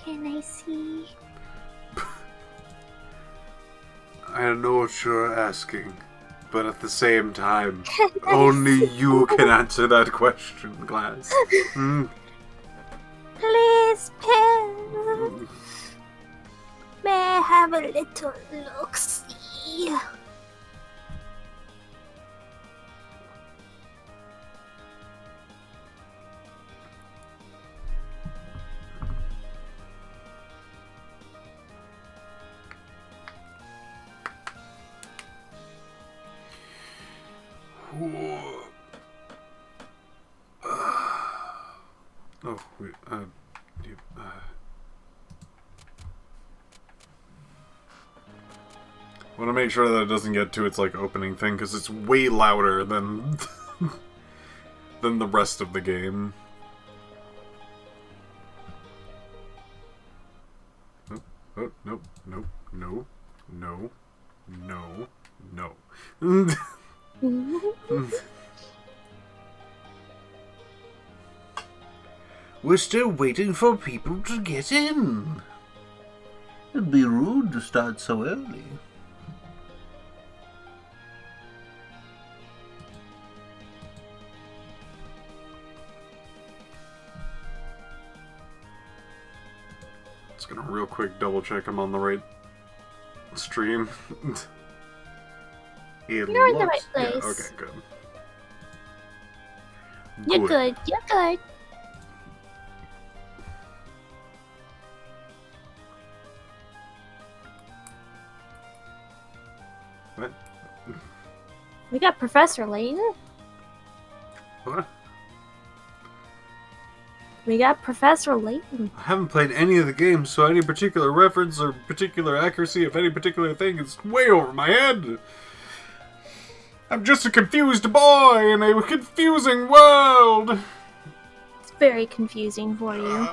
Can I see? I know what you're asking, but at the same time, Can I only see? you can answer that question, Glass. Please, Piph. May I have a little look-see? Oh, wait, want to make sure that it doesn't get to its, like, opening thing, because it's way louder than than the rest of the game. Oh, no, no, no, no, no, no. We're still waiting for people to get in. It'd be rude to start so early. Just gonna real quick double check I'm on the right stream. You're in the right place. Yeah, okay, good. You're good. You're good. What? We got Professor Layton. What? We got Professor Layton. I haven't played any of the games, so any particular reference or particular accuracy of any particular thing is way over my head. I'm just a confused boy in a confusing world. It's very confusing for you.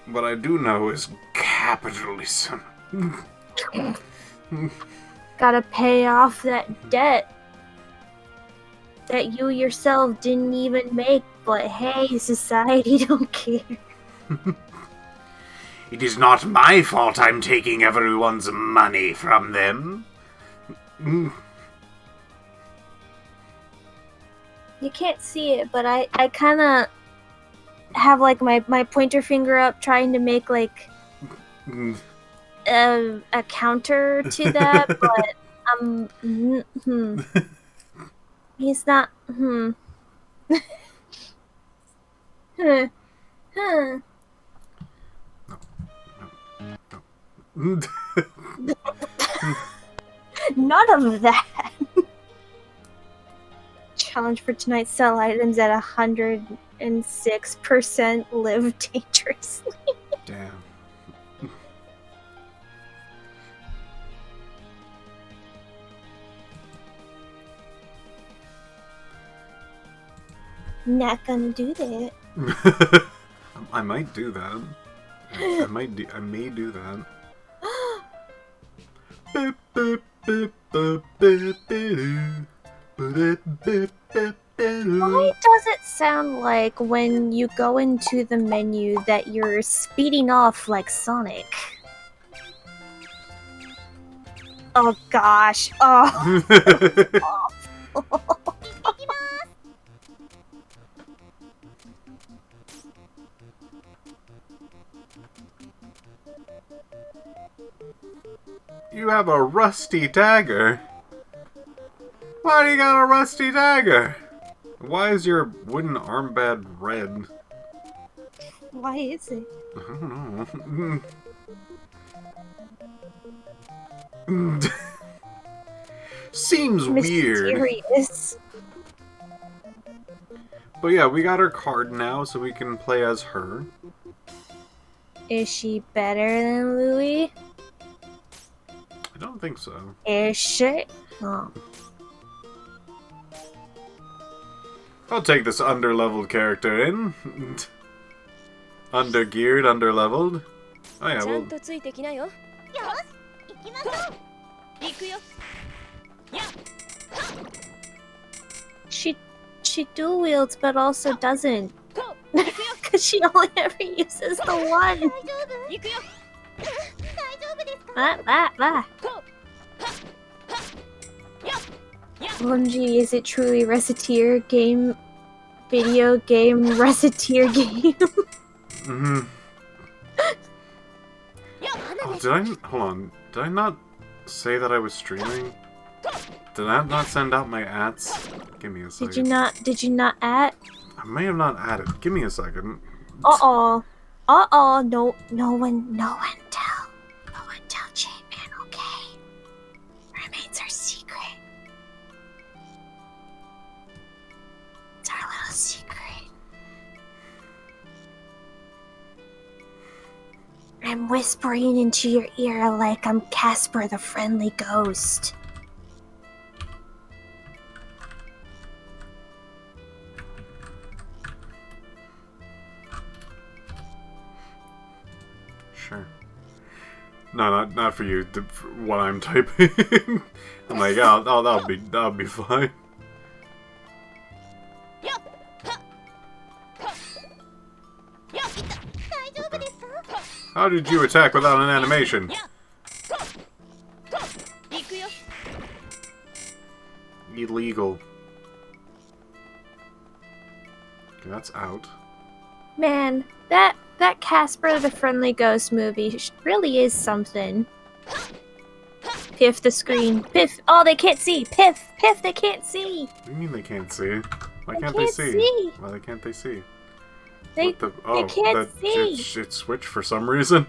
What I do know is capitalism. Gotta pay off that debt that you yourself didn't even make, but hey, society don't care. It is not my fault I'm taking everyone's money from them. You can't see it, but I kind of have like my pointer finger up trying to make like a counter to that, but he's not None of that. Challenge for tonight: sell items at 106%. Live dangerously. Damn. Not gonna do that. I might do that. I may do that. Why does it sound like when you go into the menu that you're speeding off like Sonic? Oh gosh. Oh. You have a rusty dagger. Why do you got a rusty dagger? Why is your wooden armband red? Why is it? I don't know. Seems weird. Mysterious. But yeah, we got her card now, so we can play as her. Is she better than Louie? I don't think so. Is she? Oh. I'll take this underleveled character in. Undergeared, underleveled. Oh yeah, well... she dual wields but also doesn't. Because she only ever uses the one. OMG, is it truly Recettear game? Video game Recettear game? Mm-hmm. Oh, hold on. Did I not say that I was streaming? Did I not send out my ads? Give me a second. Did you not at? I may have not added. Give me a second. No one tell J-Man, okay? Remains our secret. It's our little secret. I'm whispering into your ear like I'm Casper the Friendly Ghost. Sure. No, not for you. For what I'm typing. I'm like, oh, that'll be fine. Okay. How did you attack without an animation? Illegal. Okay, that's out. Man, that Casper the Friendly Ghost movie really is something. Piph the screen. Piph! Oh, they can't see! Piph! They can't see! What do you mean they can't see? Why can't they they see? see? Why can't they see? They can't see! It switched for some reason.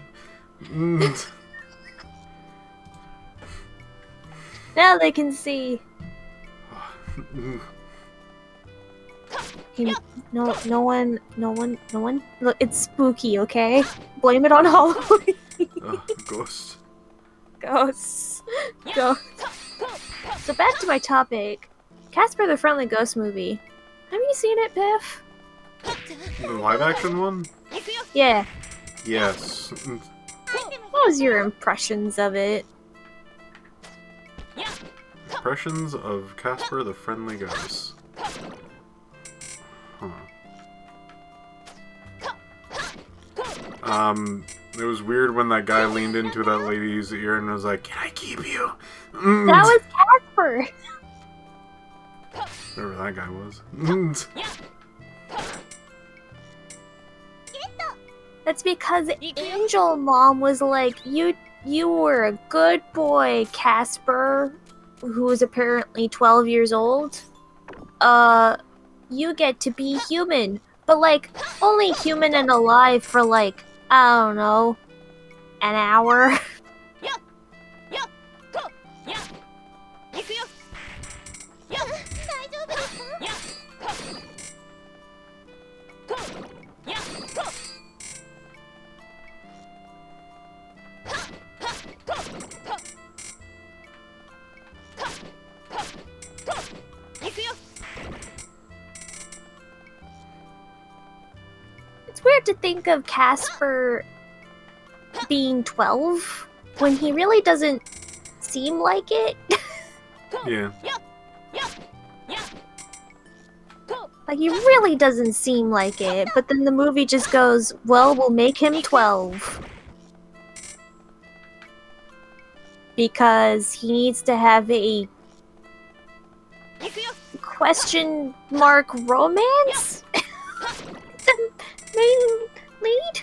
Now they can see! No one. Look, it's spooky, okay? Blame it on Halloween. Ghost. Ghosts. So back to my topic. Casper the Friendly Ghost movie. Have you seen it, Piph? The live action one? Yeah. Yes. What was your impressions of it? Impressions of Casper the Friendly Ghost. It was weird when that guy leaned into that lady's ear and was like, "Can I keep you?" That was Casper! Whoever that guy was. That's because Angel Mom was like, you were a good boy, Casper, who is apparently 12 years old. You get to be human. But, like, only human and alive for, like, I don't know, an hour. It's weird to think of Casper being 12 when he really doesn't seem like it. Yeah. Like, he really doesn't seem like it, but then the movie just goes, well, we'll make him 12. Because he needs to have a question mark romance? The main lead?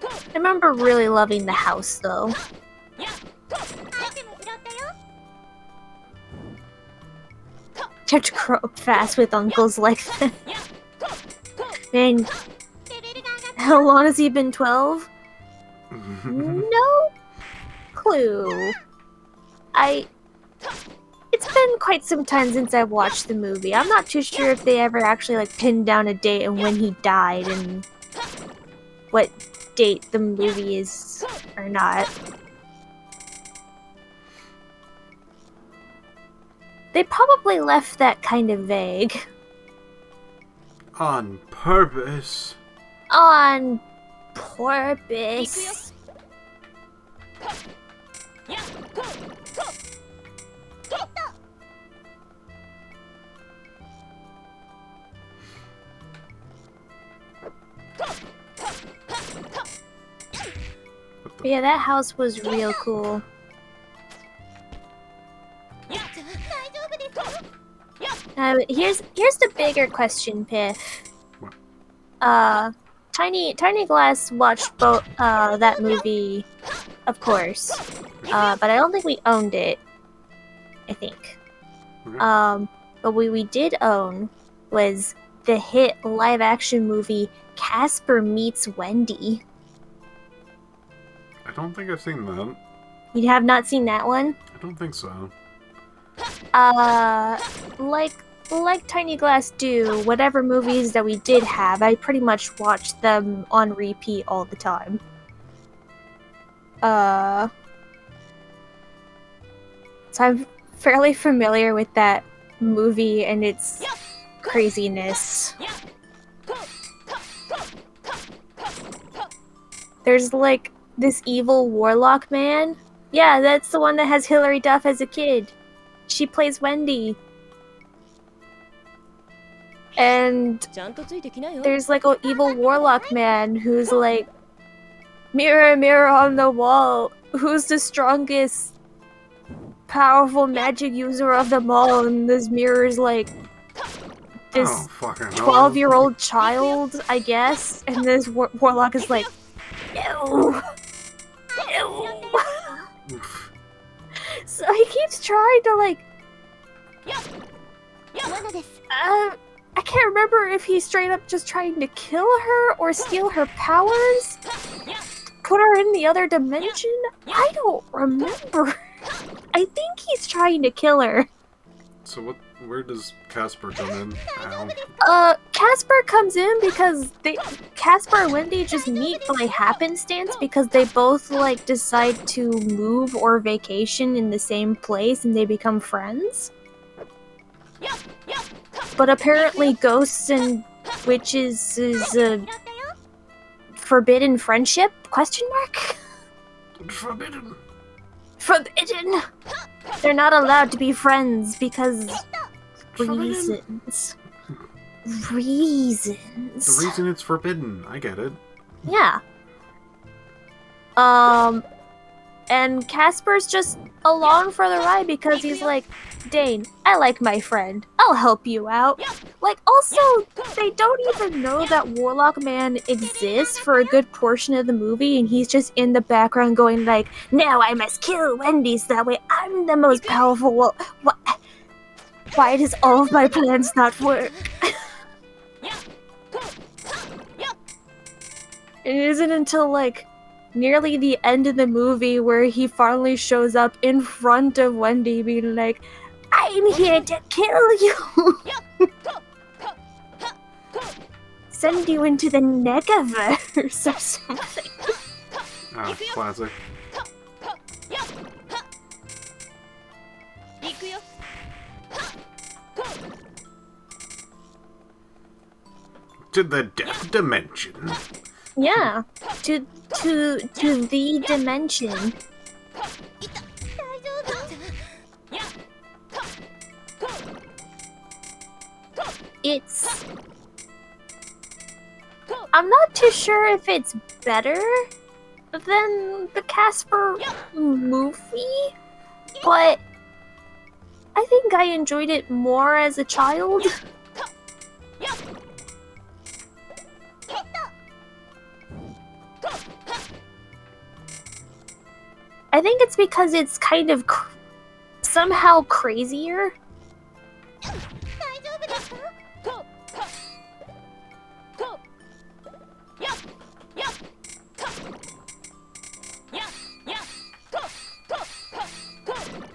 I remember really loving the house, though. You have to grow up fast with uncles like that. Man, how long has he been 12? No clue. It's been quite some time since I've watched the movie. I'm not too sure if they ever actually, like, pinned down a date and when he died and what date the movie is or not. They probably left that kind of vague. On purpose. On porpoise. Yeah, that house was real cool. Here's the bigger question, Piph. What? Tiny Glass watched both that movie, of course. But I don't think we owned it. I think. Okay. But we did own was the hit live-action movie Casper Meets Wendy. I don't think I've seen that. You have not seen that one? I don't think so. Like Tiny Glass do, whatever movies that we did have, I pretty much watched them on repeat all the time. So I'm fairly familiar with that movie and its craziness. There's like this evil warlock man. Yeah, that's the one that has Hilary Duff as a kid. She plays Wendy. And there's like an evil warlock man who's like, mirror, mirror on the wall, who's the strongest, powerful magic user of them all? And this mirror's like this 12-year-old child, I guess. And this warlock is like, no, no. So he keeps trying to like, I can't remember if he's straight up just trying to kill her or steal her powers. Put her in the other dimension? I don't remember. I think he's trying to kill her. So where does Casper come in? Ow. Casper comes in because Casper and Wendy just meet by happenstance because they both like decide to move or vacation in the same place and they become friends. But apparently ghosts and witches is a forbidden friendship? Question mark? Forbidden. Forbidden! They're not allowed to be friends because reasons. Reasons. The reason it's forbidden. I get it. Yeah. And Casper's just along for the ride because he's like, Dane, I like my friend. I'll help you out. Like, also, they don't even know that Warlock Man exists for a good portion of the movie, and he's just in the background going like, now I must kill Wendy so that way I'm the most powerful. Well, why does all of my plans not work? It isn't until, like, nearly the end of the movie where he finally shows up in front of Wendy being like, I'm here to kill you! Send you into the Negaverse or something. Ah, classic. To the death dimension. Yeah, to the dimension. I'm not too sure if it's better than the Casper movie, but I think I enjoyed it more as a child. I think it's because it's kind of somehow crazier.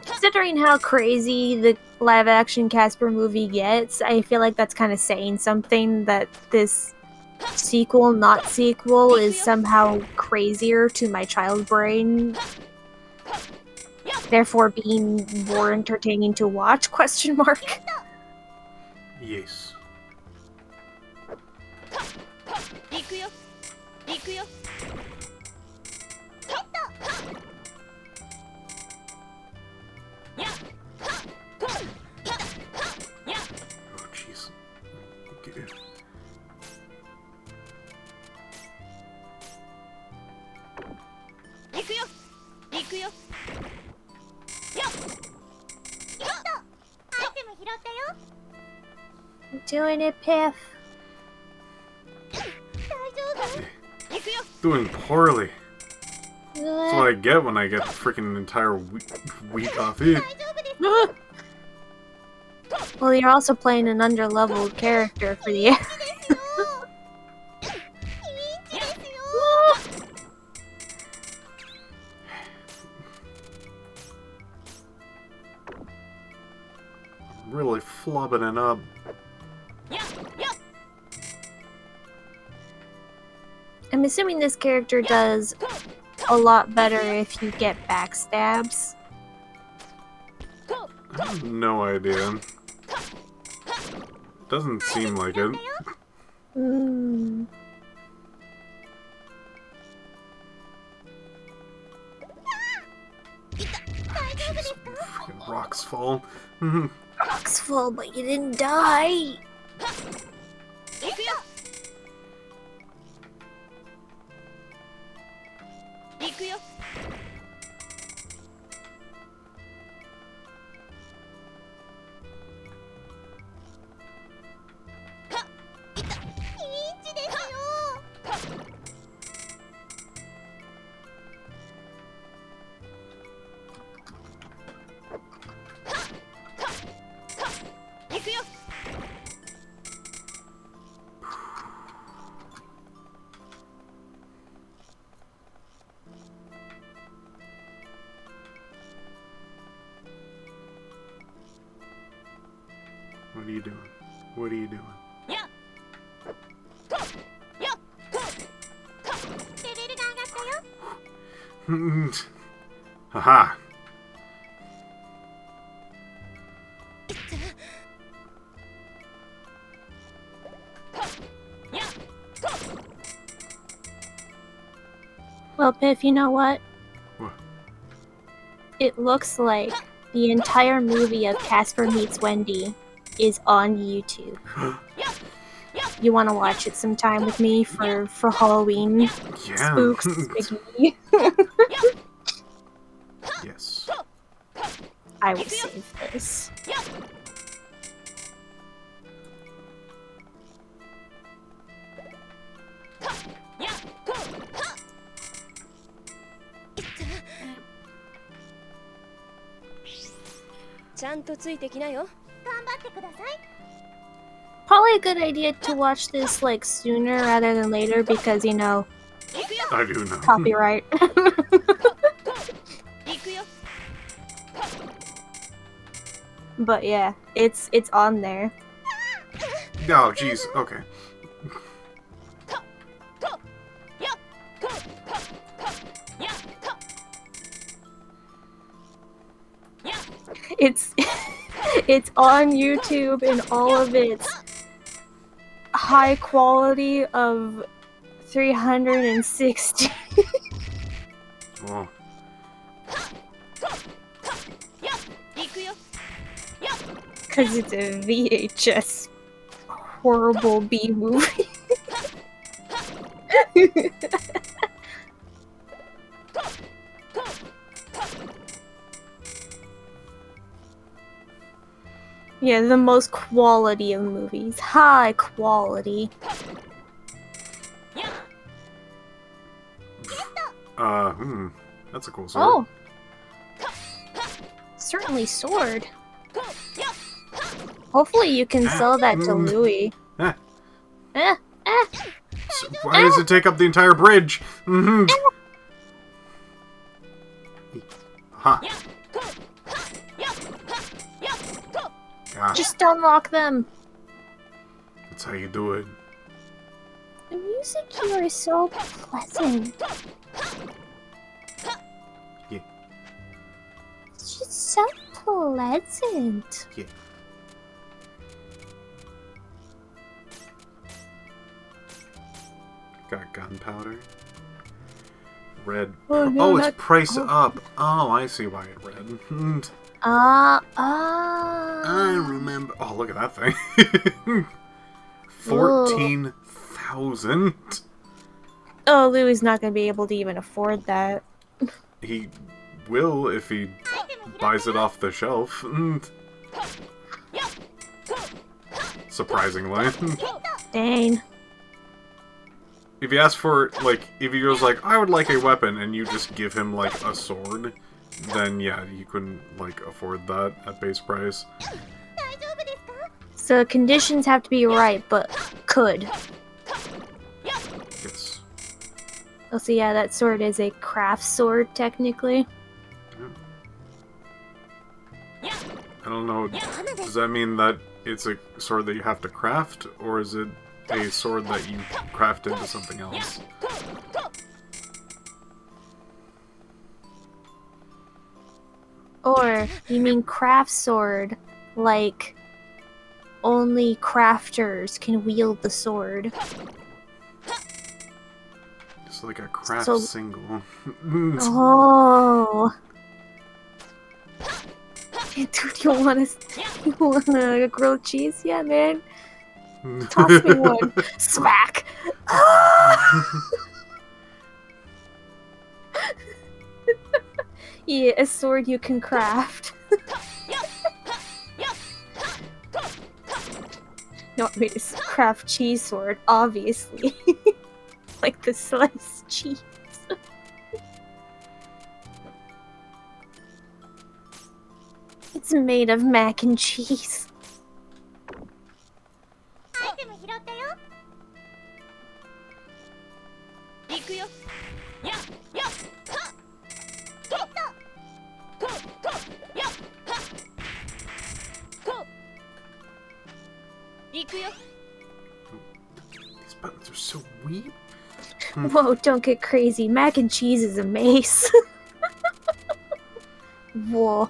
Considering how crazy the live-action Casper movie gets, I feel like that's kind of saying something, that this sequel, not sequel, is somehow crazier to my child brain. Therefore being more entertaining to watch, question mark. Yes. jeez. Okay. I'm doing it, Piph. Doing poorly. That's what Good. I get when I get freaking entire week off it. Well, you're also playing an underleveled character for the I'm really flubbing it up. I'm assuming this character does a lot better if you get backstabs. I have no idea. Doesn't seem like it. Mm. Jeez, freaking rocks fall. Box full, but you didn't die. What are you doing? What are you doing? Haha! Well, Piff, you know what? What? It looks like the entire movie of Casper Meets Wendy is on YouTube. You want to watch it sometime with me for Halloween? Yeah. Spooks, spooky. Yes. I will save this. ちゃんとついてきなよ。 Probably a good idea to watch this like sooner rather than later because, you know, I do know. copyright. But yeah, it's on there. Oh, jeez. Okay. It's it's on YouTube in all of its high quality of 360. Oh. Because it's a VHS horrible B movie. Yeah, the most quality of movies. High quality. That's a cool sword. Oh! Certainly sword. Hopefully you can sell that to Louis. Ah. Eh, eh. So why does it take up the entire bridge? Ha. Gosh, Just unlock them. that's how you do it. The music here is so pleasant. Yeah. It's just so pleasant. Yeah. Got gunpowder. Red. Oh, no, Oh, it's not- price oh. up. Oh, I see why it red. I remember. Oh, look at that thing. 14,000. Oh, Louie's not gonna be able to even afford that. He will if he buys it off the shelf. Surprisingly. Dang. If you ask for, like, if he goes like, I would like a weapon, and you just give him, like, a sword, then yeah, you couldn't, like, afford that at base price. So conditions have to be right, but could. Yes. Oh, so yeah, that sword is a craft sword, technically. I don't know, does that mean that it's a sword that you have to craft, or is it a sword that you craft into something else? Or, you mean craft sword, like, only crafters can wield the sword. It's like a craft So- single. Oh! Dude, you want a grilled cheese? Yeah, man. Toss me one. Smack! Yeah, a sword you can craft. No, I mean, it's a craft cheese sword, obviously. Like the sliced cheese. It's made of mac and cheese. These buttons are so weak. Whoa, don't get crazy. Mac and cheese is a mace. Whoa.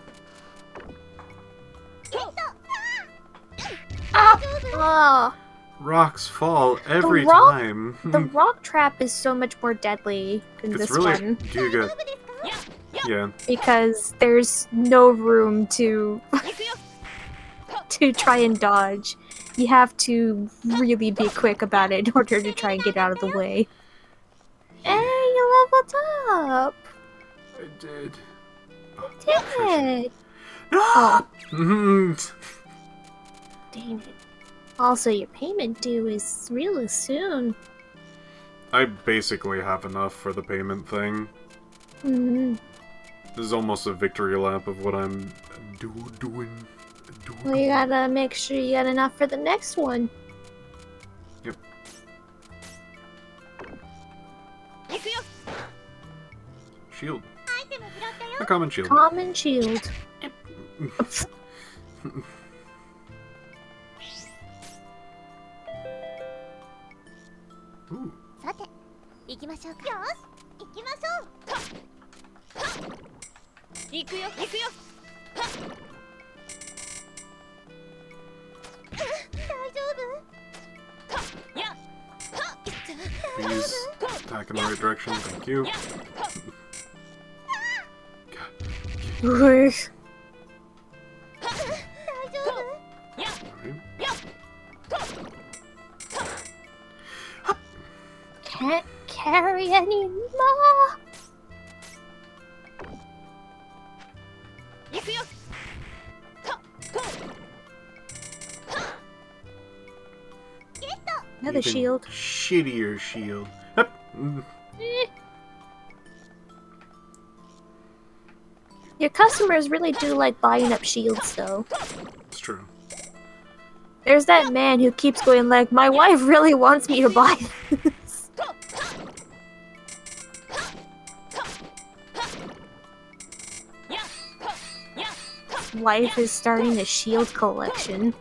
Ah! Rocks fall every rock- time. The rock trap is so much more deadly than It's this really one. giga. Yeah. Because there's no room to try and dodge. You have to really be quick about it in order to try and get out of the way. Hey, you leveled up! I did. Oh, Dang it! No! Oh, Mhm. dang it. Also, your payment due is really soon. I basically have enough for the payment thing. Mm-hmm. This is almost a victory lap of what I'm doing. Well, you gotta make sure you got enough for the next one. Yep. Shield. A common shield. Common shield. Ooh. さて行きましょうかよし行きましょう行くよ行くよ大丈夫や Please attack in the right direction. Thank you. Alright. Can't carry anymore. 行くよ Another Even shield. Shittier shield. Hup. Your customers really do like buying up shields, though. It's true. There's that man who keeps going like, my wife really wants me to buy this. Wife is starting a shield collection.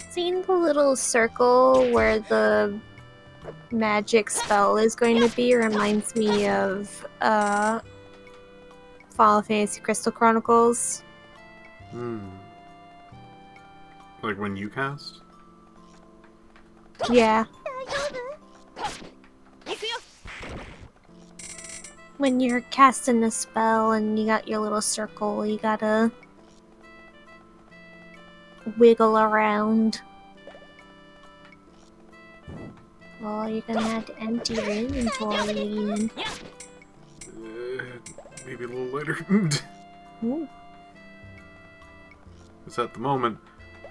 Seeing the little circle where the magic spell is going to be reminds me of Final Fantasy Crystal Chronicles. Like when you cast? Yeah. 大丈夫？行くよ。 When you're casting a spell and you got your little circle, you gotta wiggle around. Well, you're gonna have to empty your inventory again. Maybe a little later. Ooh. Because at the moment,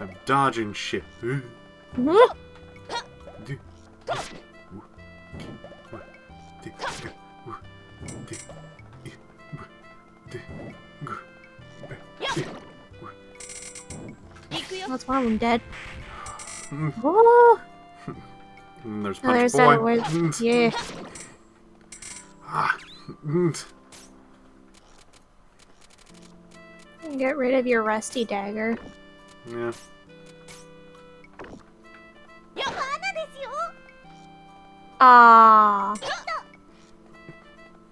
I'm dodging shit. That's one of them dead. Oh, And there's oh, Punch there's Boy. that word. Yeah. Get rid of your rusty dagger. Yeah. 花ですよ。 Ah.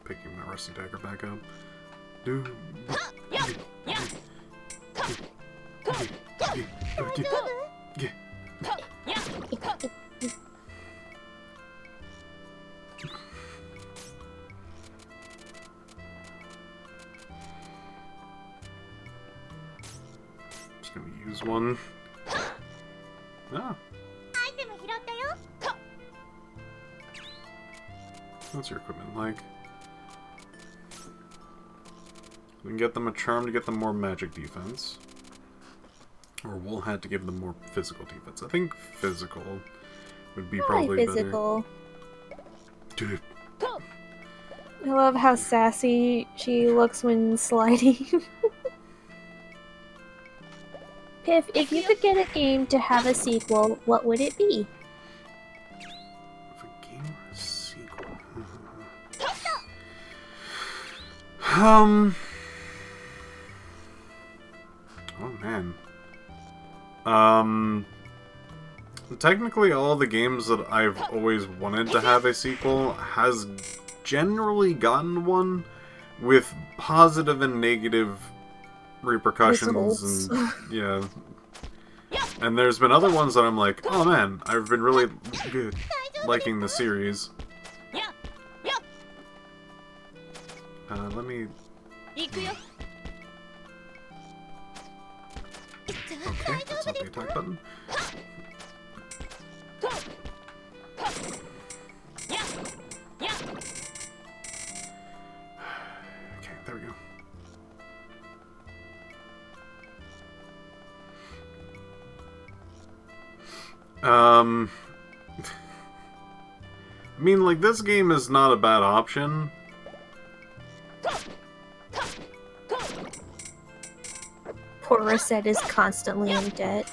Picking my rusty dagger back up. Just gonna use one. Ah, アイテム拾ったよ。 what's your equipment like? We can get them a charm to get them more magic defense. Or wool hat to give them more physical defense. I think physical would be probably Physical. better. Dude. I love how sassy she looks when sliding. Piph, if you could get a game to have a sequel, what would it be? If a game or a sequel. Oh man. Technically all the games that I've always wanted to have a sequel has generally gotten one with positive and negative repercussions Results. and yeah. And there's been other ones that I'm like, oh man, I've been really liking the series. Let me... 行くよ。 Okay, that's not the attack button. Okay, there we go. I mean, like, this game is not a bad option. Poor Recette is constantly in debt.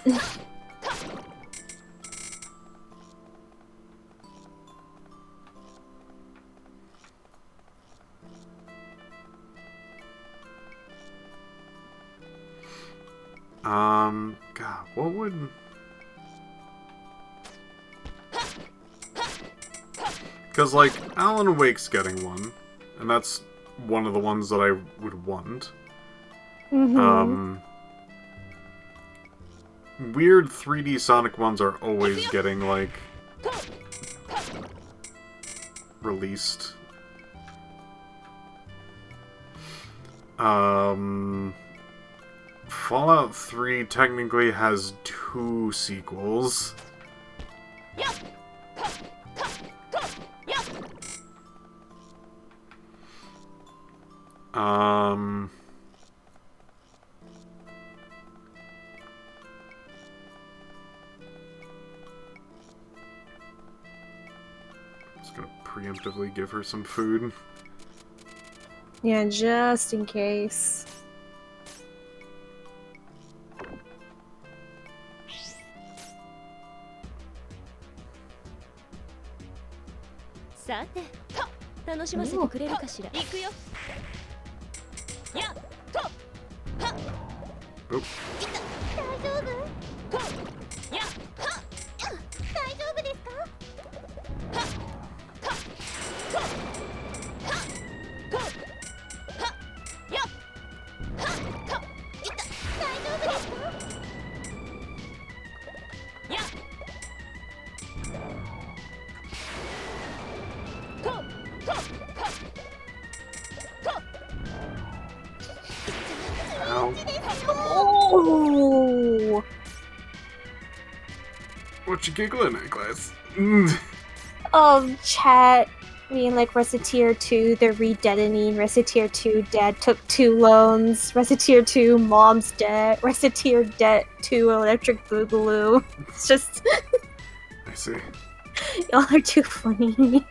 God, what would... Because, like, Alan Wake's getting one, and that's one of the ones that I would want. Weird 3D Sonic ones are always getting, like, released. Fallout 3 technically has 2 sequels. Just gonna preemptively give her some food. Yeah, just in case. さて、楽しませてくれるかしら。行くよ。やっと。はっ。 Oh. 大丈夫？やっはっ。大丈夫ですか？はっ。はっ。はっ。はっ。やっ。Ow. Oh! What you giggling at, class? Chat being like Recettear 2, they're re-detonating. Recettear 2, dad took 2 loans. Recettear 2, mom's debt. Recettear debt 2, electric boogaloo. It's just, I see. y'all are too funny.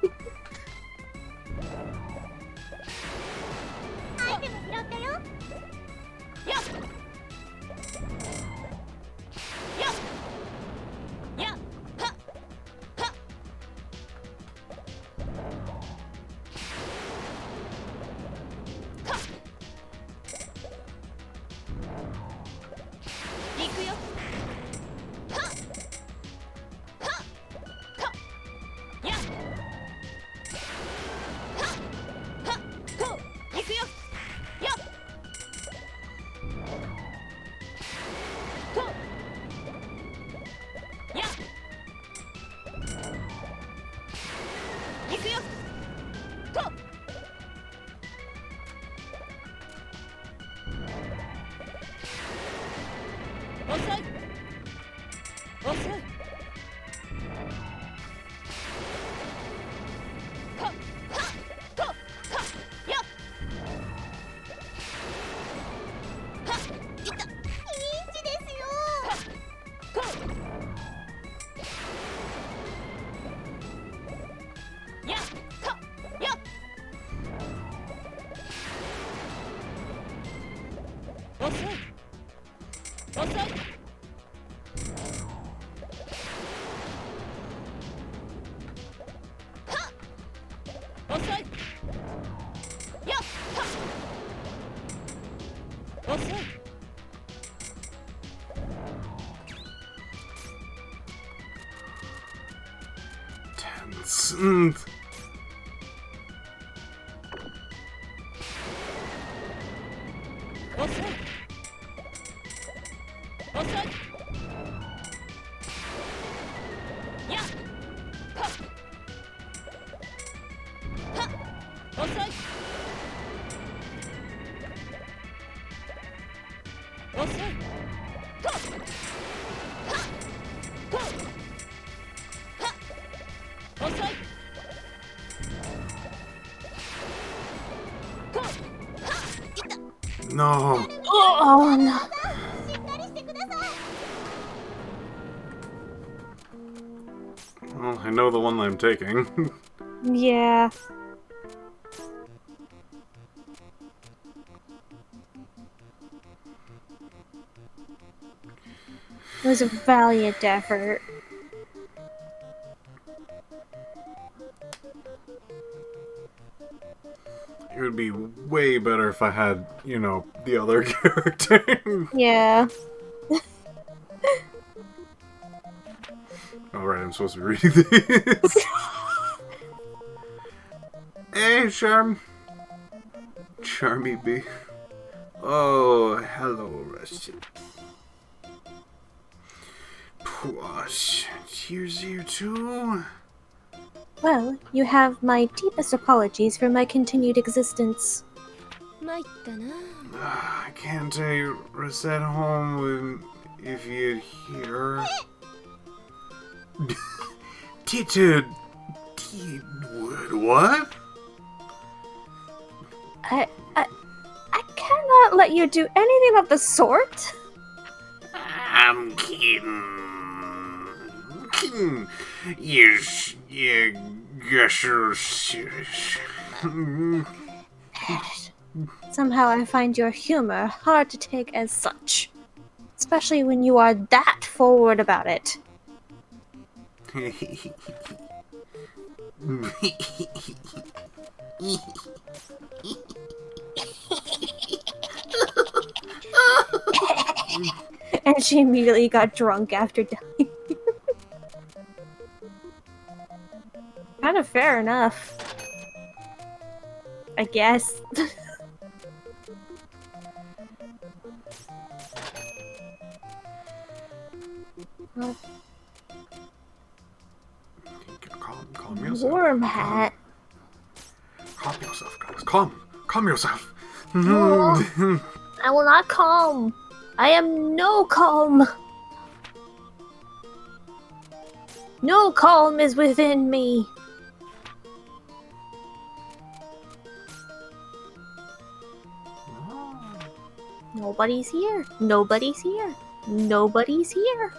Tense. No. Oh no. Well, I know the one I'm taking. Yeah. It was a valiant effort. It would be way better if I had, you know, the other character. Yeah. Alright, I'm supposed to be reading these. Hey, Charm. Charmy B. Oh, hello, Rusty. Push. Cheers here too. Well, you have my deepest apologies for my continued existence. I can't take Recette home if you'd hear. Tita. What? I cannot let you do anything of the sort. I'm kidding. Kidding. You guess you're serious. Somehow I find your humor hard to take as such. Especially when you are that forward about it. And she immediately got drunk after dying. Kind of fair enough. I guess. Well, Calm yourself. warm hat. Calm yourself, guys. Calm yourself. I will not calm. I am no calm. No calm is within me. Nobody's here. Nobody's here. Nobody's here.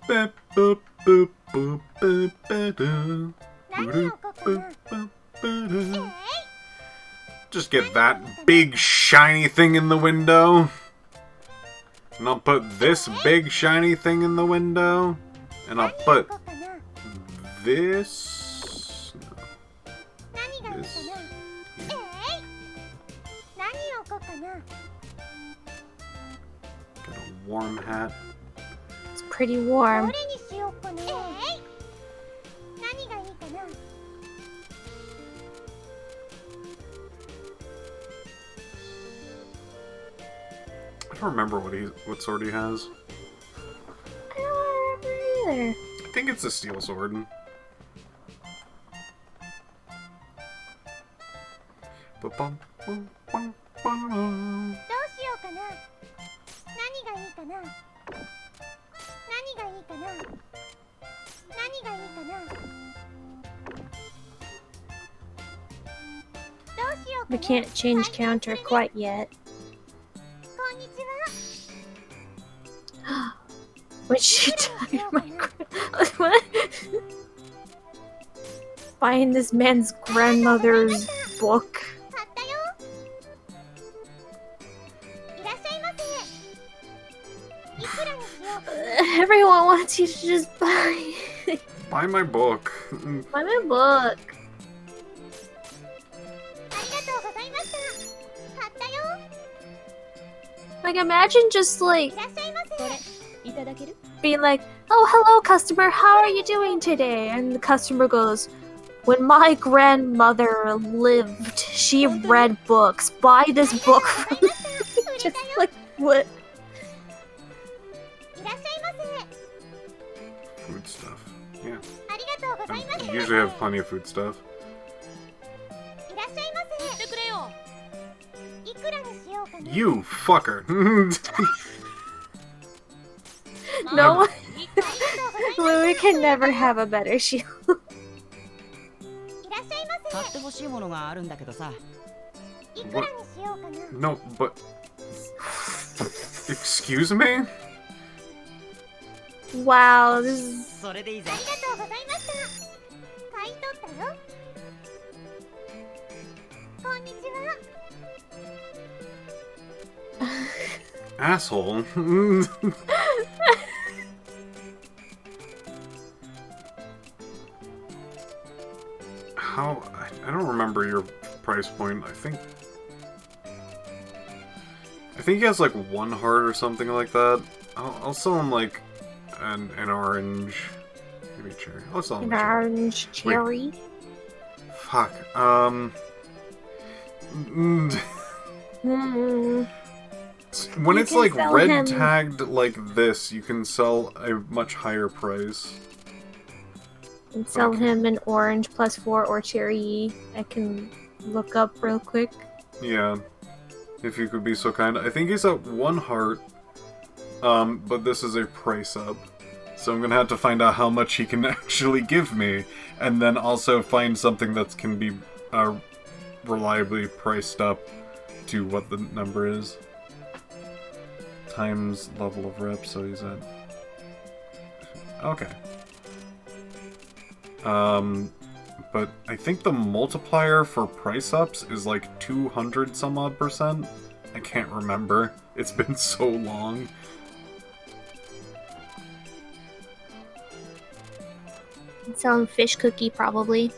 Boop, boop, boop, boop, boop, ba-da. Boop, boop, boop, ba-da. Just get that big shiny thing in the window. And I'll put this big shiny thing in the window. And I'll put this. No, this. Get a warm hat. It's pretty warm. I don't remember what sword he has. I don't remember either. I think it's a steel sword. Ba-bum, bum, bum, bum. We can't change counter quite yet. When she died, what? Buying this man's grandmother's book. Everyone wants you to just buy. Buy my book. Buy my book. Like, imagine just like being like, "Oh, hello, customer. How are you doing today?" And the customer goes, "When my grandmother lived, she read books. Buy this book from me." Just like, what? Food stuff. Yeah. I usually have plenty of food stuff. You fucker. No, Louis can never have a better shield. What? No, but... Excuse me? Wow, this is... Asshole. How? I don't remember your price point. I think he has like one heart or something like that. I'll sell him like an orange, maybe cherry. I'll sell him an a cherry. orange cherry. Wait. Fuck. When You it's can like sell red him- tagged like this, you can sell a much higher price. And sell Okay. him an orange +4 or cherry. I can look up real quick. Yeah. If you could be so kind. I think he's at one heart. But this is a price up. So I'm gonna have to find out how much he can actually give me. And then also find something that can be reliably priced up to what the number is. Times level of rep, so he's at... Okay. But I think the multiplier for price ups is like 200 some odd %. I can't remember. It's been so long. Sell him fish cookie, probably. You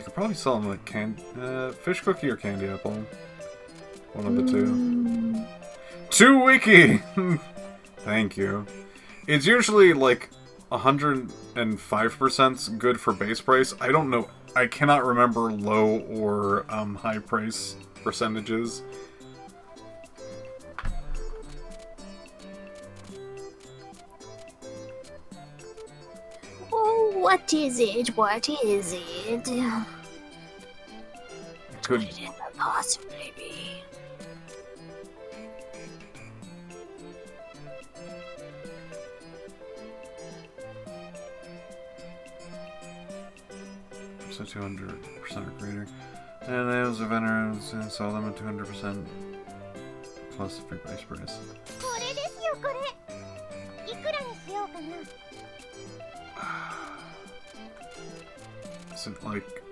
could probably sell them like fish cookie or candy apple. One of the two. Mm. 2 wiki! Thank you. It's usually like 105% good for base price. I don't know. I cannot remember low or high price percentages. What is it? What is it? Good. What could it possibly be? So 200% or greater. And nails of veterans and sell them at 200% plus free base price. これですよこれ。いくらにしようかな。Is it like...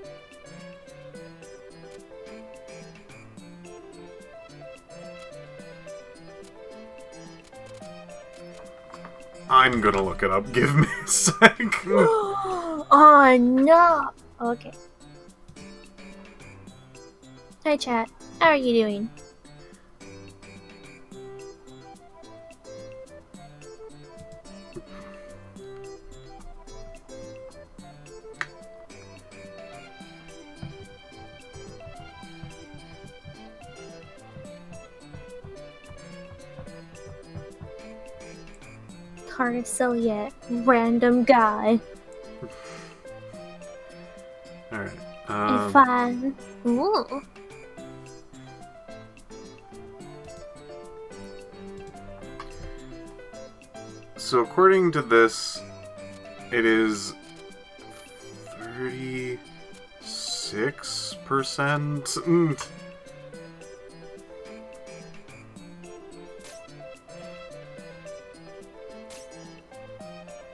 I'm gonna look it up. Give me a sec. Oh no! Okay. Hi chat. How are you doing? Hard to sell yet. Random guy. Alright. If I... Ooh. So according to this, it is 36%. Mm.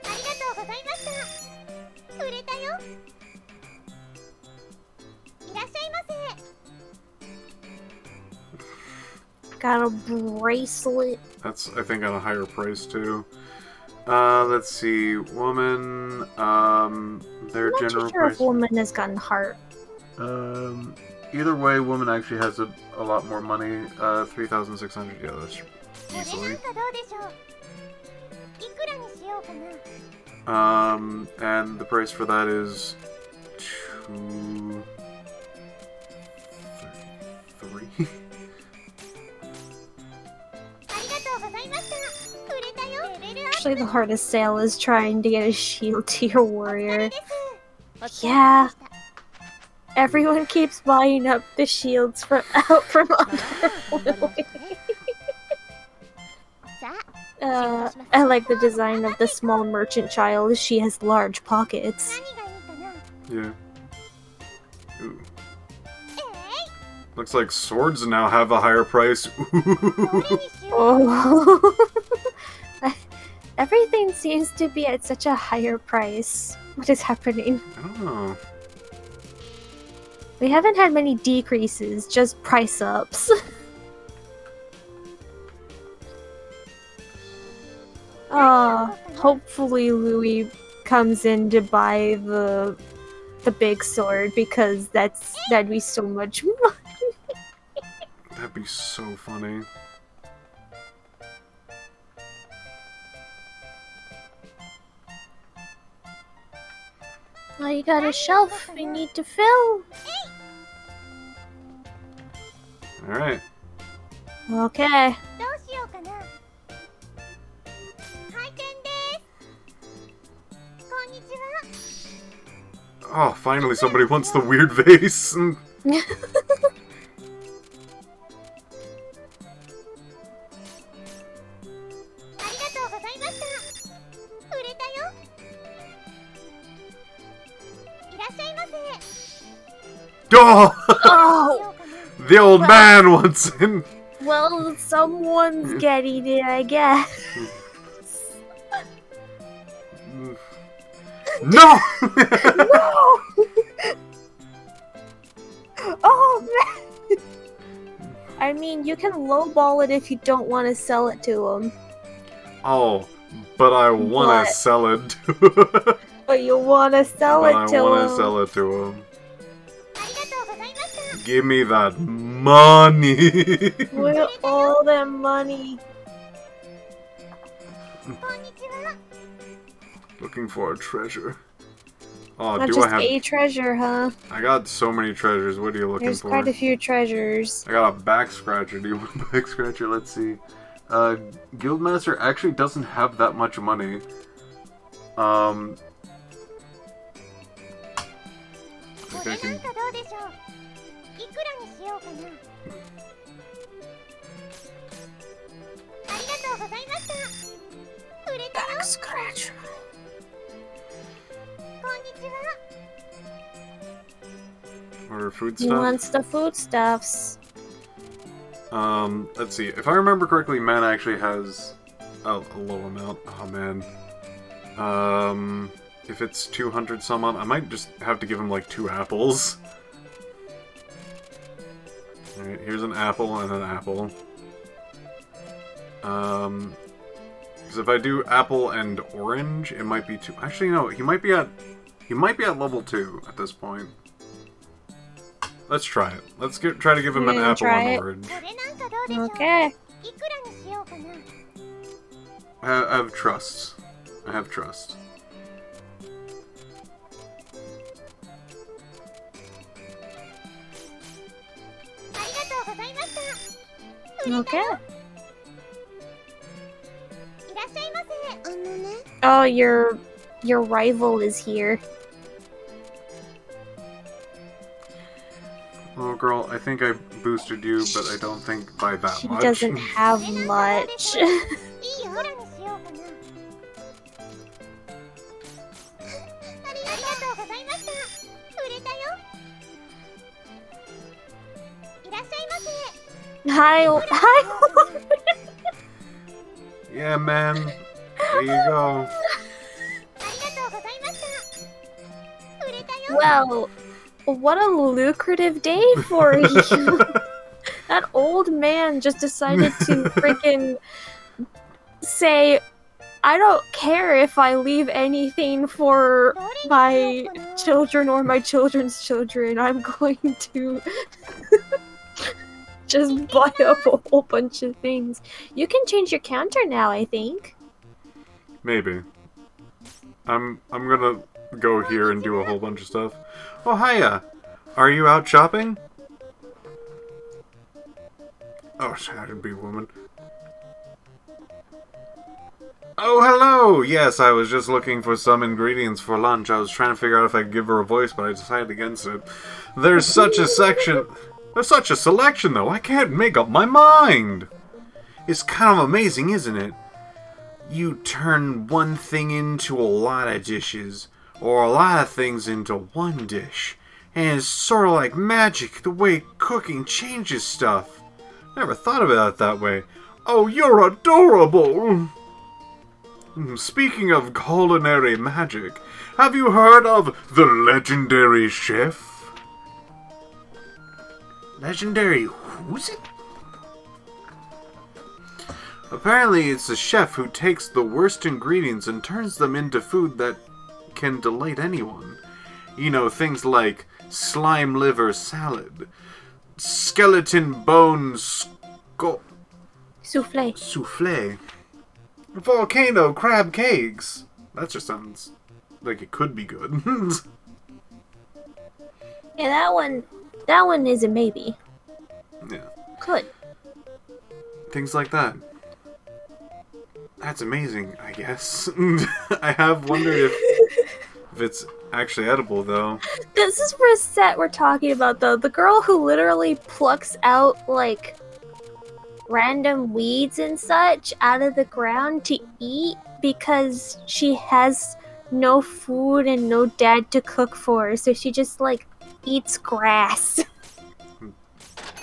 ありがとうございました。売れたよ。いらっしゃいませ。 Got a bracelet. That's, I think, on a higher price too. Let's see, woman. Their I'm not general too sure price. if woman has gotten heart. Either way, woman actually has a lot more money. 3,600. Yeah, that's これなん easily. かどうでしょう。いくらにしようかな。 And the price for that is 233. ありがとうございました。売れたよ。レベルアップ Actually, the hardest sale is trying to get a shield to your warrior. です。お疲れ様で Yeah. した。 Everyone keeps buying up the shields from out from under Lily. さあ、 I like the design of the small merchant child. She has large pockets. 何がいいかな。 Yeah. Ooh. え Looks like swords now have a higher price. い、これにしよう。 Oh. Everything seems to be at such a higher price. What is happening? I don't know. We haven't had many decreases, just price ups. Hopefully Louis comes in to buy the big sword because that'd be so much money. That'd be so funny. Oh, you got a shelf we need to fill. Alright. Okay. どうしようかな。開店です。こんにちは。 Oh, finally somebody wants the weird vase. ありがとうございました。売れたよ。いらっしゃいませ。 Oh! どうし Oh, ようかな。 The old man wants in. well, someone's getting it, I guess. No! No! Oh man! I mean, you can lowball it if you don't want to sell it to him. Oh, but I want What? to sell it. But you want to sell But it I to want him. to sell it to him. ありがとうございました。 Give me that money. With all that money. こんにちは。 Looking for a treasure. Oh, Not do just I have? a treasure, huh? I got so many treasures. What are you looking There's for? quite a few treasures. I got a back scratcher. Do you want a back scratcher? Let's see. Guildmaster actually doesn't have that much money. think I can... Back scratch. Order food He stuff? wants the foodstuffs. Let's see. If I remember correctly, man actually has a low amount. Oh, man. If it's 200 some odd, I might just have to give him, like, 2 apples. Alright, here's an apple and an apple. Because if I do apple and orange, it might be too... Actually, no, he might be at level 2 at this point. Let's try it. Let's try to give him an apple and orange. Okay. I have trust. I have trust. Okay. Oh, your rival is here. Oh, girl, I think I boosted you, but I don't think by that She much. doesn't have much. Hi. Yeah, man. There you go. Well, what a lucrative day for you. That old man just decided to freaking say, I don't care if I leave anything for my children or my children's children. I'm going to just buy up a whole bunch of things. You can change your counter now, I think. Maybe. I'm gonna go here and do a whole bunch of stuff. Oh, hiya! Are you out shopping? Oh, that'd be a woman. Oh, hello! Yes, I was just looking for some ingredients for lunch. I was trying to figure out if I could give her a voice, but I decided against it. There's such a selection, though. I can't make up my mind. It's kind of amazing, isn't it? You turn one thing into a lot of dishes, or a lot of things into one dish. And it's sort of like magic, the way cooking changes stuff. Never thought about it that way. Oh, you're adorable! Speaking of culinary magic, have you heard of the legendary chef? Legendary who's it? Apparently it's a chef who takes the worst ingredients and turns them into food that can delight anyone. You know, things like slime liver salad, skeleton bone souffle, volcano crab cakes. That just sounds like it could be good. Yeah, that one is a maybe. Yeah. Could. Things like that. That's amazing, I guess. I have wondered if it's actually edible, though. This is Recette we're talking about, though. The girl who literally plucks out, like, random weeds and such out of the ground to eat because she has no food and no dad to cook for her, so she just, like, eats grass.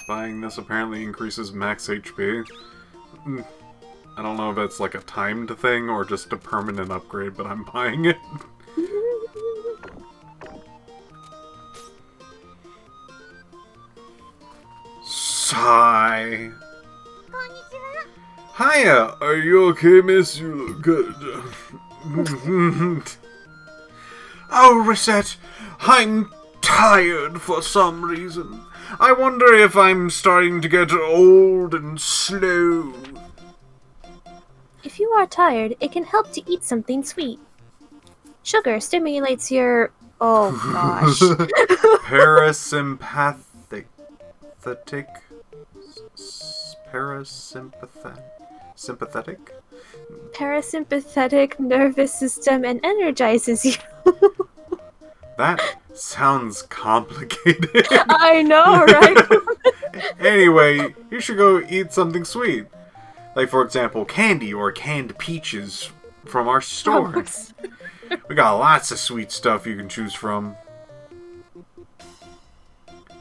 Buying this apparently increases max HP. I don't know if that's like a timed thing or just a permanent upgrade, but I'm buying it. Sigh. Hiya! Are you okay, miss? You look good. Oh, Recette, I'm tired for some reason. I wonder if I'm starting to get old and slow. If you are tired, it can help to eat something sweet. Sugar stimulates your... Oh, gosh. Parasympathetic. Sympathetic? Parasympathetic nervous system and energizes you. That Sounds complicated. I know, right? Anyway, you should go eat something sweet. Like, for example, candy or canned peaches from our store. We got lots of sweet stuff you can choose from.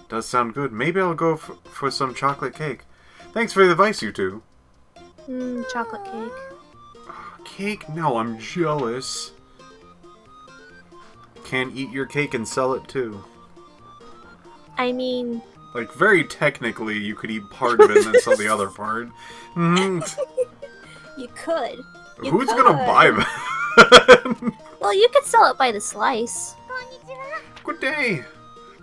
Does sound good. Maybe I'll go for some chocolate cake. Thanks for the advice, you two. Chocolate cake. Cake? No, I'm jealous. Can't eat your cake and sell it too. I mean... Like, very technically, you could eat part of it and then sell the other part. You could. Who's gonna buy that? Well, you could sell it by the slice. Good day.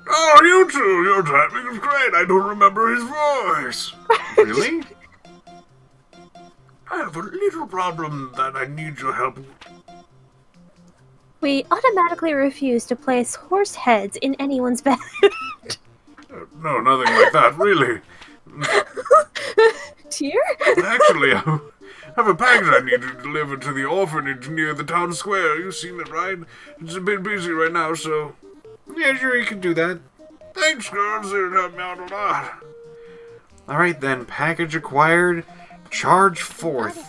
Oh, you two! Your timing is great. I don't remember his voice. Really? I have a little problem that I need your help with. We automatically refuse to place horse heads in anyone's bed. No, nothing like that, really. Tear? Actually, I have a package I need to deliver to the orphanage near the town square. You've seen it, right? It's a bit busy right now, so... Yeah, sure, you can do that. Thanks, girls. It helped me out a lot. Alright then, package acquired. Charge forth.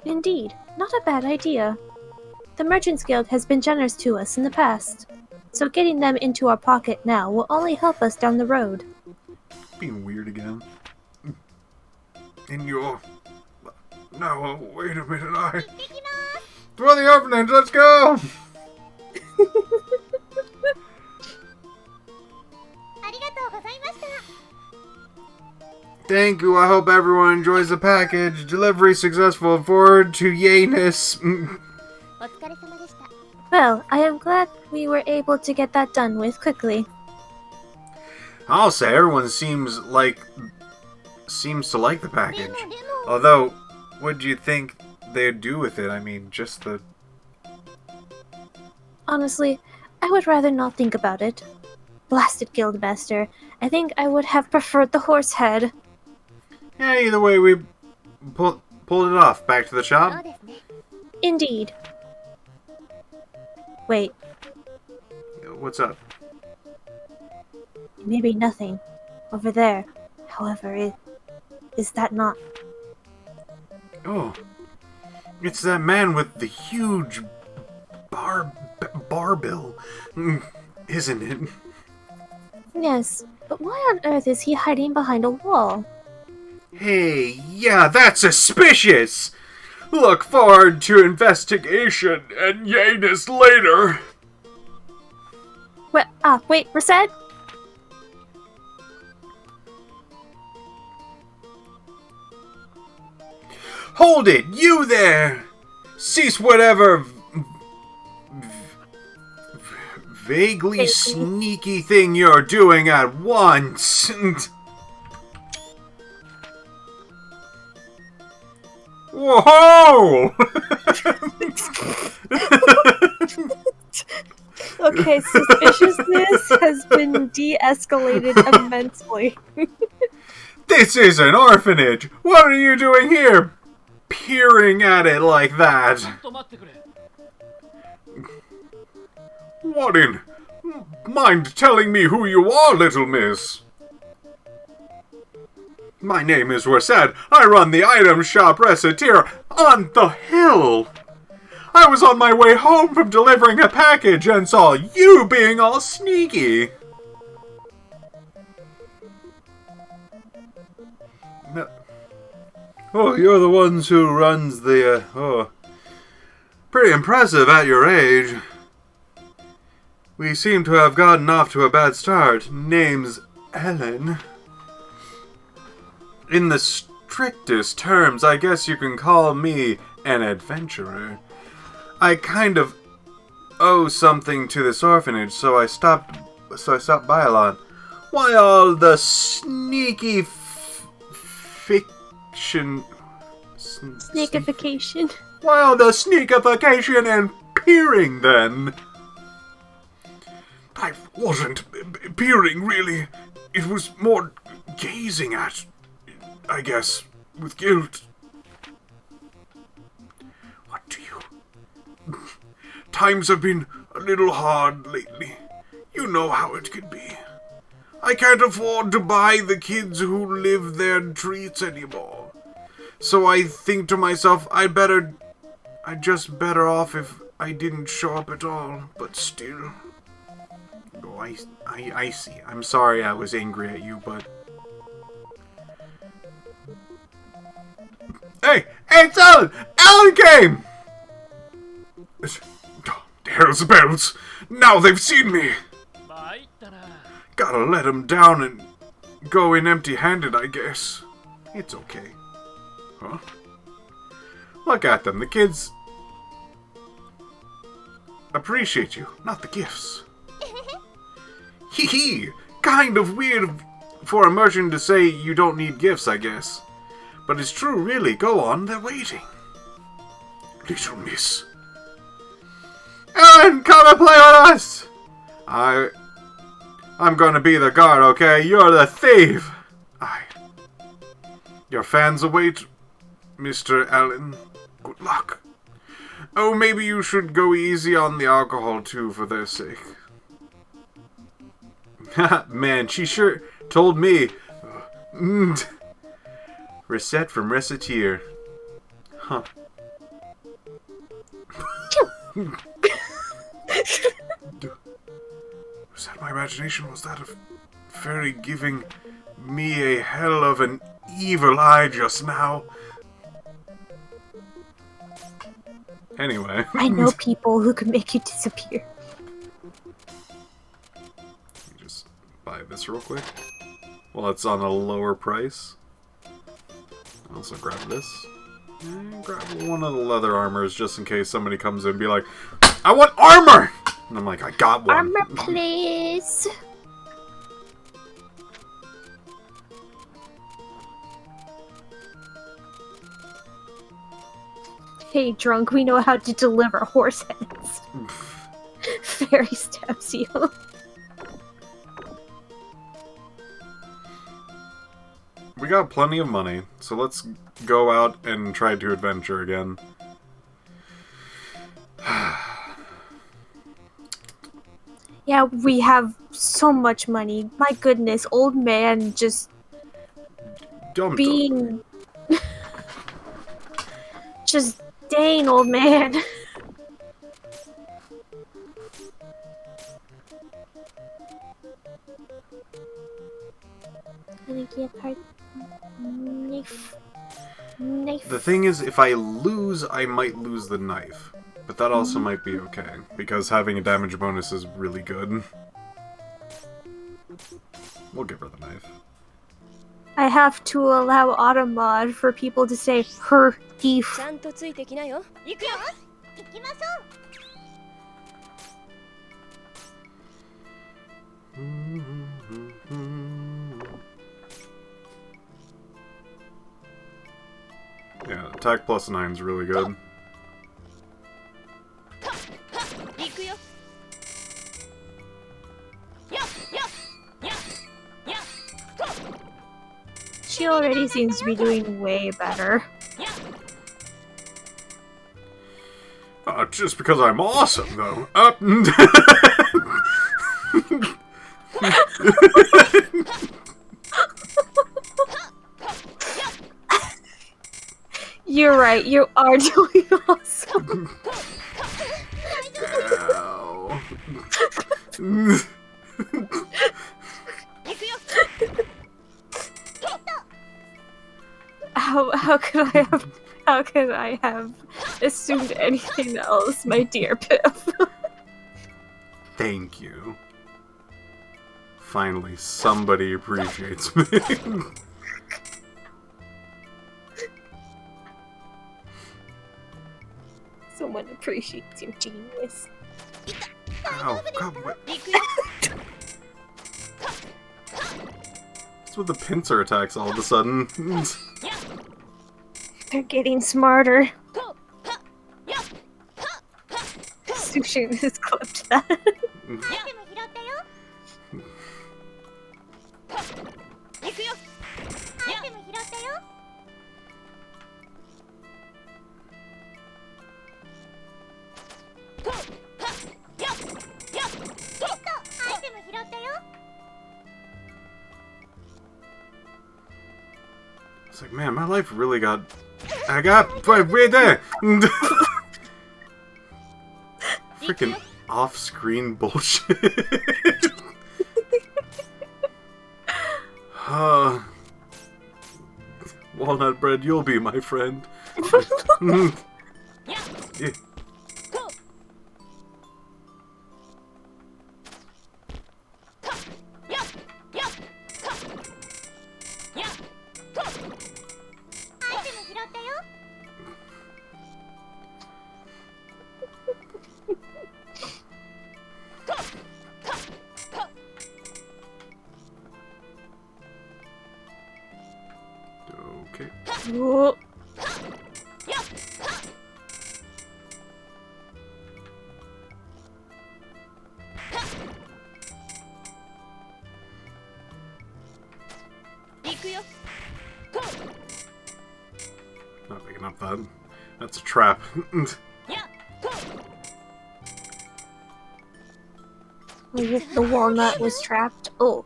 Indeed, not a bad idea. The Merchants Guild has been generous to us in the past, so getting them into our pocket now will only help us down the road. Being weird again. In your... No, wait a minute, For the orphanage, let's go! Thank you, I hope everyone enjoys the package. Delivery successful, forward to Yanus. Well, I am glad we were able to get that done with quickly. I'll say everyone seems to like the package. Although, what do you think they'd do with it? I mean, just the... Honestly, I would rather not think about it. Blasted Guildmaster, I think I would have preferred the horse head. Yeah, either way, we pulled it off. Back to the shop? Indeed. Wait, What's up? maybe nothing. Over there. However, is that not... Oh, it's that man with the huge barbell, isn't it? Yes, but why on earth is he hiding behind a wall? Hey, yeah, that's suspicious! Look forward to investigation and Yanus later! Wait, Recette? Hold it, you there! Cease whatever vaguely sneaky thing you're doing at once! Whoa! Okay, suspiciousness has been de-escalated immensely. This is an orphanage! What are you doing here? Peering at it like that. What in? Mind telling me who you are, little miss? My name is Recettear. I run the item shop Recettear on the hill. I was on my way home from delivering a package and saw you being all sneaky. Oh, you're the ones who runs the, pretty impressive at your age. We seem to have gotten off to a bad start. Name's Ellen. In the strictest terms, I guess you can call me an adventurer. I kind of owe something to this orphanage, so I stopped by a lot. Why all the sneaky fiction... Sneakification. Why all the sneakification and peering, then? I wasn't peering, really. It was more gazing at, I guess, with guilt. What do you... Times have been a little hard lately. know how it can be. I can't afford to buy the kids who live there treats anymore. So I think to myself, I'd just better off if I didn't show up at all, but still. Oh, I see. I'm sorry I was angry at you, but... Hey! Hey, it's Ellen! Ellen came! The hell's the bells? Now they've seen me! Gotta let them down and go in empty-handed, I guess. It's okay. Huh? Look at them, the kids... appreciate you, not the gifts. Hee hee! Kind of weird for a merchant to say you don't need gifts, I guess. But it's true, really. Go on, they're waiting. Little miss. Ellen, come and play with us! I'm gonna be the guard, okay? You're the thief! Your fans await, Mr. Allen. Good luck. Oh, maybe you should go easy on the alcohol, too, for their sake. Man, she sure told me. Recette from Recettear. Huh. Was that my imagination? Was that a fairy giving me a hell of an evil eye just now? Anyway. I know people who can make you disappear. Just buy this real quick. Well, it's on a lower price. Also grab this. And grab one of the leather armors just in case somebody comes in and be like, I want armor! And I'm like, I got one. Armor, please. Hey, drunk, we know how to deliver horse heads. Fairy stabs you. We got plenty of money, so let's go out and try to adventure again. Yeah, we have so much money. My goodness, old man just being... just dang, old man. Gonna get her knife. The thing is, if I lose, I might lose the knife. But that also might be okay, because having a damage bonus is really good. We'll give her the knife. I have to allow Automod for people to say her thief. Yeah, attack plus 9 is really good. She already seems to be doing way better. Just because I'm awesome, though. You're right, you are doing awesome. Ow. How could I have assumed anything else, my dear Piph? Thank you. Finally, somebody appreciates me. Someone appreciates your genius. Ow, God, what? What's with the pincer attacks all of a sudden? They're getting smarter. Sushin has clipped that. It's like, man, my life really got... I got... Wait there! Freaking off-screen bullshit. Walnut bread, you'll be my friend. Yeah. Okay. Whoa. Not picking up that. That's a trap. The walnut was trapped. Oh.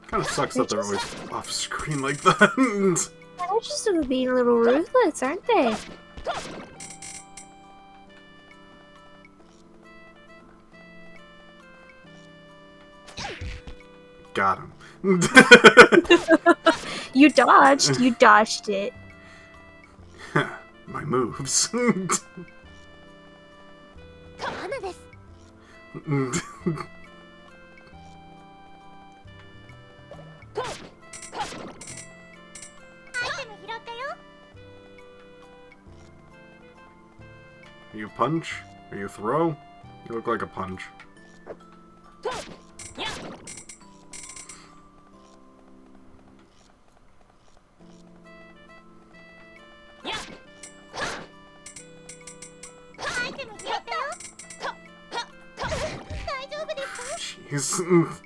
Kind of sucks that they're always off screen like that. They're just being a little ruthless, aren't they? Got him. You dodged. You dodged it. My moves. Are you punch? Are you throw? You look like a punch. Jeez.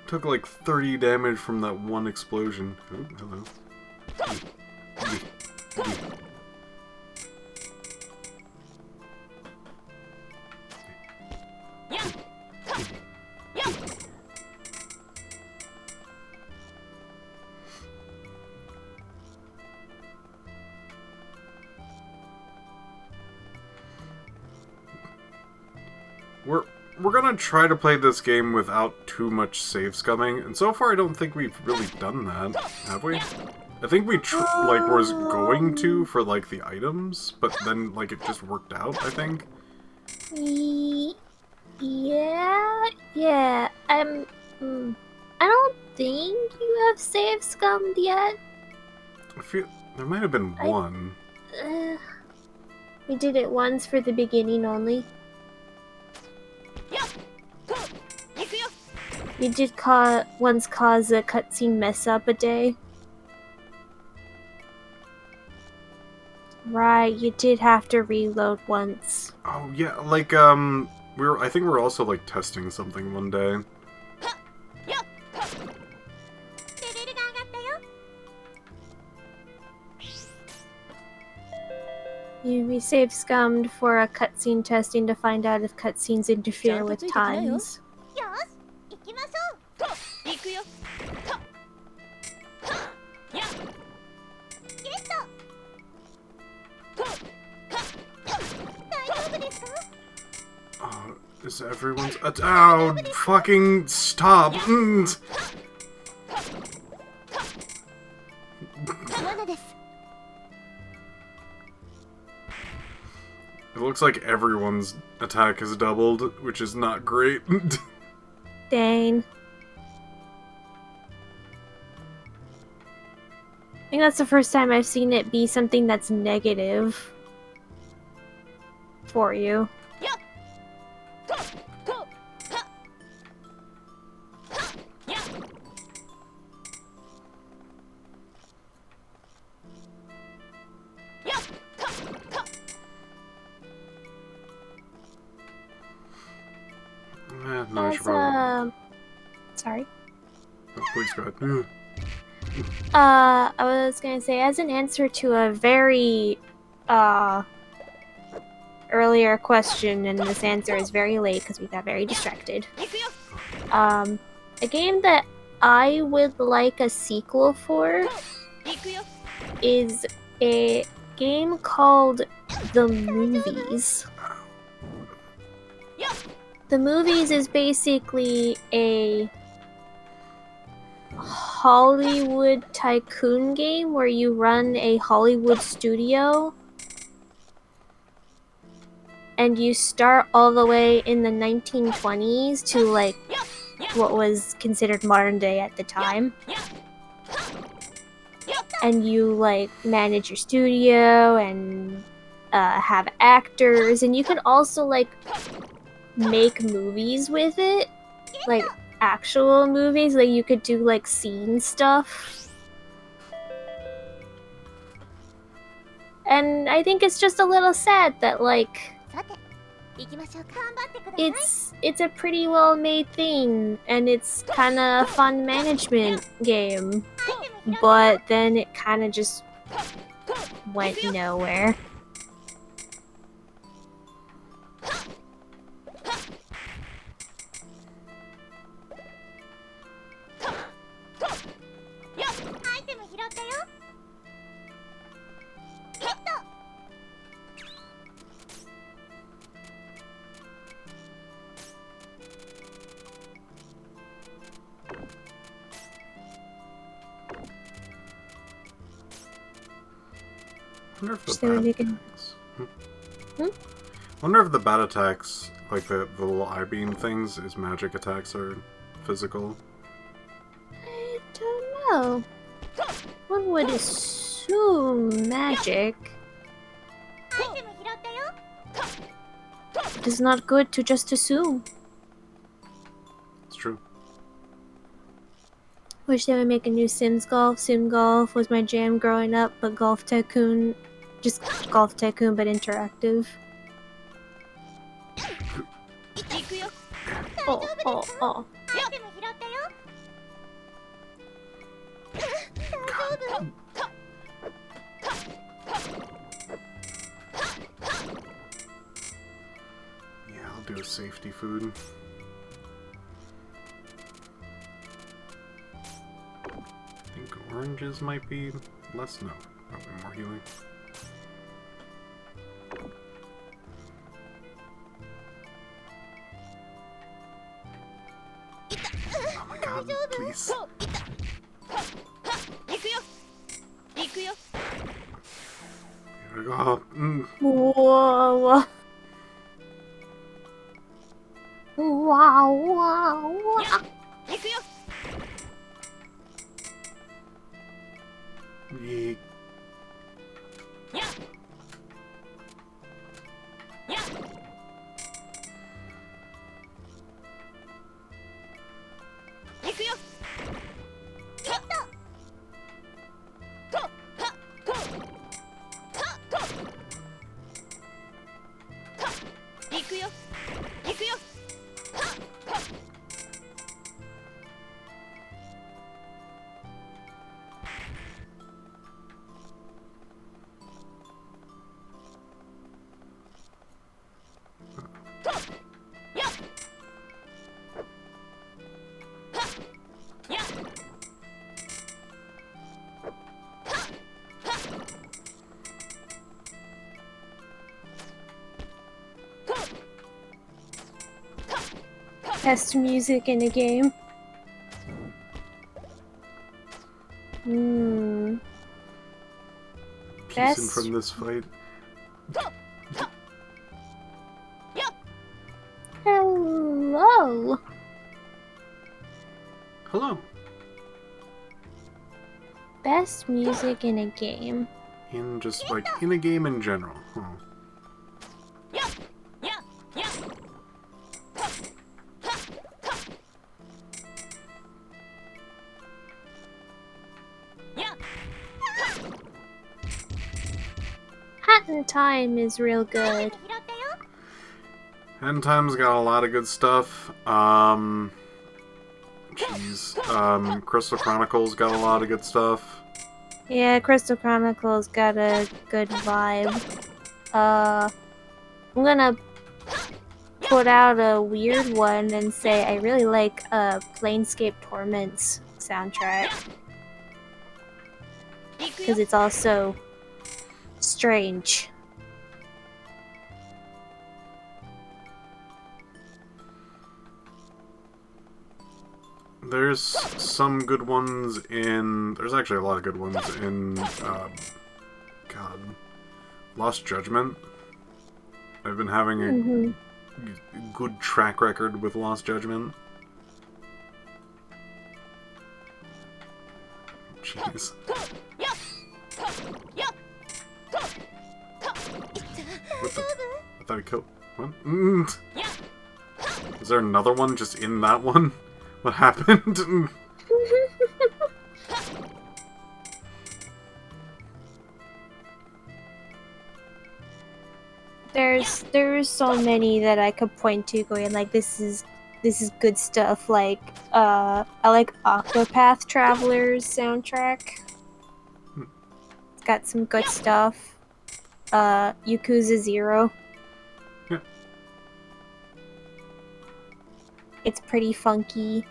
Took like 30 damage from that one explosion. Oh, hello. We're gonna try to play this game without too much save scumming, and so far I don't think we've really done that, have we? I think we was going to for like the items, but then like it just worked out, I think. Yeah. I don't think you have save scummed yet. I feel there might have been one. We did it once for the beginning only. You did once cause a cutscene mess up a day. Right, you did have to reload once. Oh yeah, like I think we were also like testing something one day. We save scummed for a cutscene testing to find out if cutscenes interfere with times. Is everyone's... Oh, fucking stop! It looks like everyone's attack is doubled, which is not great. Dang. think that's the first time I've seen it be something that's negative for you. No, I should probably... Sorry. Oh, please go ahead. I was gonna say, as an answer to a very, earlier question, and this answer is very late because we got very distracted. A game that I would like a sequel for is a game called The Movies. The Movies is basically a Hollywood tycoon game where you run a Hollywood studio and you start all the way in the 1920s to like what was considered modern day at the time. And you like manage your studio and have actors, and you can also like make movies with it, like actual movies. Like you could do like scene stuff. And I think it's just a little sad that like it's a pretty well made thing, and it's kind of a fun management game, but then it kind of just went nowhere. Wonder if the So bat they can- attacks. Wonder if the bat attacks, like the little eye beam things, is magic attacks or physical. I don't know. One would assume magic. It is not good to just assume. It's true. Wish they would make a new Sims Golf. Sim Golf was my jam growing up, but Golf Tycoon, just Golf Tycoon, but interactive. Oh. Yeah, I'll do a safety food. I think oranges might be less. No, probably more healing. Oh my god, please. Here we go. Whoa. Wow. Yeek. Best music in a game. Piecing Best. from this fight. Hello. Hello. Best music in a game. In just, like, in a game in general. Huh. Hat in Time is real good. End Time's got a lot of good stuff. Crystal Chronicles got a lot of good stuff. Yeah, Crystal Chronicles got a good vibe. I'm gonna put out a weird one and say I really like Planescape Torment's soundtrack. Because it's also strange. There's some good ones in... There's actually a lot of good ones in... God. Lost Judgment. I've been having a good track record with Lost Judgment. Jeez. What the... I thought he killed... What? Is there another one just in that one? What happened? There's so many that I could point to going like this is good stuff. Like I like Octopath Traveler's soundtrack. It's got some good stuff. Yakuza 0. Yeah. It's pretty funky.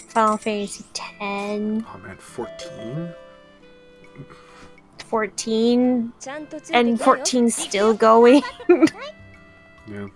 Final Fantasy X. Oh man, 14? 14, and 14's still going. Yeah.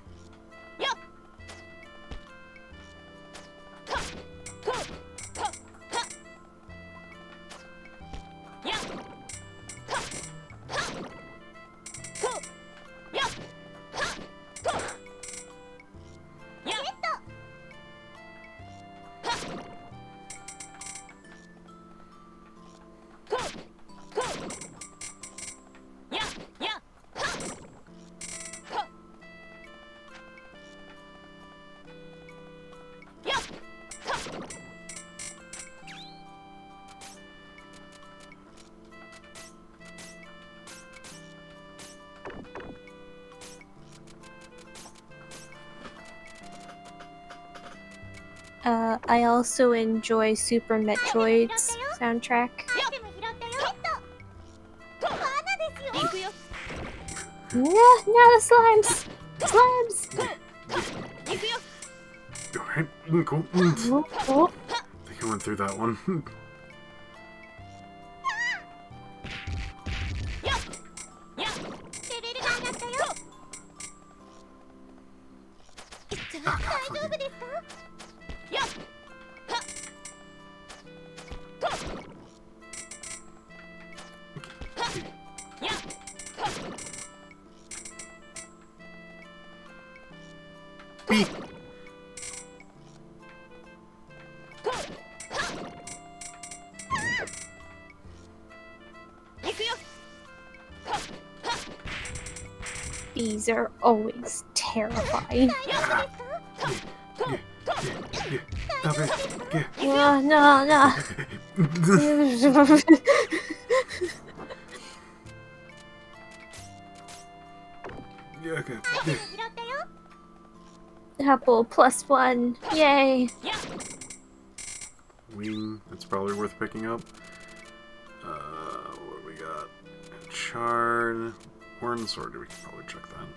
I also enjoy Super Metroid's soundtrack. No, the slimes! Slimes! Alright, cool. Oh. I think I went through that one. These are always terrifying. No. Yeah, okay. Apple +1. Yay. Wing, that's probably worth picking up. What do we got? Shard. Horn Sword, we can probably check that.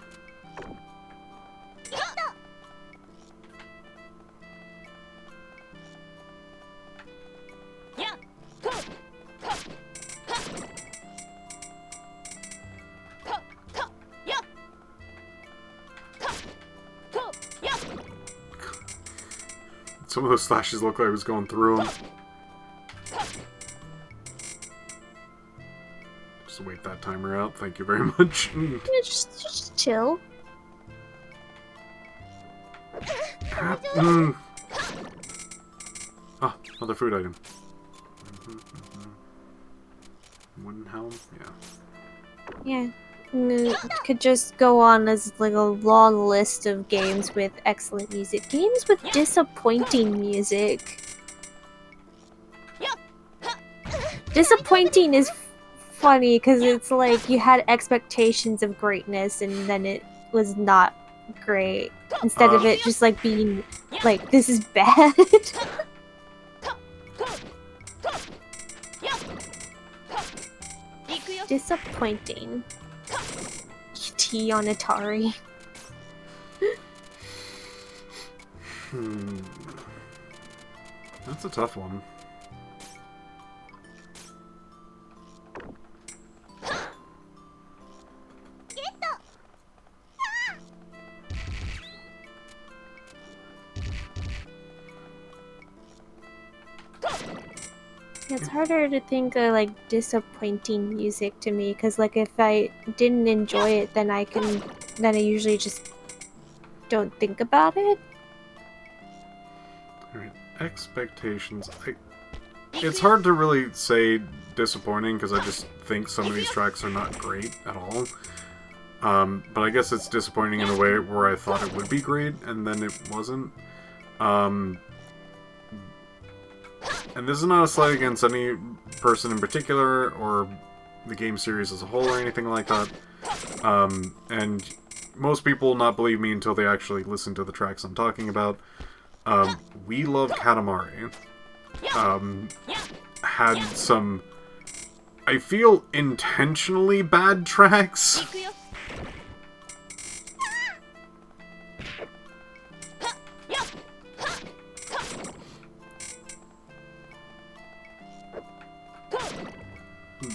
Some of those slashes look like I was going through them. Just wait that timer out. Thank you very much. Yeah, just chill. Oh, Another food item. Wooden helm? Yeah. Yeah. Could just go on as like a long list of games with excellent music. Games with disappointing music. Disappointing is funny because it's like you had expectations of greatness and then it was not great. Instead of it just like being like, this is bad. Disappointing. E.T. on Atari. That's a tough one. It's harder to think of like disappointing music to me because like if I didn't enjoy it then I usually just don't think about it. Alright, expectations. It's hard to really say disappointing because I just think some of these tracks are not great at all. But I guess it's disappointing in a way where I thought it would be great and then it wasn't. And this is not a slight against any person in particular, or the game series as a whole, or anything like that. And most people will not believe me until they actually listen to the tracks I'm talking about. We Love Katamari had some, I feel, intentionally bad tracks.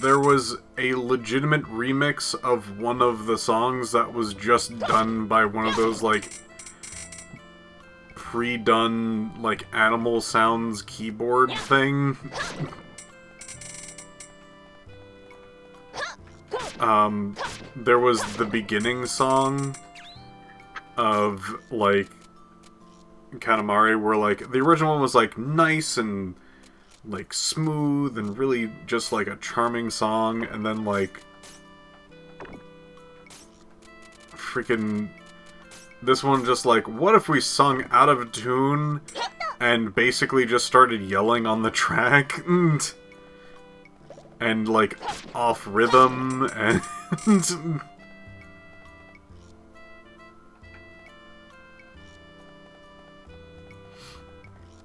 There was a legitimate remix of one of the songs that was just done by one of those, like, pre-done, like, animal sounds keyboard thing. There was the beginning song of, like, Katamari, where, like, the original one was, like, nice and like smooth and really just like a charming song, and then like freaking this one just like, what if we sung out of tune and basically just started yelling on the track and like off rhythm and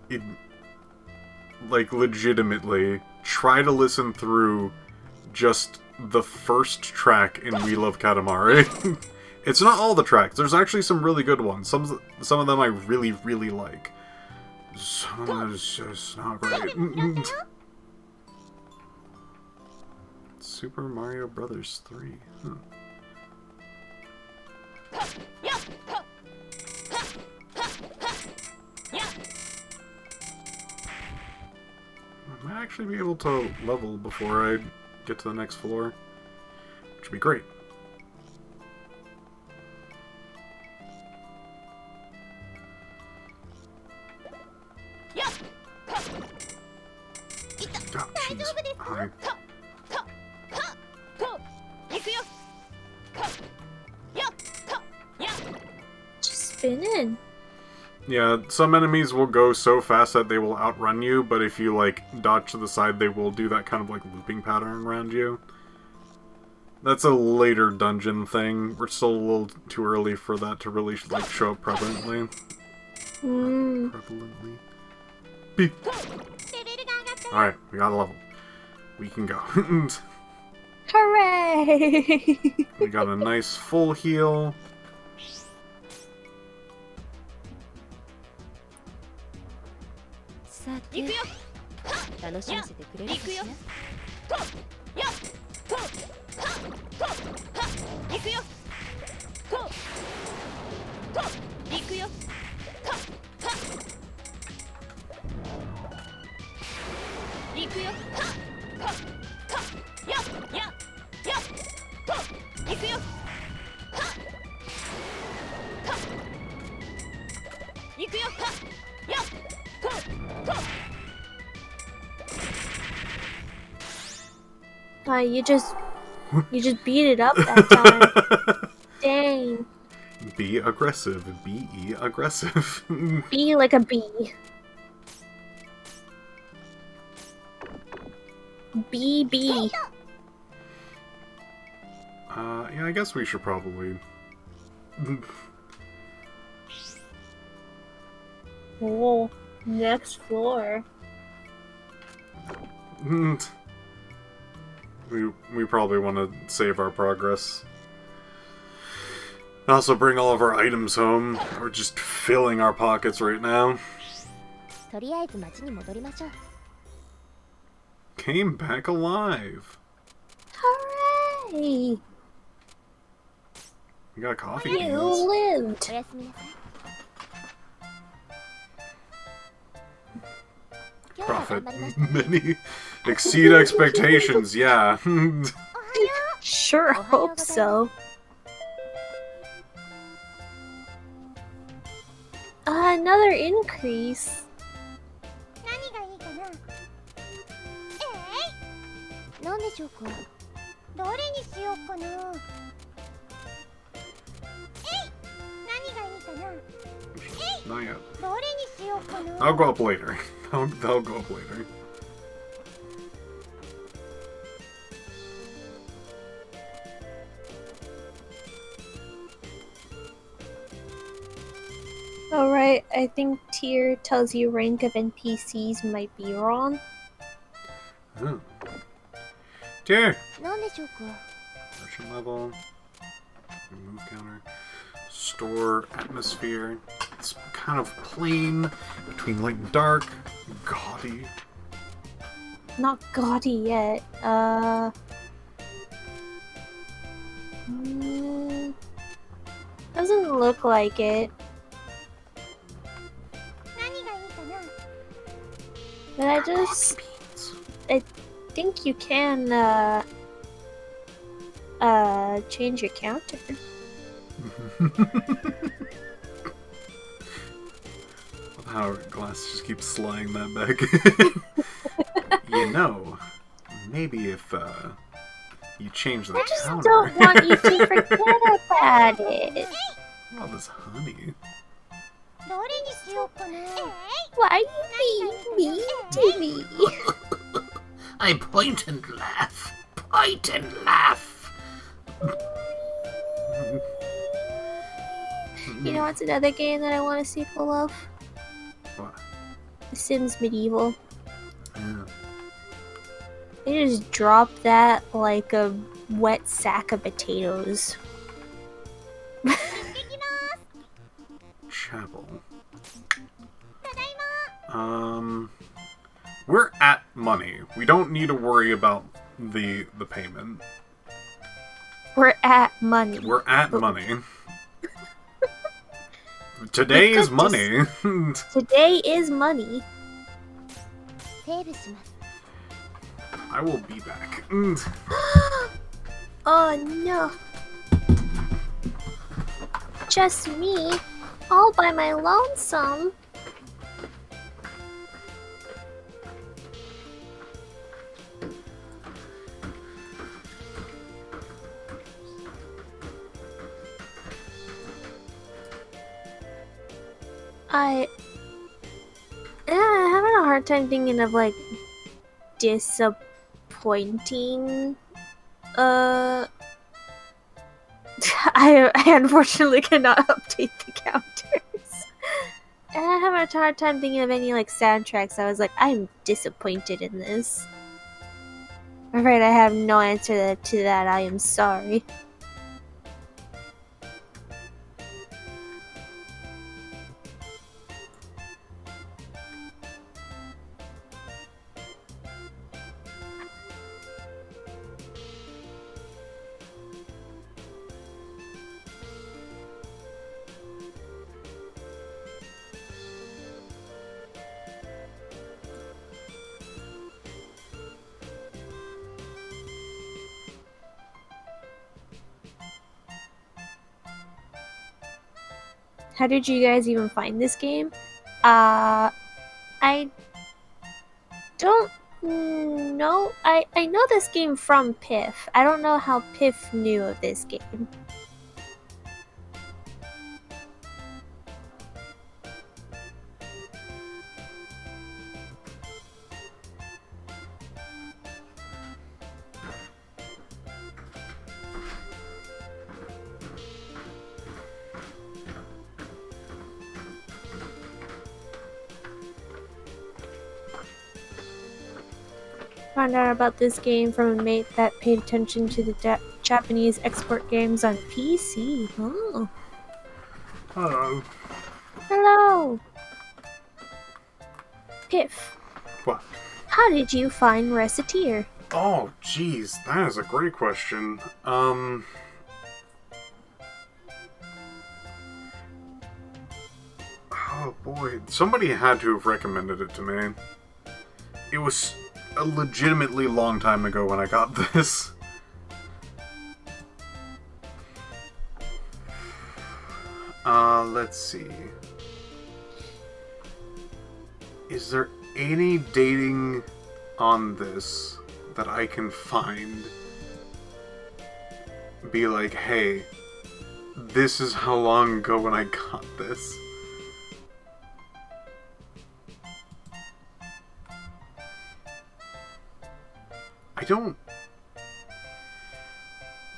it, like, legitimately, try to listen through just the first track in We Love Katamari. It's not all the tracks. There's actually some really good ones. Some of them I really, really like. Some of them is just not great. Super Mario Brothers 3. Huh. I might actually be able to level before I get to the next floor, which would be great. God, jeez. Hi. Just spin in. Yeah, some enemies will go so fast that they will outrun you, but if you, like, dodge to the side, they will do that kind of, like, looping pattern around you. That's a later dungeon thing. We're still a little too early for that to really, like, show up prevalently. Prevalently? Beep. Alright, we got a level. We can go. Hooray! We got a nice full heal. You just beat it up that time. Dang. Be aggressive. Be aggressive. Be like a bee. Bee. Yeah, I guess we should probably... Oh, next floor. we probably want to save our progress. Also bring all of our items home. We're just filling our pockets right now. とりあえず町に戻りましょう。 Came back alive. Hooray! We got coffee You beans. lived. おやすみなさい。今日は頑 Profit 張りました。 many exceed expectations. Yeah. Sure hope so. Another increase. 何がいいかな。なんでしょうか。どれにしようかな。何がいいかな。 Not yet. どれにしようかな。 I'll go up later. I'll go up later. Alright, I think tier tells you rank of NPCs might be wrong. Oh. Dear. なんでしょうか。 Merchant level. Remove counter. Store atmosphere. It's kind of plain between light and dark. Gaudy. Not gaudy yet. Doesn't look like it. 何がいいかな。 But I Coffee just beans. think you can change your counter. How Glass just keeps sliding that back. You know, maybe if you change the I just counter. don't want you to forget about it. All this honey. どれにしようかな。 Why are you being mean to me? I point and laugh. Point and laugh. You know what's another game that I want a sequel of? What? The Sims Medieval. Yeah. They just dropped that like a wet sack of potatoes. Chapel. We're at money. We don't need to worry about the payment. We're at money. We're at money. Today is money. Today is money. セーブします。 I will be back. Oh no. Just me, all by my lonesome. I'm having a hard time thinking of like disappointing. I unfortunately cannot update the counters. And I'm having a hard time thinking of any like soundtracks. I was like, I'm disappointed in this. I'm afraid I have no answer to that. I am sorry. How did you guys even find this game? I don't No, I know this game from Piph. I don't know how Piph knew of this game. Found out about this game from a mate that paid attention to the Japanese export games on PC. Oh. Hello. Hello! Piph, What? how did you find Recettear? Oh, jeez, that is a great question. Oh boy, somebody had to have recommended it to me. It was a legitimately long time ago when I got this. Let's see. Is there any dating on this that I can find? Be like, hey, this is how long ago when I got this. I don't...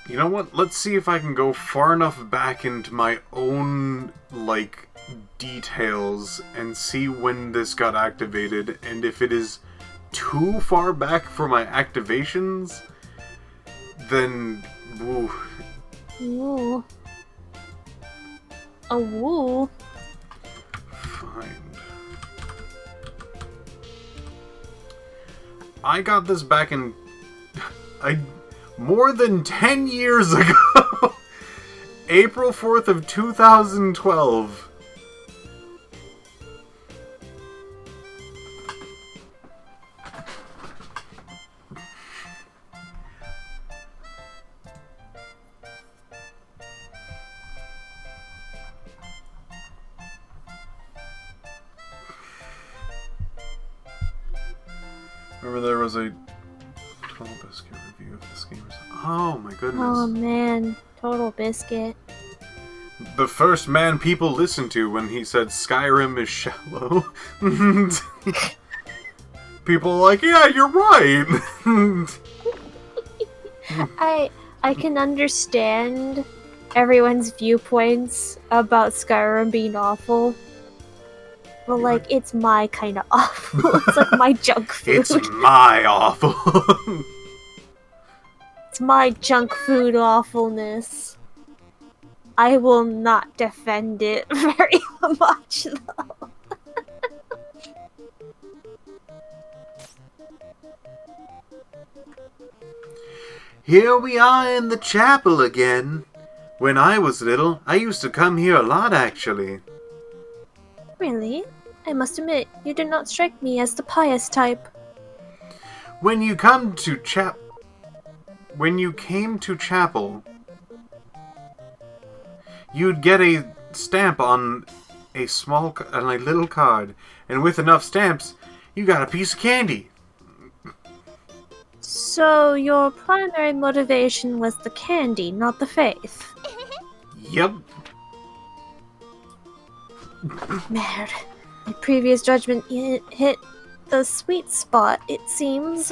You know what? Let's see if I can go far enough back into my own, like, details and see when this got activated, and if it is too far back for my activations, then... Woo. Woo. A woo? Find. I got this back in... more than 10 years ago! April 4th of 2012. Remember there was a Total Biscuit review of this game. Oh my goodness. Oh man, Total Biscuit. The first man people listened to when he said Skyrim is shallow. People are like, yeah, you're right. I can understand everyone's viewpoints about Skyrim being awful. But like, it's my kind of awful. It's like my junk food. It's my awful. It's my junk food awfulness. I will not defend it very much, though. Here we are in the chapel again. When I was little, I used to come here a lot, actually. Really? I must admit, you did not strike me as the pious type. When you came to chapel, you'd get a stamp on a little card, and with enough stamps, you got a piece of candy. So your primary motivation was the candy, not the faith. Yep. Merde. My previous judgment hit the sweet spot, it seems.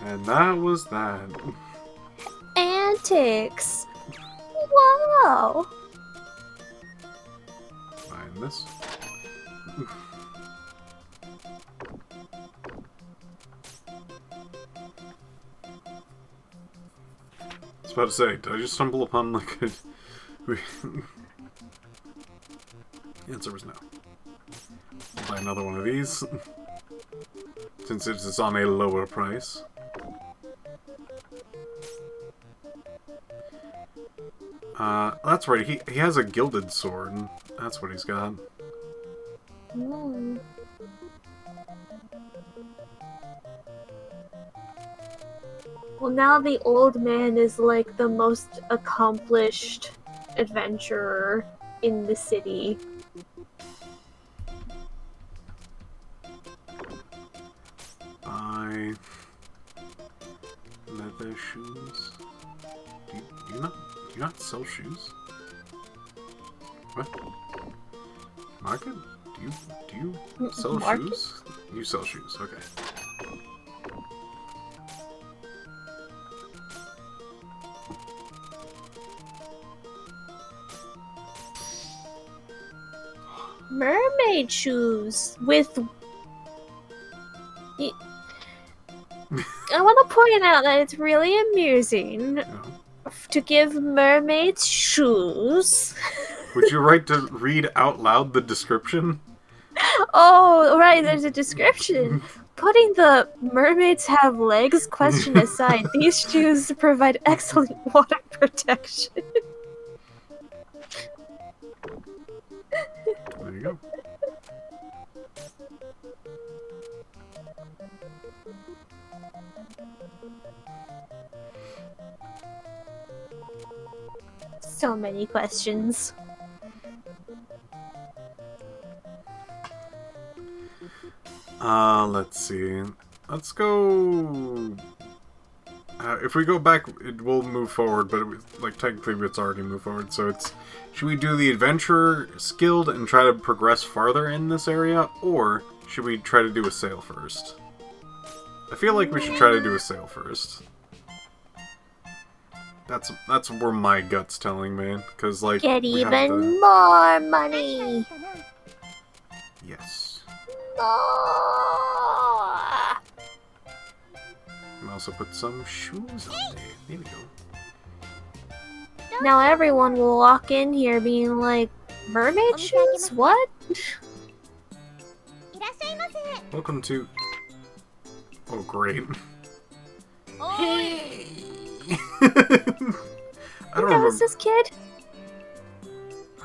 And that was that. Antics! Wow! Find this. I was about to say, did I just stumble upon like a... The answer was no. I'll buy another one of these. Since it is on a lower price. That's right, he has a gilded sword. That's what he's got. Mm. Well, now the old man is like the most accomplished adventurer in the city. my leather shoes. Do you not sell shoes? What? Market? Do you sell Market? shoes? You sell shoes, okay. Mermaid shoes with... I want to point out that it's really amusing to give mermaids shoes. Would you like to read out loud the description? Oh, right, there's a description. Putting the mermaids have legs question aside, these shoes provide excellent water protection. There you go. So many questions. Let's see. Let's go... if we go back, it will move forward, but like technically it's already moved forward, so it's... Should we do the Adventurer Guild and try to progress farther in this area, or should we try to do a sale first? I feel like we should try to do a sale first. That's where my gut's telling me, because like... Get even more money! Yes. More! And also put some shoes on there. There we go. Now everyone will walk in here being like, mermaid shoes? What? Welcome to... Oh, great. Hey! I Who don't was this kid?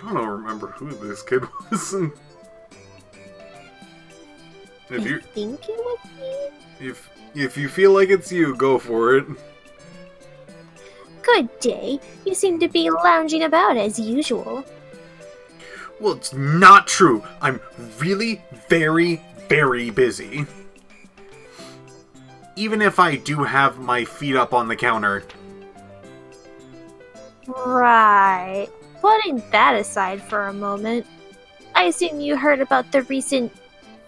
I don't remember who this kid was. If I you think it was me? if you feel like it's you, go for it. Good day. You seem to be lounging about as usual. Well, it's not true. I'm really very, very busy. Even if I do have my feet up on the counter. Right. Putting that aside for a moment, I assume you heard about the recent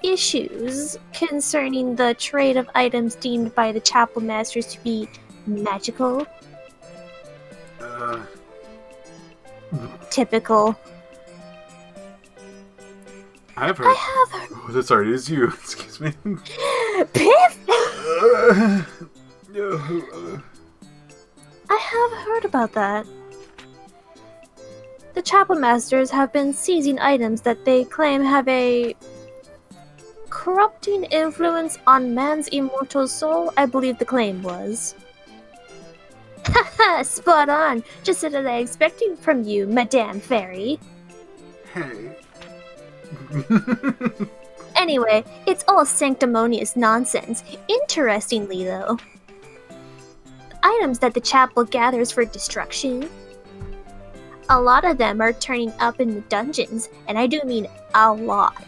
issues concerning the trade of items deemed by the Chapel Masters to be magical. Typical. I've heard. I have heard. Oh, sorry, it's you. Excuse me. Piph! I have heard about that. The Chapel Masters have been seizing items that they claim have a corrupting influence on man's immortal soul, I believe the claim was. Haha, spot on! Just as I expected from you, Madame Fairy. Hey. Anyway, it's all sanctimonious nonsense. Interestingly, though, items that the chapel gathers for destruction, a lot of them are turning up in the dungeons, and I do mean a lot.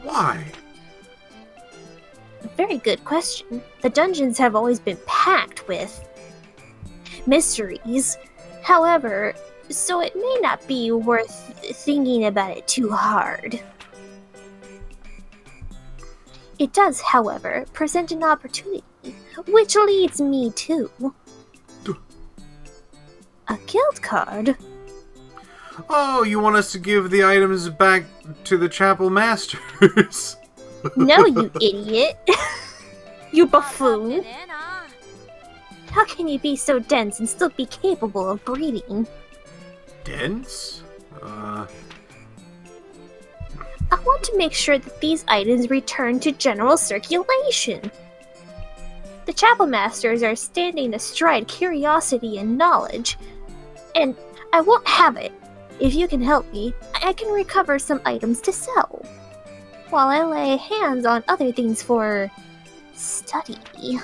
Why? Very good question. The dungeons have always been packed with mysteries. However, so it may not be worth thinking about it too hard. It does, however, present an opportunity, which leads me to a guild card. Oh, you want us to give the items back to the Chapel Masters? No, you idiot. You buffoon. How can you be so dense and still be capable of breeding? Dense? I want to make sure that these items return to general circulation. The Chapel Masters are standing astride curiosity and knowledge, and I won't have it. If you can help me, I can recover some items to sell, while I lay hands on other things for study.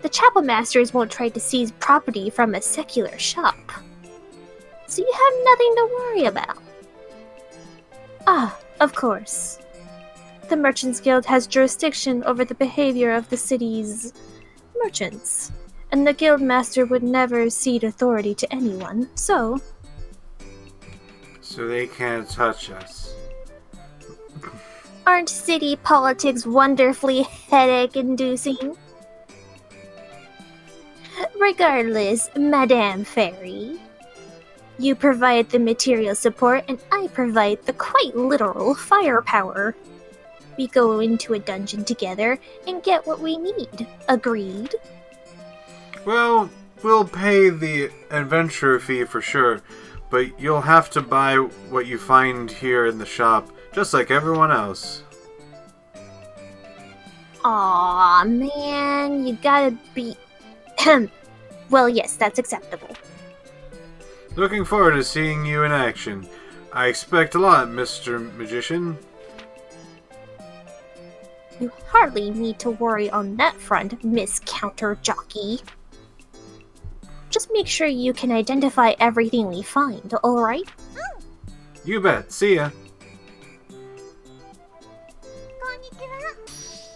The Chapel Masters won't try to seize property from a secular shop, so you have nothing to worry about. Ah, of course. The Merchants Guild has jurisdiction over the behavior of the city's merchants, and the guild master would never cede authority to anyone, so... So they can't touch us. Aren't city politics wonderfully headache-inducing? Regardless, Madame Fairy, you provide the material support and I provide the quite literal firepower. We go into a dungeon together and get what we need. Agreed? Well, we'll pay the adventure fee for sure, but you'll have to buy what you find here in the shop, just like everyone else. Aw, man, you gotta be... Well, yes, that's acceptable. Looking forward to seeing you in action. I expect a lot, Mr. Magician. You hardly need to worry on that front, Miss Counter Jockey. Just make sure you can identify everything we find, alright? You bet. See ya.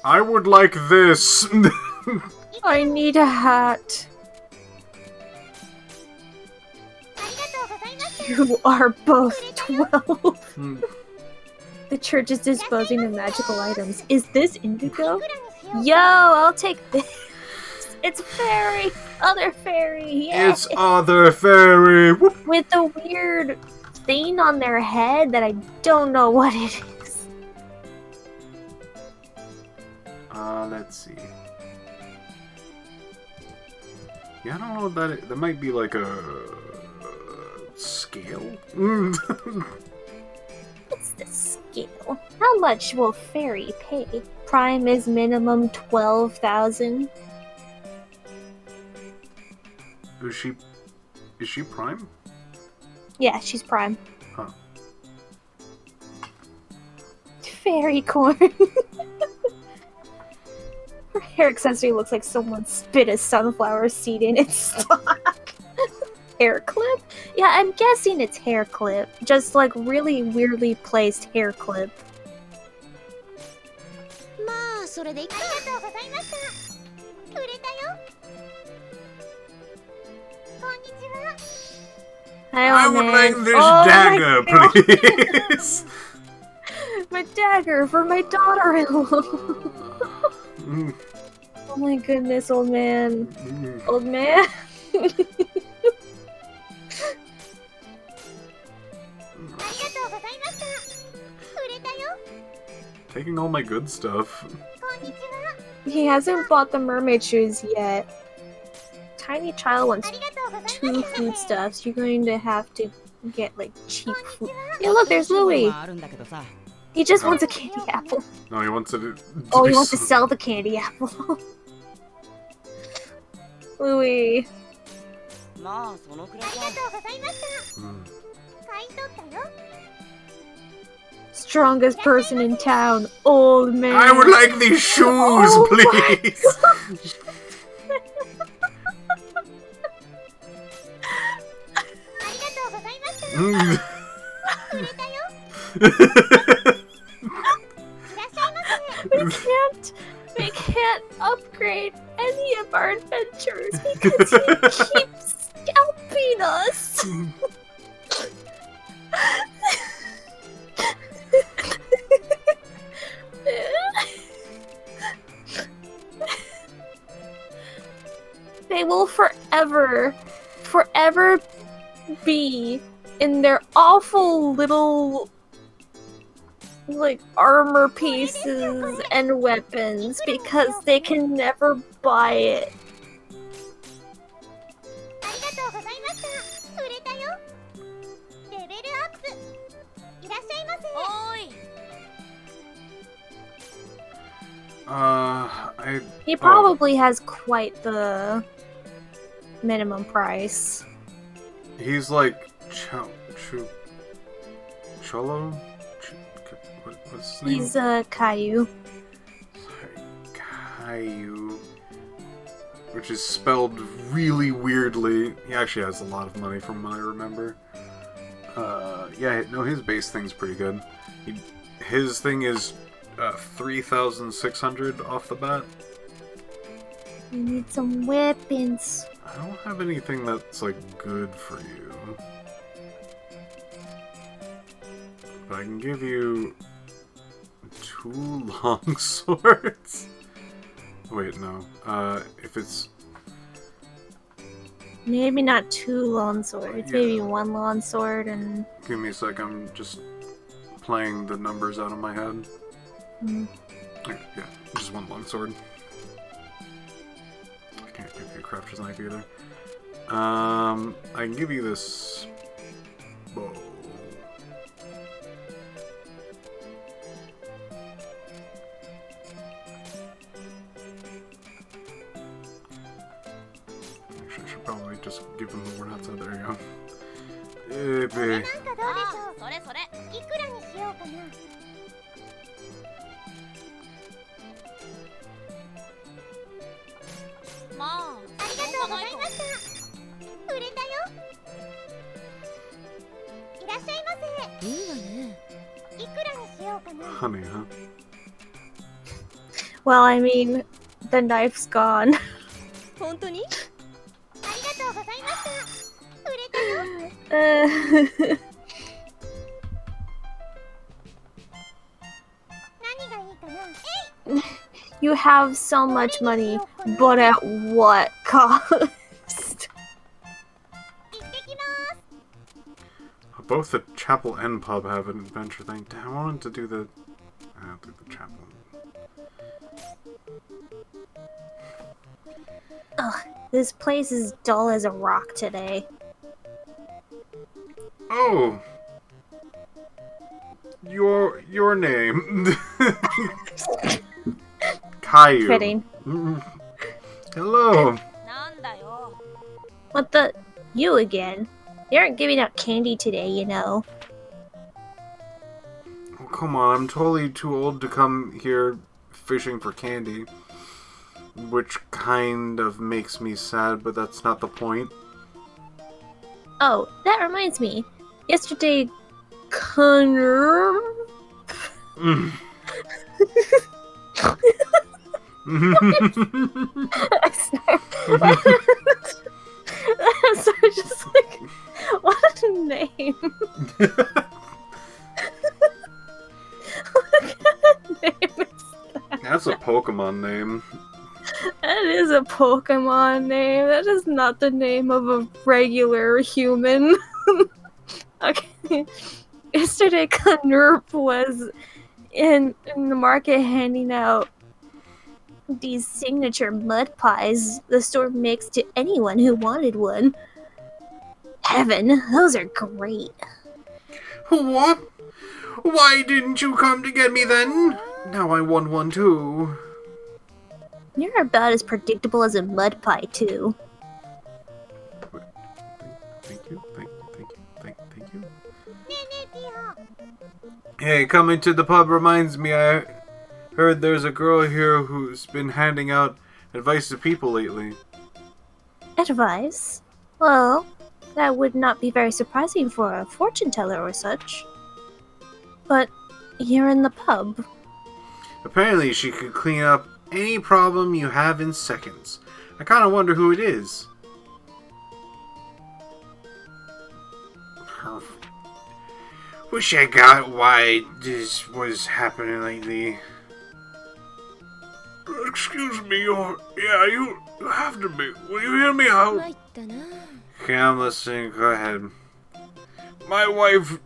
I would like this. I need a hat. You are both 12. The church is disposing of magical items. Is this indigo? Yo, I'll take this. It's fairy. Other fairy. Yeah. It's other fairy. Whoop. With a weird thing on their head that I don't know what it is. Let's see. Yeah, I don't know what that is. That might be like a scale. What's the scale? How much will fairy pay? Prime is minimum 12,000. Is she prime? Yeah, she's prime. Huh. Fairy corn. Her hair accessory looks like someone spit a sunflower seed in its stock. Hair clip? Yeah, I'm guessing it's hair clip. Just like really weirdly placed hair clip. I would like this dagger, please. My dagger for my daughter-in-law. Oh my goodness, old man. Old man. Taking all my good stuff. He hasn't bought the mermaid shoes yet. Tiny child wants 2 foodstuffs. You're going to have to get like cheap food. Yeah, look, there's Louis. He just wants a candy apple. No, he wants to. Oh, he wants to sell the candy apple. Louis. Strongest person in town, old man. I would like these shoes, please. We can't upgrade any of our adventures because he keeps scalping us. They will forever be in their awful little like armor pieces and weapons because they can never buy it. He probably has quite the minimum price. He's like Cholo? What's his name? He's Caillou. Caillou. Which is spelled really weirdly. He actually has a lot of money from what I remember. Yeah, no, his base thing's pretty good. His thing is 3,600 off the bat. We need some weapons. I don't have anything that's, like, good for you. But I can give you 2 long swords. Wait, no. If it's... Maybe not 2 long swords. Yeah. Maybe 1 long sword and... Give me a sec, I'm just playing the numbers out of my head. Okay, yeah, just 1 long sword. I can't give you a crafter's knife either. I can give you this bow. Actually, I should probably just give him the word outside. There you go. Baby. それそれいくらにしようかなまあありがとうございました売れたよいらっしゃいませいいわねいくらにしようかな Honey, huh? Well, I mean, the knife's gone. 本当にありがとうございました売れたよ 何がいいかな You have so much money, but at what cost? 行ってきます Both the chapel and pub have an adventure thing. Damn, I wanted to do the... I'll do the chapel. Ugh, this place is dull as a rock today. Oh! Your name. Caillou. Fitting. Hello. なんだよ What the? You again? They aren't giving out candy today, you know. Oh, come on, I'm totally too old to come here fishing for candy. Which kind of makes me sad, but that's not the point. Oh, that reminds me. Yesterday, Connor... Mm. I'm sorry, just like... What a name. What kind of name is that? That's a Pokemon name. That is a Pokemon name. That is not the name of a regular human. Okay. Yesterday, Knurp was in the market handing out these signature mud pies the store makes to anyone who wanted one. Heaven, those are great. What? Why didn't you come to get me then? Now I want one too. You're about as predictable as a mud pie, too. Thank you, thank you. ねえねえティア Hey, coming to the pub reminds me I heard there's a girl here who's been handing out advice to people lately. Advice? Well, that would not be very surprising for a fortune teller or such. But you're in the pub. Apparently she could clean up any problem you have in seconds. I kind of wonder who it is. Wish I got why this was happening lately. Excuse me, you have to be. Will you hear me out? 参ったな Okay, I'm listening. Go ahead. My wife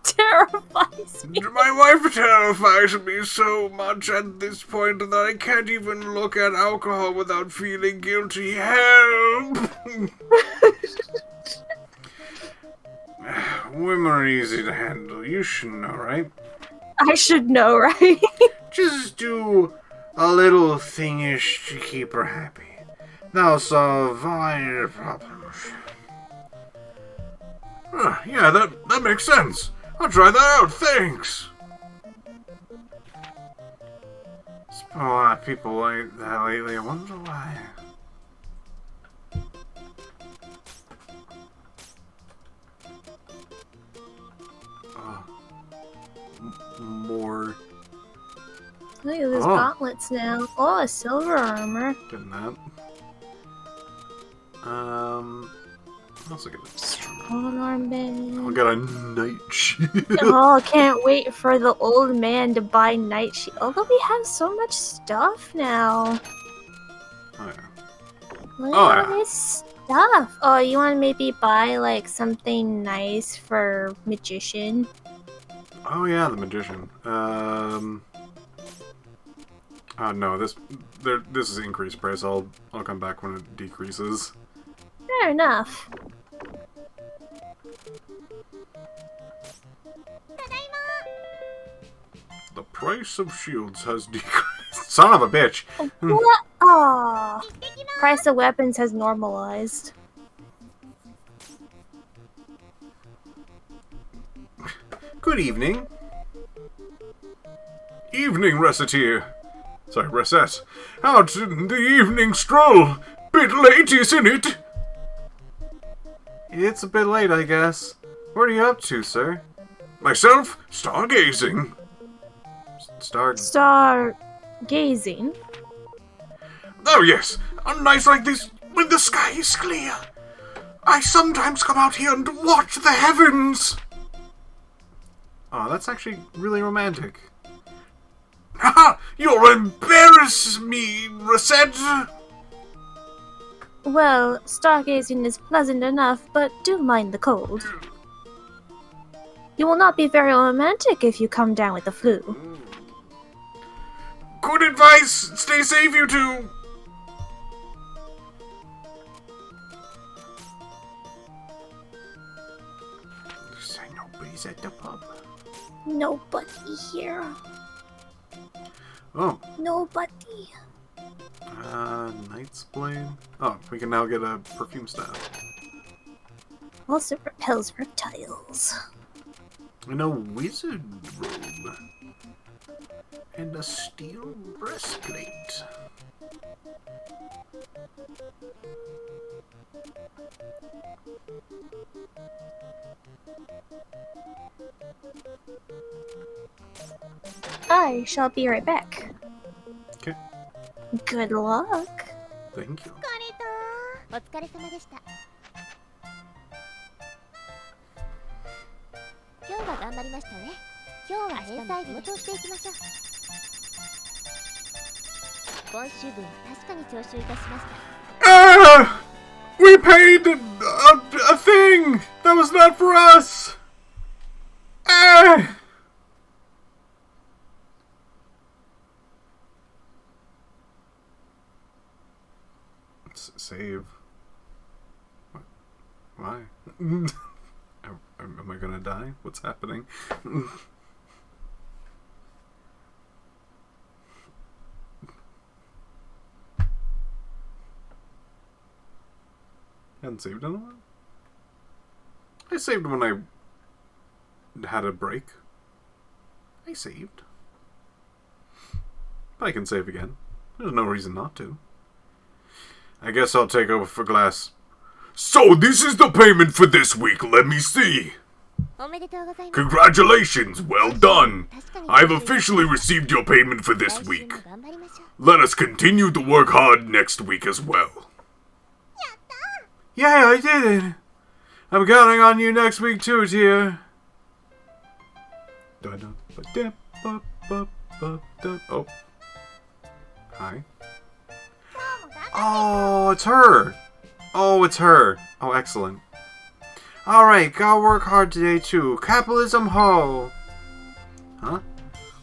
Terrifies me. My wife terrifies me so much at this point that I can't even look at alcohol without feeling guilty. Help! Women are easy to handle. You should know, right? I should know, right? Just do a little thingish to keep her happy. That'll solve all your problems. Yeah, that makes sense. I'll try that out, thanks! There's been a lot of people like that lately, I wonder why. more. Look at those Oh. gauntlets now. Oh, a silver armor. Getting that. Also get a Strong armband. I got a knight shield. Oh, can't wait for the old man to buy Night Shield. Although we have so much stuff now. Oh yeah. Look Oh, at yeah. all this stuff. Oh, you want to maybe buy like something nice for Magician? Oh yeah, the magician. No, this is increased price. I'll come back when it decreases. Fair enough. The price of shields has decreased. Son of a bitch. What? Oh, price of weapons has normalized. Good evening. Evening, Recettear. Sorry, Recette. Out in the evening stroll. Bit late, isn't it? It's a bit late, I guess. What are you up to, sir? Myself? Stargazing. Star gazing. Oh, yes. On nights like this, when the sky is clear, I sometimes come out here and watch the heavens. Oh, that's actually really romantic. Haha! You'll embarrass me, Recette! Well, stargazing is pleasant enough, but do mind the cold. You will not be very romantic if you come down with the flu. Good advice! Stay safe, you two! Say nobody's at the pub. Nobody here. Oh, Nobody. Knight's Blade. Oh, we can now get a perfume staff. Also repels reptiles. And a wizard robe. And a steel breastplate. I shall be right back. Okay, Good luck. thank you. お疲れ様でした。今日は頑張りましたね。今日は返済日をしていきましょう。今週分確かに徴収いたしました。We paid a thing that was not for us! Save. What? Why? Am I gonna die? What's happening? Hadn't saved in a while? I saved when I had a break. I saved. But I can save again. There's no reason not to. I guess I'll take over for Glass. So this is the payment for this week, let me see. おめでとうございます。 Congratulations, well done. I've officially received your payment for this 来週 week. も頑張りましょう。 Let us continue to work hard next week as well. Yeah, I did it. I'm counting on you next week too, dear. Oh. Hi. Oh, it's her. Oh, it's her. Oh, excellent. Alright, gotta work hard today too. Capitalism ho! Huh?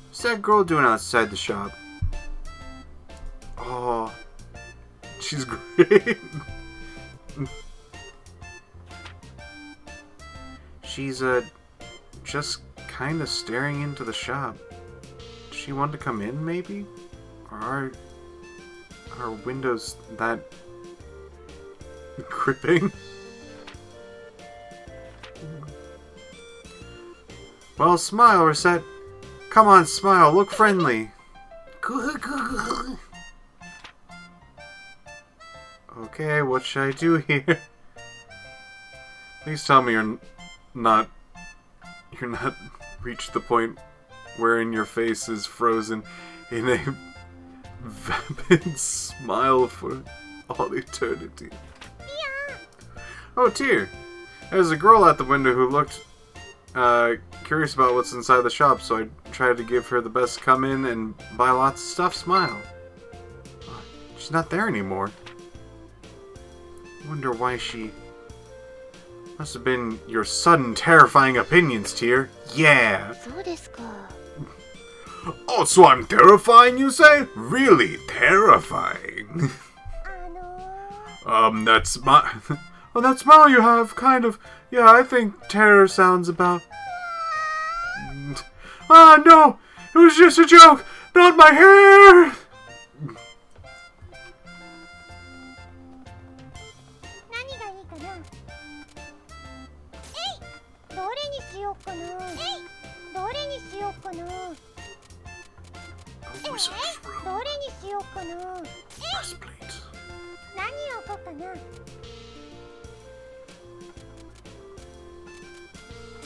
What's that girl doing outside the shop? Oh, she's great. She's, just kinda staring into the shop. Does she want to come in, maybe? Or are her windows that gripping? Well, smile, Recette. Come on, smile. Look friendly. Okay, what should I do here? Please tell me you're not reached the point wherein your face is frozen in a vapid smile for all eternity. Oh, dear. There's a girl at the window who looked curious about what's inside the shop, so I tried to give her the best come in and buy lots of stuff. Smile. Oh, she's not there anymore. Wonder why she... Must have been your sudden terrifying opinions, Tear. Yeah. Oh, so I'm terrifying, you say? Really terrifying. That smile... Oh, that smile you have, kind of... Yeah, I think terror sounds about... Ah, no! It was just a joke! Not my hair! A wizard's robe. Breastplate.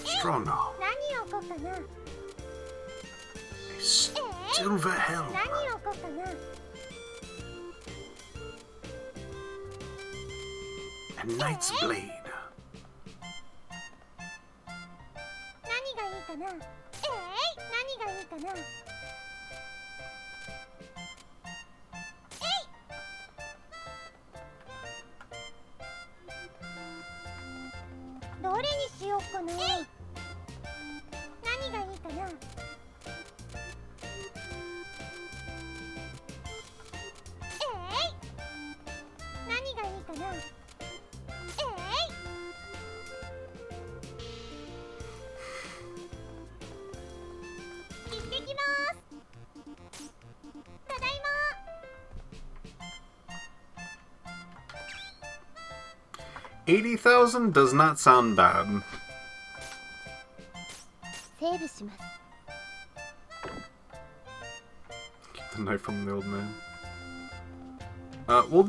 Strong arm. A silver helm. A knight's blade. $80,000 does not sound bad. Keep the knife from the old man. We'll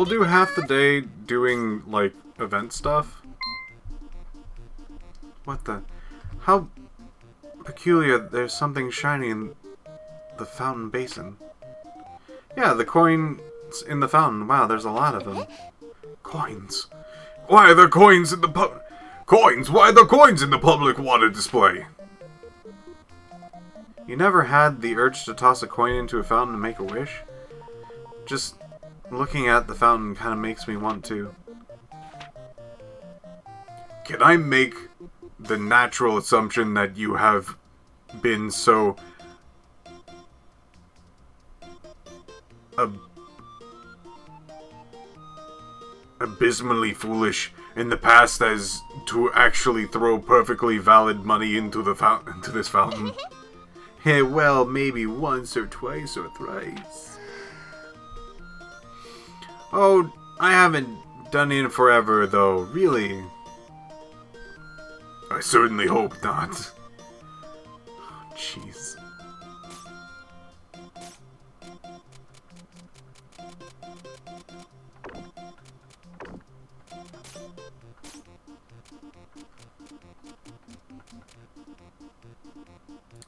do half the day doing, like, event stuff. What the? How peculiar, there's something shiny in the fountain basin. Yeah, the coins in the fountain. Wow, there's a lot of them. Coins. Why are there coins in the coins? Why are there coins in the public water display? You never had the urge to toss a coin into a fountain to make a wish? Just looking at the fountain kind of makes me want to. Can I make the natural assumption that you have been so abysmally foolish in the past as to actually throw perfectly valid money into this fountain? Hey, well, maybe once or twice or thrice. Oh, I haven't done it in forever, though. Really? I certainly hope not. Oh, jeez.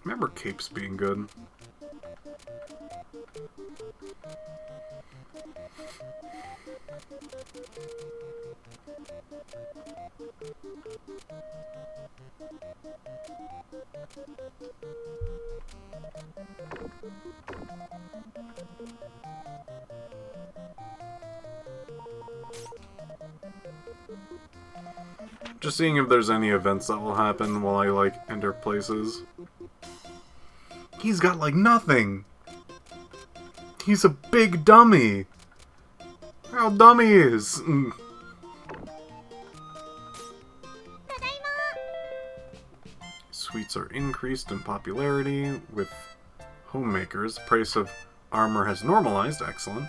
Remember capes being good. Just seeing if there's any events that will happen while I, like, enter places. He's got, like, nothing! He's a big dummy! How dumb he is! Sweets are increased in popularity with homemakers. Price of armor has normalized. Excellent.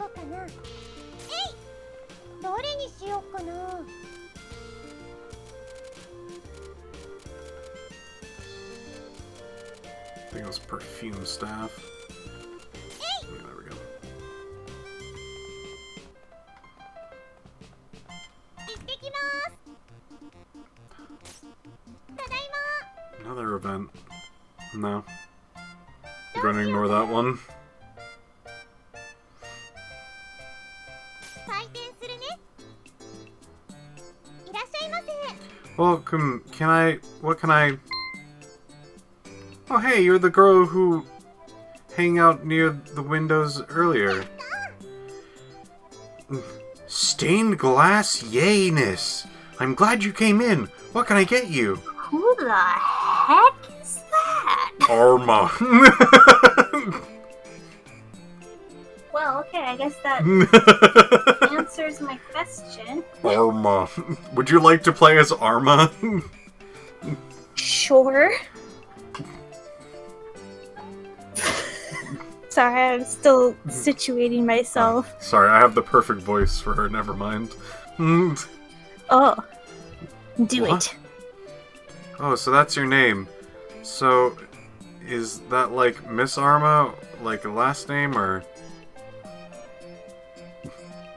こかな。えい、どれにしようかな。 I think it was perfume staff. Yeah, there we go. 行ってきます。ただいま。 Another event. No. I'm gonna ignore that one. 開店するね。いらっしゃいませ。 Welcome. What can I... Oh, hey, you're the girl who hang out near the windows earlier. Stained glass yayness. I'm glad you came in. What can I get you? Who the heck is that? Arma. Well, okay, I guess that answers my question. Arma. Would you like to play as Arma? Sure. Sorry, I'm still situating myself. Sorry, I have the perfect voice for her. Never mind. Oh. Do What? it. Oh, so that's your name. So, is that like Miss Arma, like a last name, or...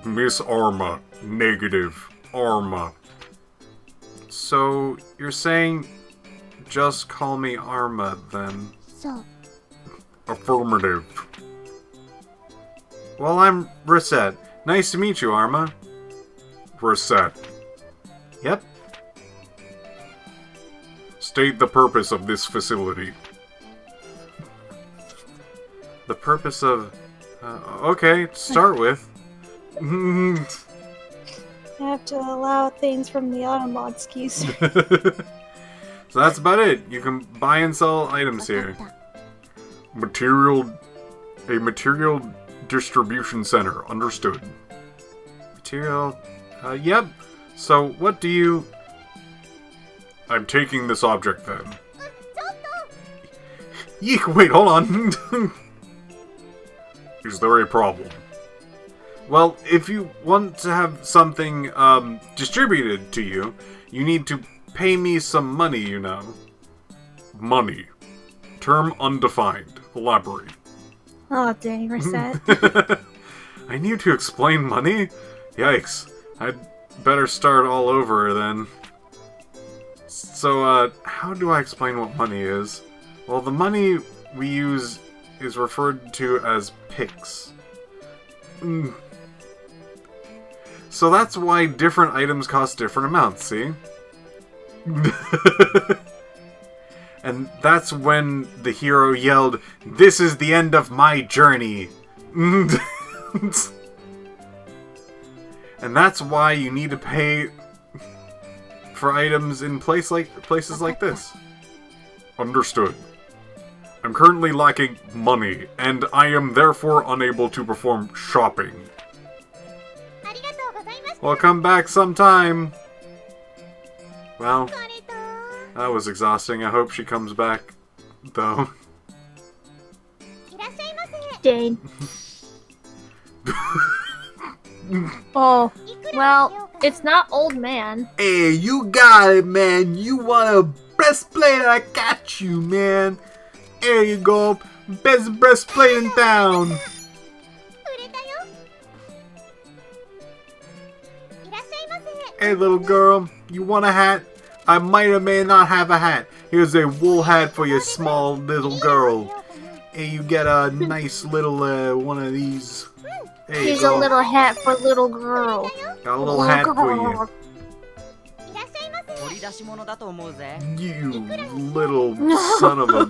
Miss Arma. Negative. Arma. So, you're saying just call me Arma, then? そう。 Affirmative. Well, I'm Recette. Nice to meet you, Arma. Recette. Yep. State the purpose of this facility. The purpose of... okay, to start with. I have to allow things from the Automod, excuse me. So that's about it. You can buy and sell items here. A material distribution center. Understood. Material... yep. So, what do you... I'm taking this object, then. Yeek, wait, hold on. Is there a problem? Well, if you want to have something, distributed to you, you need to pay me some money, you know. Money. Term undefined. Elaborate. Oh, dang, Recette. I need to explain money? Yikes. I'd better start all over, then. So, how do I explain what money is? Well, the money we use is referred to as pix. So that's why different items cost different amounts, see? And that's when the hero yelled, "This is the end of my journey!" And that's why you need to pay for items in places like this. Understood. I'm currently lacking money, and I am therefore unable to perform shopping. Well, come back sometime. Well, that was exhausting. I hope she comes back, though. Dang. Oh, well, it's not old man. Hey, you got it, man. You want a breastplate? I got you, man. There you go. Best breastplate in town. Hey, little girl. You want a hat? I might or may not have a hat. Here's a wool hat for your small little girl. Hey, you get a nice little, one of these. There you Here's go. a little hat for little girl. Got a little hat for you. 取り出し物だと思うぜ。 You little son of a...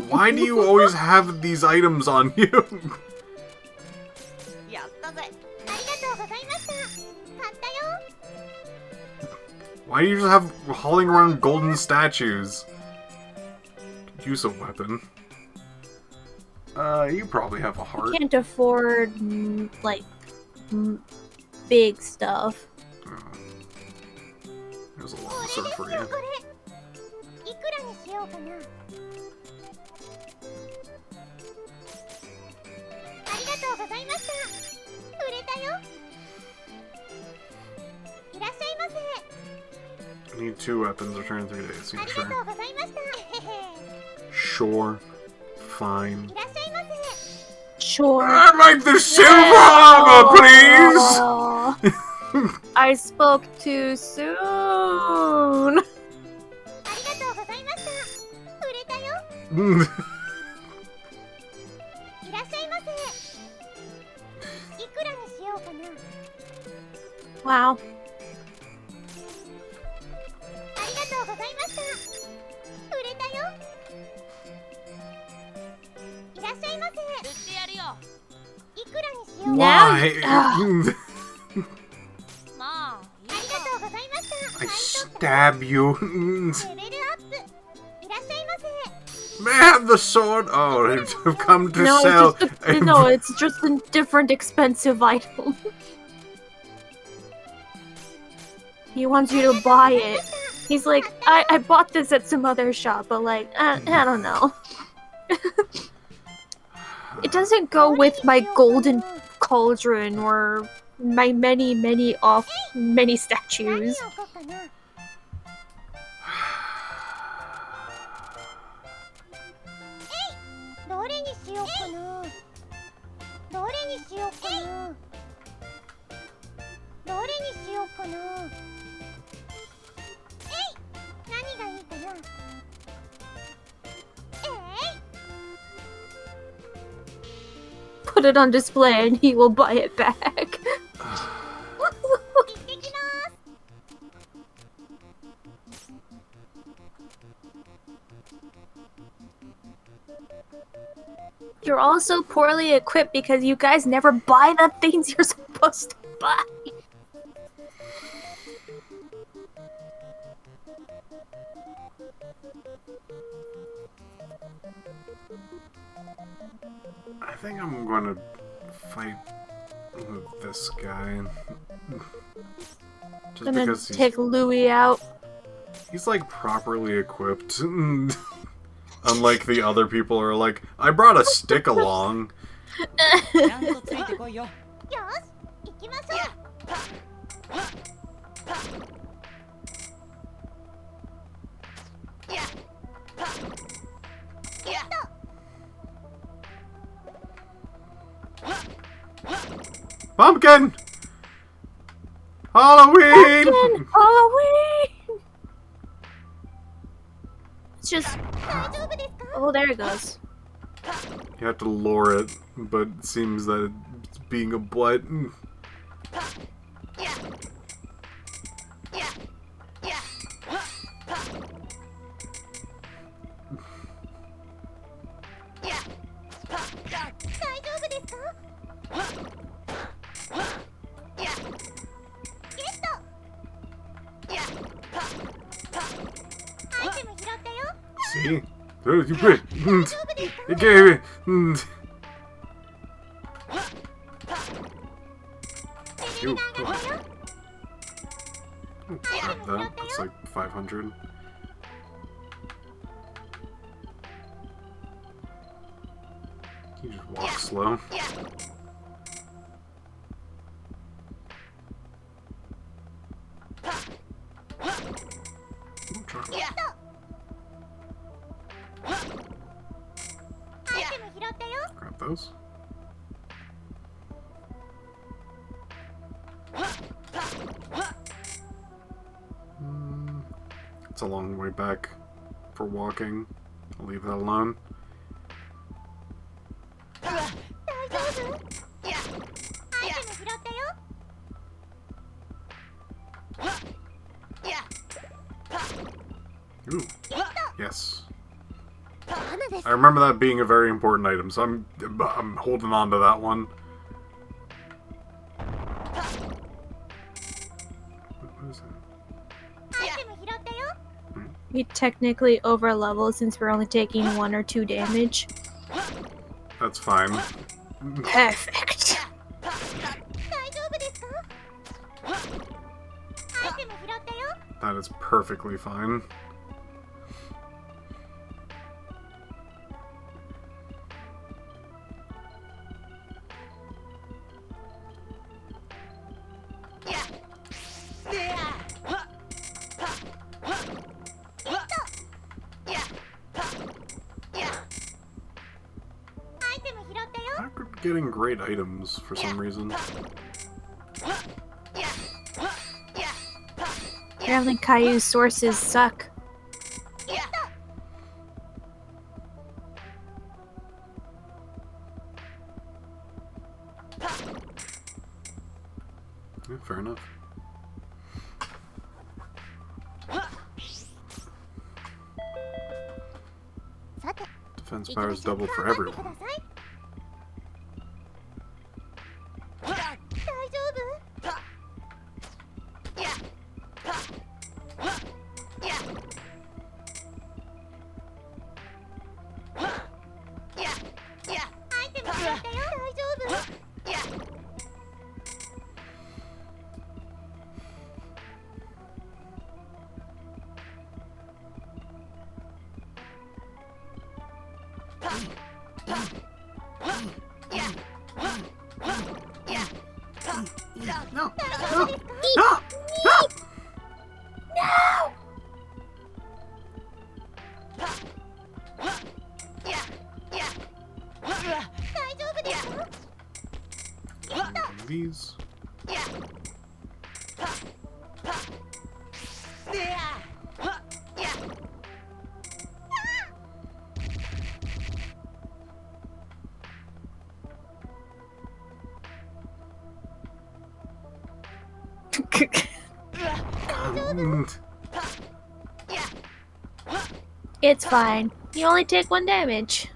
Why do you always have these items on you? やったぜ。 Why do you just have hauling around golden statues? Use a weapon. You probably have a heart. Can't afford, like, big stuff. Oh. There's a long sword for you. I need 2 weapons, return in 3 days. Yeah, sure. Sure. Fine. Sure. I'd like the silver armor, please! I spoke too soon. Wow. Now, Why? ugh. I stab you. May I have the sword? Oh, I've come to No, sell. It's just a different expensive item. He wants you to buy it. He's like, I bought this at some other shop, but like, I don't know. It doesn't go with my golden cauldron or my many statues. Put it on display and he will buy it back. You're also poorly equipped because you guys never buy the things you're supposed to buy. I think I'm gonna fight with this guy. Just Gonna because take Louis out. he's like properly equipped. Unlike the other people who are like, I brought a stick along. Pumpkin! Halloween! Pumpkin! Halloween! It's just... Oh, there it goes. You have to lure it, but it seems that it's being a butt. See? You quit. You gave it. Ew. Grab that. That's like 500. You just walk slow. Ooh, chocolate. Grab those. It's a long way back for walking. I'll leave that alone. Ooh. Yes. I remember that being a very important item, so I'm holding on to that one. What is that? We technically over level since we're only taking 1 or 2 damage. That's fine. Perfect. That is perfectly fine. getting great items for some reason. Apparently Caillou's sources suck. Yeah, fair enough. Defense power is double for everyone. No! No! No! No! These. It's fine. You only take 1 damage.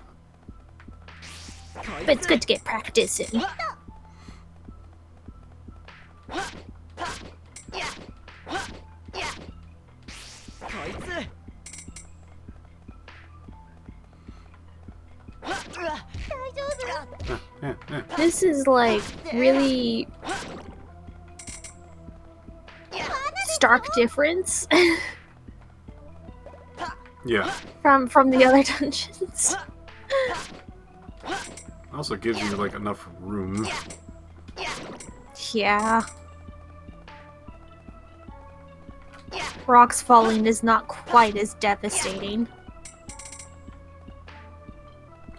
But it's good to get practice in. This is like really stark difference Yeah. from the other dungeons. Also gives you like enough room. Yeah. Rocks falling is not quite as devastating.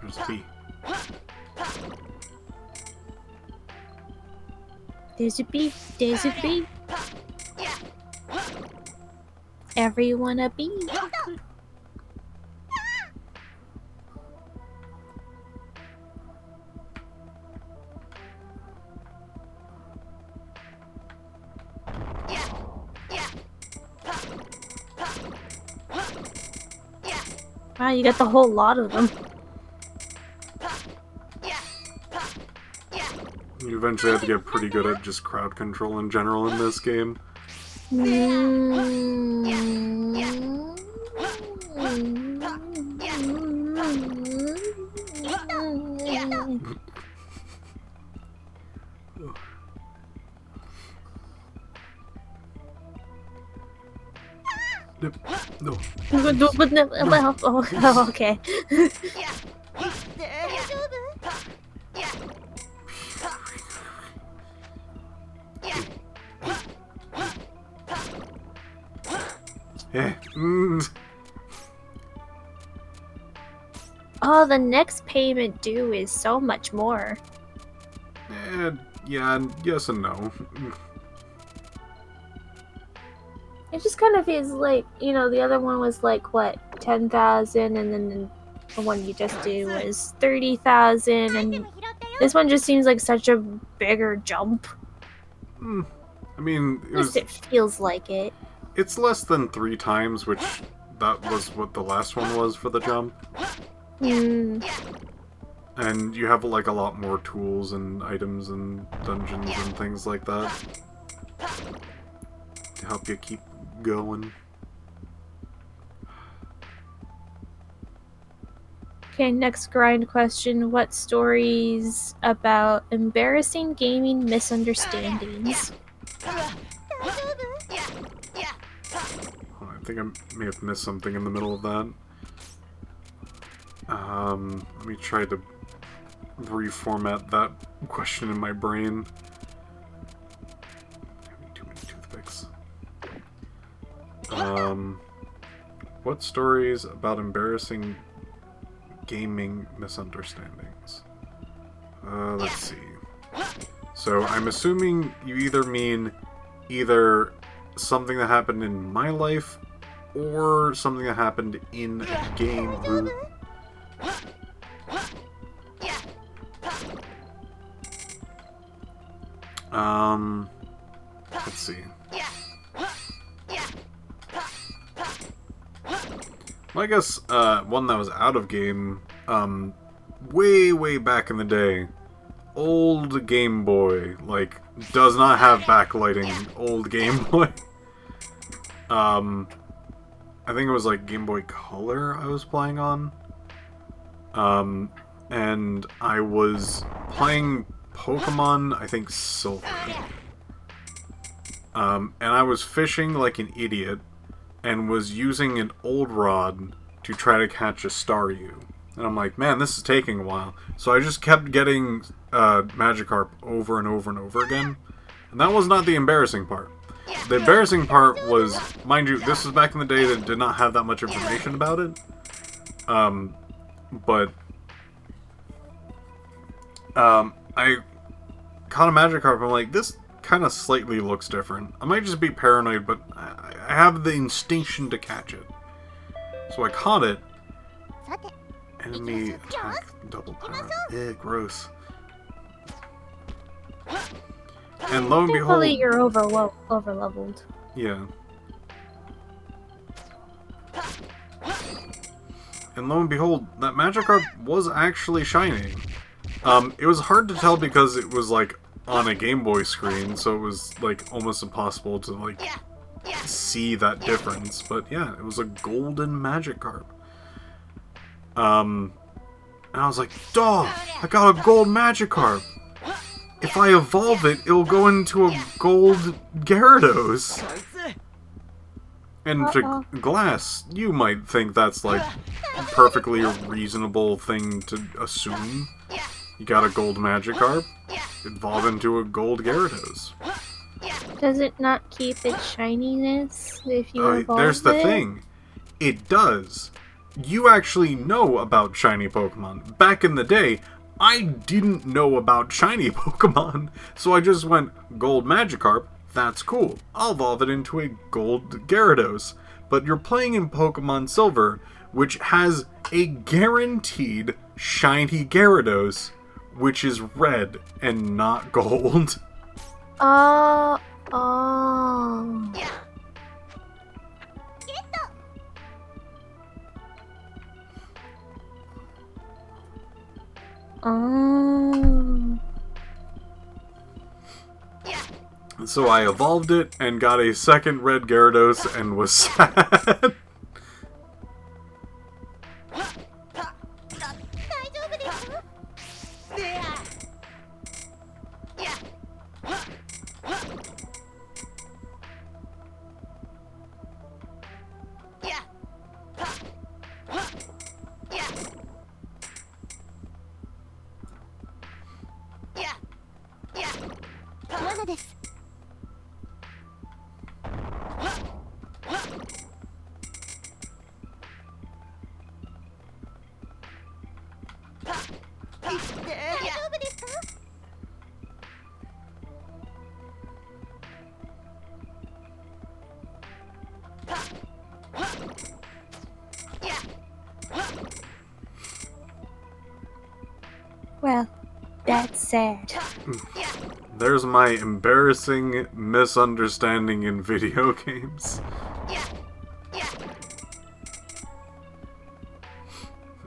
There's B. There's a bee. There's a bee. Everyone a bee. Wow, you got the whole lot of them. You eventually have to get pretty good at just crowd control in general in this game. No. Well, oh, okay. Yeah. Oh, the next payment due is so much more. Yeah, yes and no. It just kind of feels like, you know, the other one was like, what, 10,000, and then the one you just did was 30,000, and this one just seems like such a bigger jump. I mean, At least it feels like it. It's less than 3 times, which that was what the last one was for the jump. And you have like a lot more tools and items and dungeons and things like that to help you keep going. Okay, next grind question. What stories about embarrassing gaming misunderstandings? Oh, I think I may have missed something in the middle of that. Let me try to reformat that question in my brain. Too many toothpicks. What stories about embarrassing gaming misunderstandings? Let's see. So I'm assuming you either mean either something that happened in my life or something that happened in a game. Let's see. Well, I guess, one that was out of game, way back in the day. Old Game Boy, like, does not have backlighting. Old Game Boy. I think it was like Game Boy Color I was playing on. And I was playing Pokemon, I think Silver. And I was fishing like an idiot and was using an old rod to try to catch a Staryu. And I'm like, man, this is taking a while. So I just kept getting Magikarp over and over and over again. And that was not the embarrassing part. The embarrassing part was, mind you, this was back in the day that did not have that much information about it. But I caught a Magikarp and I'm like, this kind of slightly looks different. I might just be paranoid, but I have the instinction to catch it. So I caught it. Enemy attack double power. Gross. And lo and behold, Thankfully you're over-leveled. yeah. And lo and behold, that Magikarp was actually shiny. It was hard to tell because it was like on a Game Boy screen, so it was like almost impossible to like see that difference. But yeah, it was a golden Magikarp. And I was like, dog, I got a gold Magikarp. If I evolve it, it'll go into a gold Gyarados. And to Glass, you might think that's like a perfectly reasonable thing to assume. You got a gold Magikarp, evolve into a gold Gyarados. Does it not keep its shininess if you evolve there's the it? thing. It does. You actually know about shiny Pokemon. Back in the day, I didn't know about shiny Pokemon, so I just went, gold Magikarp, that's cool. I'll evolve it into a gold Gyarados. But you're playing in Pokemon Silver, which has a guaranteed shiny Gyarados, which is red and not gold. Oh. So I evolved it and got a second red Gyarados and was sad. Well, that's sad. There's my embarrassing misunderstanding in video games.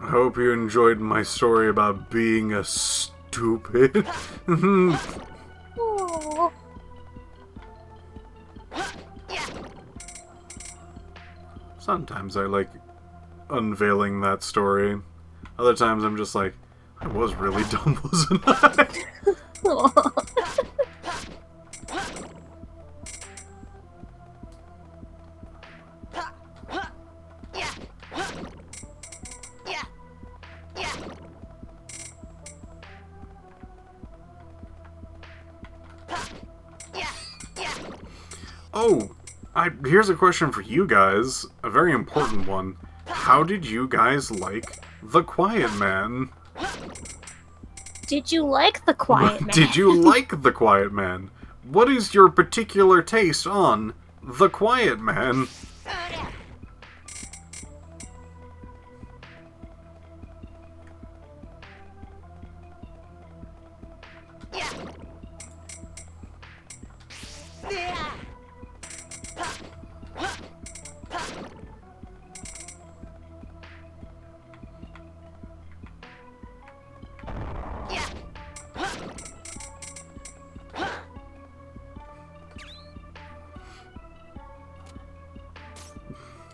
I hope you enjoyed my story about being a stupid. Oh. Sometimes I like unveiling that story. Other times I'm just like, I was really dumb, wasn't I? Oh, here's a question for you guys, a very important one. How did you guys like The Quiet Man? Did you like The Quiet Man? Did you like The Quiet Man? What is your particular taste on The Quiet Man?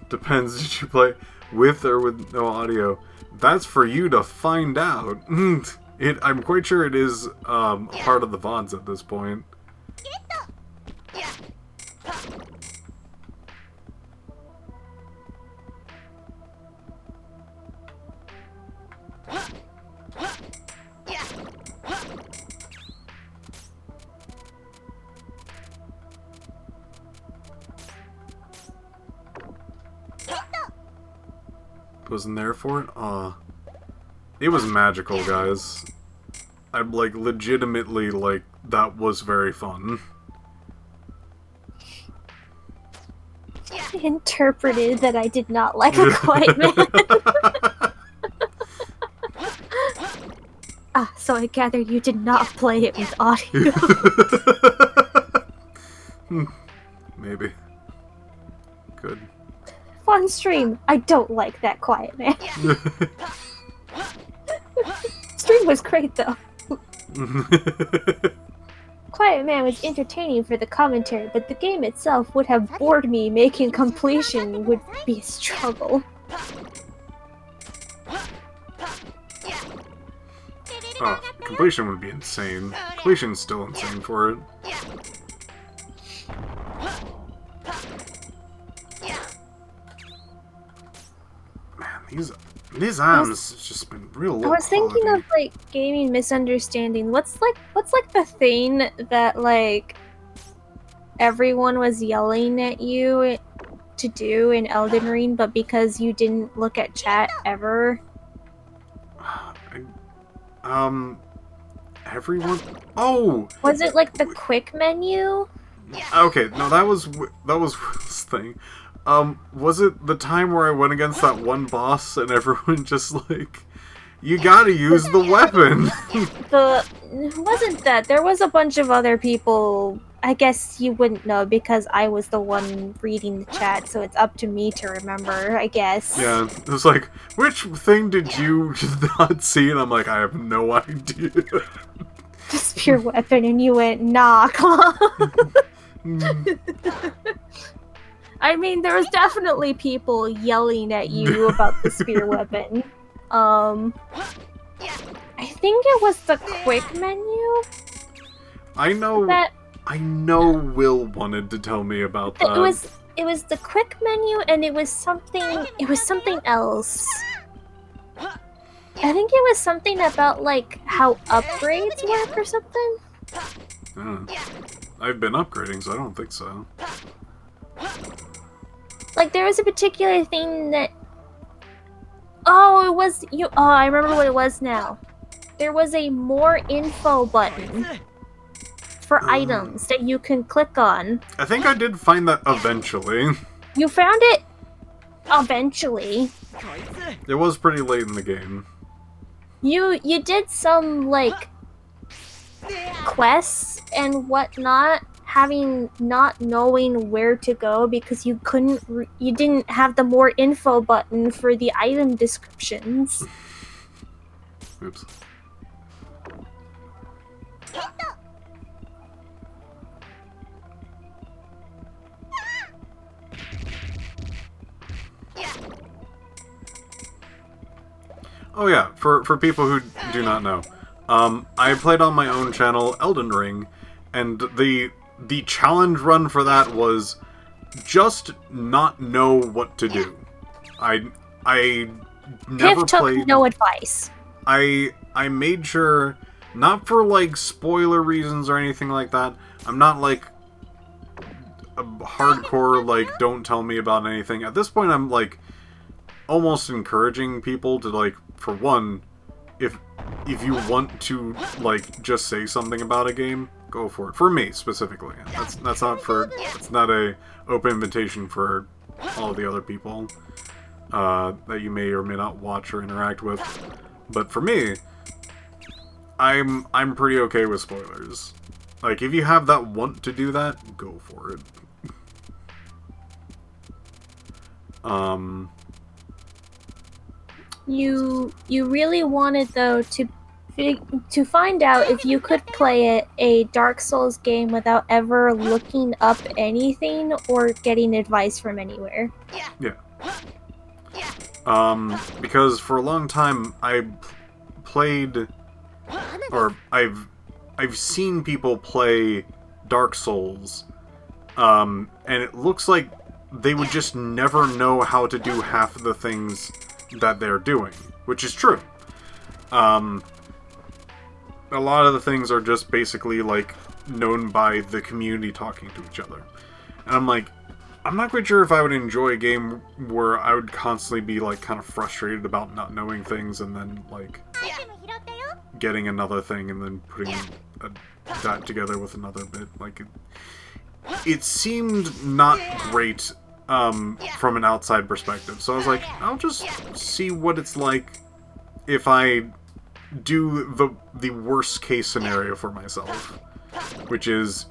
Depends, did you play with or with no audio? That's for you to find out. I'm quite sure it is part of the VODs at this point. Wasn't there for it? Aw. It was magical, guys. I'm like, legitimately, like, that was very fun. I interpreted that I did not like The Quiet Man. So I gather you did not play it with audio. Maybe. Good. Fun stream. I don't like that Quiet Man. Stream was great though. Quiet Man was entertaining for the commentary, but the game itself would have bored me. Making completion would be a struggle. Oh, completion would be insane. Completion's still insane for it. Man, these arms have just been real low I was thinking quality. of like gaming misunderstanding. What's like the thing that like everyone was yelling at you to do in Elden Ring, but because you didn't look at chat ever? Everyone. Oh. Was it like the quick menu? Okay, no, that was Will's thing. Was it the time where I went against that one boss and everyone just like, you gotta use the weapon? It wasn't that. There was a bunch of other people. I guess you wouldn't know because I was the one reading the chat, so it's up to me to remember, I guess. Yeah, it was like, which thing did you not see? And I'm like, I have no idea. The spear weapon, and you went, nah, come on. I mean, there was definitely people yelling at you about the spear weapon. I think it was the quick menu. I know Will wanted to tell me about that. It was the quick menu, and it was something else. I think it was something about like how upgrades work or something. I've been upgrading, so I don't think so. Like there was a particular thing that. Oh, it was you. Oh, I remember what it was now. There was a more info button for items that you can click on. I think I did find that eventually. You found it eventually. It was pretty late in the game. You did some like quests and whatnot, not knowing where to go because you didn't have the more info button for the item descriptions. Oops. Oh yeah, for people who do not know, I played on my own channel Elden Ring, and the challenge run for that was just not know what to do. I never Piph took played. no advice. I made sure, not for like spoiler reasons or anything like that. I'm not like a hardcore like don't tell me about anything. At this point, I'm like almost encouraging people to like, for one, if you want to, like, just say something about a game, go for it. For me, specifically. That's not for... It's not a open invitation for all the other people that you may or may not watch or interact with. But for me, I'm pretty okay with spoilers. Like, if you have that want to do that, go for it. You really wanted, though, to find out if you could play a Dark Souls game without ever looking up anything or getting advice from anywhere. Yeah. Because for a long time I played, or I've seen people play Dark Souls, and it looks like they would just never know how to do half of the things that they're doing, which is true. A lot of the things are just basically, like, known by the community talking to each other. And I'm like, I'm not quite sure if I would enjoy a game where I would constantly be, like, kind of frustrated about not knowing things and then, like, getting another thing and then putting that together with another bit. Like, it seemed not great from an outside perspective. So I was like, I'll just see what it's like if I do the worst case scenario for myself, which is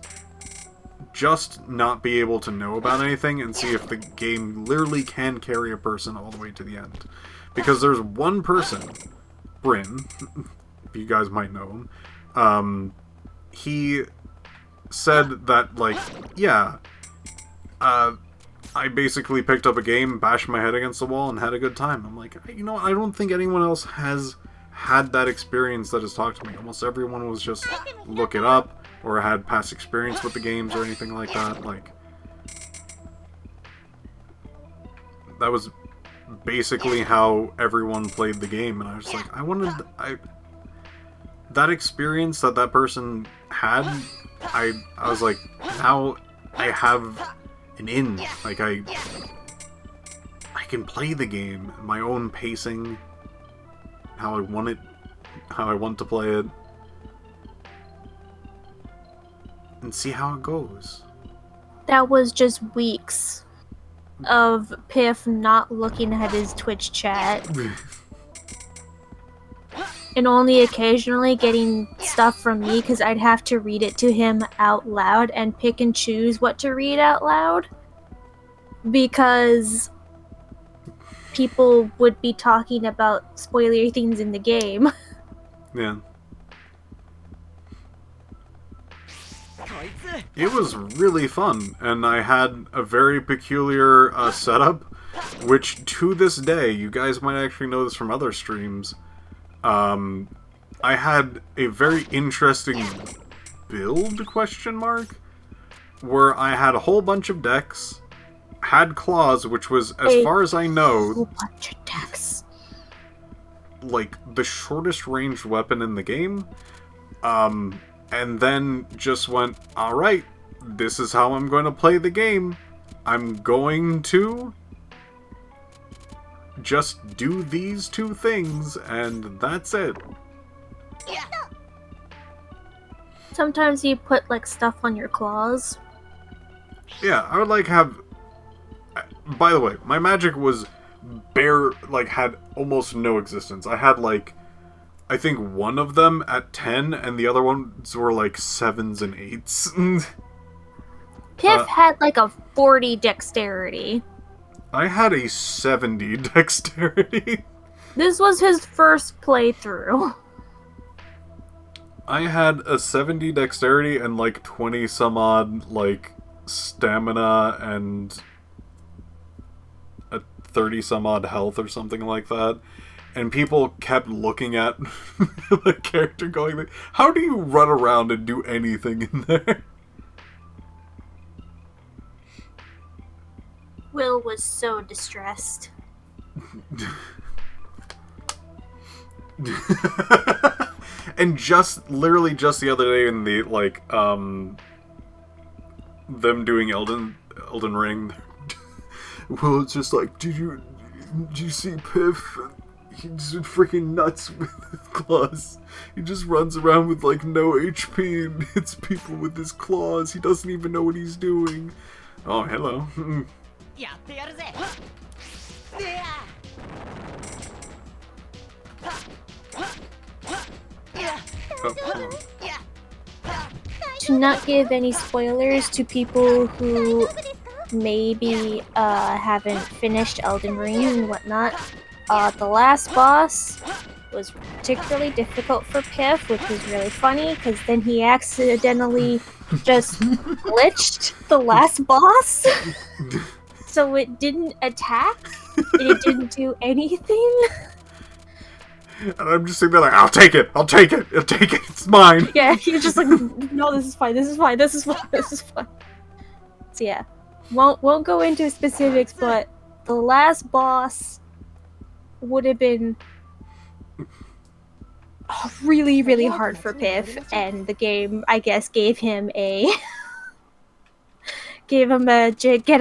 just not be able to know about anything and see if the game literally can carry a person all the way to the end. Because there's one person, Bryn, if you guys might know him, he said that, like, yeah, I basically picked up a game, bashed my head against the wall, and had a good time. I'm like, you know, I don't think anyone else has had that experience that has talked to me. Almost everyone was just look it up, or had past experience with the games or anything like that. Like, that was basically how everyone played the game, and I was like, that experience that person had, I was like, now I have an in. Like, I can play the game at my own pacing, how I want it, how I want to play it, and see how it goes. That was just weeks of Piph not looking at his Twitch chat. And only occasionally getting stuff from me because I'd have to read it to him out loud and pick and choose what to read out loud. Because people would be talking about spoilery things in the game. Yeah. It was really fun, and I had a very peculiar setup, which to this day, you guys might actually know this from other streams, I had a very interesting build, question mark, where I had a whole bunch of decks, had claws, which was, as far as I know, whole bunch of decks. Like, the shortest ranged weapon in the game, and then just went, alright, this is how I'm going to play the game. I'm going to just do these two things, and that's it. Sometimes you put, like, stuff on your claws. Yeah, I would, like, have... By the way, my magic was had almost no existence. I had, like, I think one of them at 10, and the other ones were, like, 7s and 8s. Piph had, like, a 40 dexterity. I had a 70 dexterity. This was his first playthrough. I had a 70 dexterity and, like, 20 some odd, like, stamina and a 30 some odd health or something like that. And people kept looking at the character going, how do you run around and do anything in there? Will was so distressed. And literally just the other day in the, like, them doing Elden Ring, well, it's just like, did you see Piph? He's freaking nuts with his claws. He just runs around with like no HP and hits people with his claws. He doesn't even know what he's doing. Oh, hello. やってやるぜ。 Oh, hello. To not give any spoilers to people who maybe haven't finished Elden Ring and whatnot, the last boss was particularly difficult for Piph, which was really funny because then he accidentally just glitched the last boss, so it didn't attack and it didn't do anything. And I'm just sitting there like, I'll take it, it's mine. Yeah, he's just like, no, this is fine. So yeah, won't go into specifics, but the last boss would have been really, really hard for Piph, and the game, I guess, gave him a get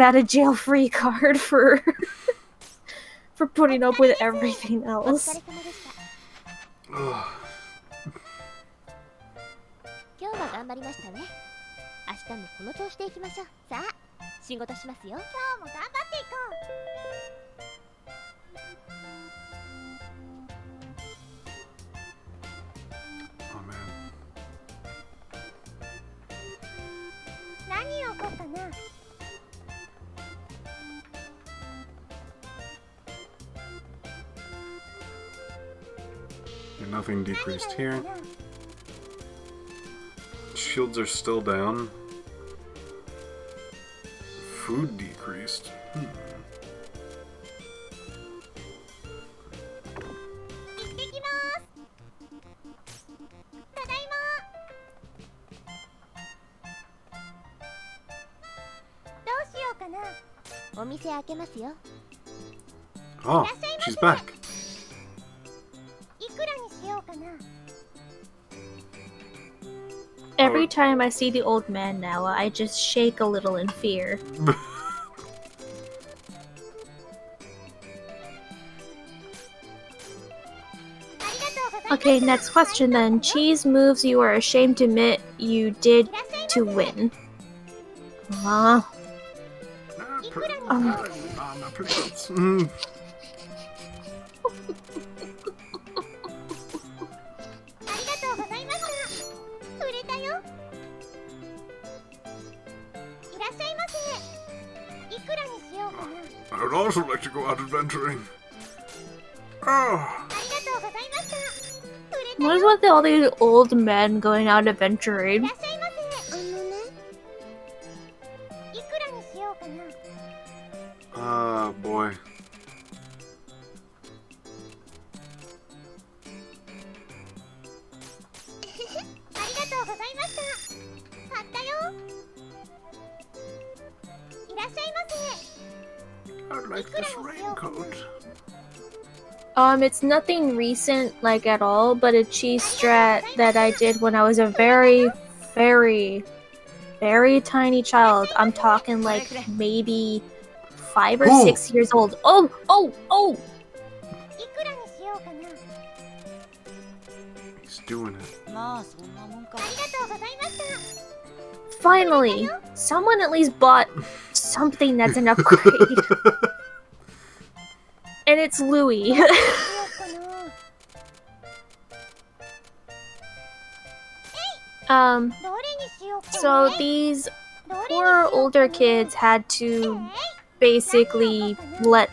out of jail free card for putting up with everything else. 今日は頑張りましたね。明日もこの調子でいきましょう。さあ、仕事しますよ。今日も頑張っていこう。 Oh man. 何起こったな。 Nothing decreased here. Shields are still down. Food decreased. Oh, she's back. Every time I see the old man now, I just shake a little in fear. Okay, next question then. Cheese moves you are ashamed to admit you did to win. I would also like to go out adventuring. Oh. What is with all these old men going out adventuring? Boy. I like this raincoat. It's nothing recent, like, at all, but a cheese strat that I did when I was a very, very, very tiny child. I'm talking, like, maybe 5 or 6 years old. Oh! He's doing it. Finally! Someone at least bought something that's an upgrade. And it's Louis. So these poor older kids had to basically let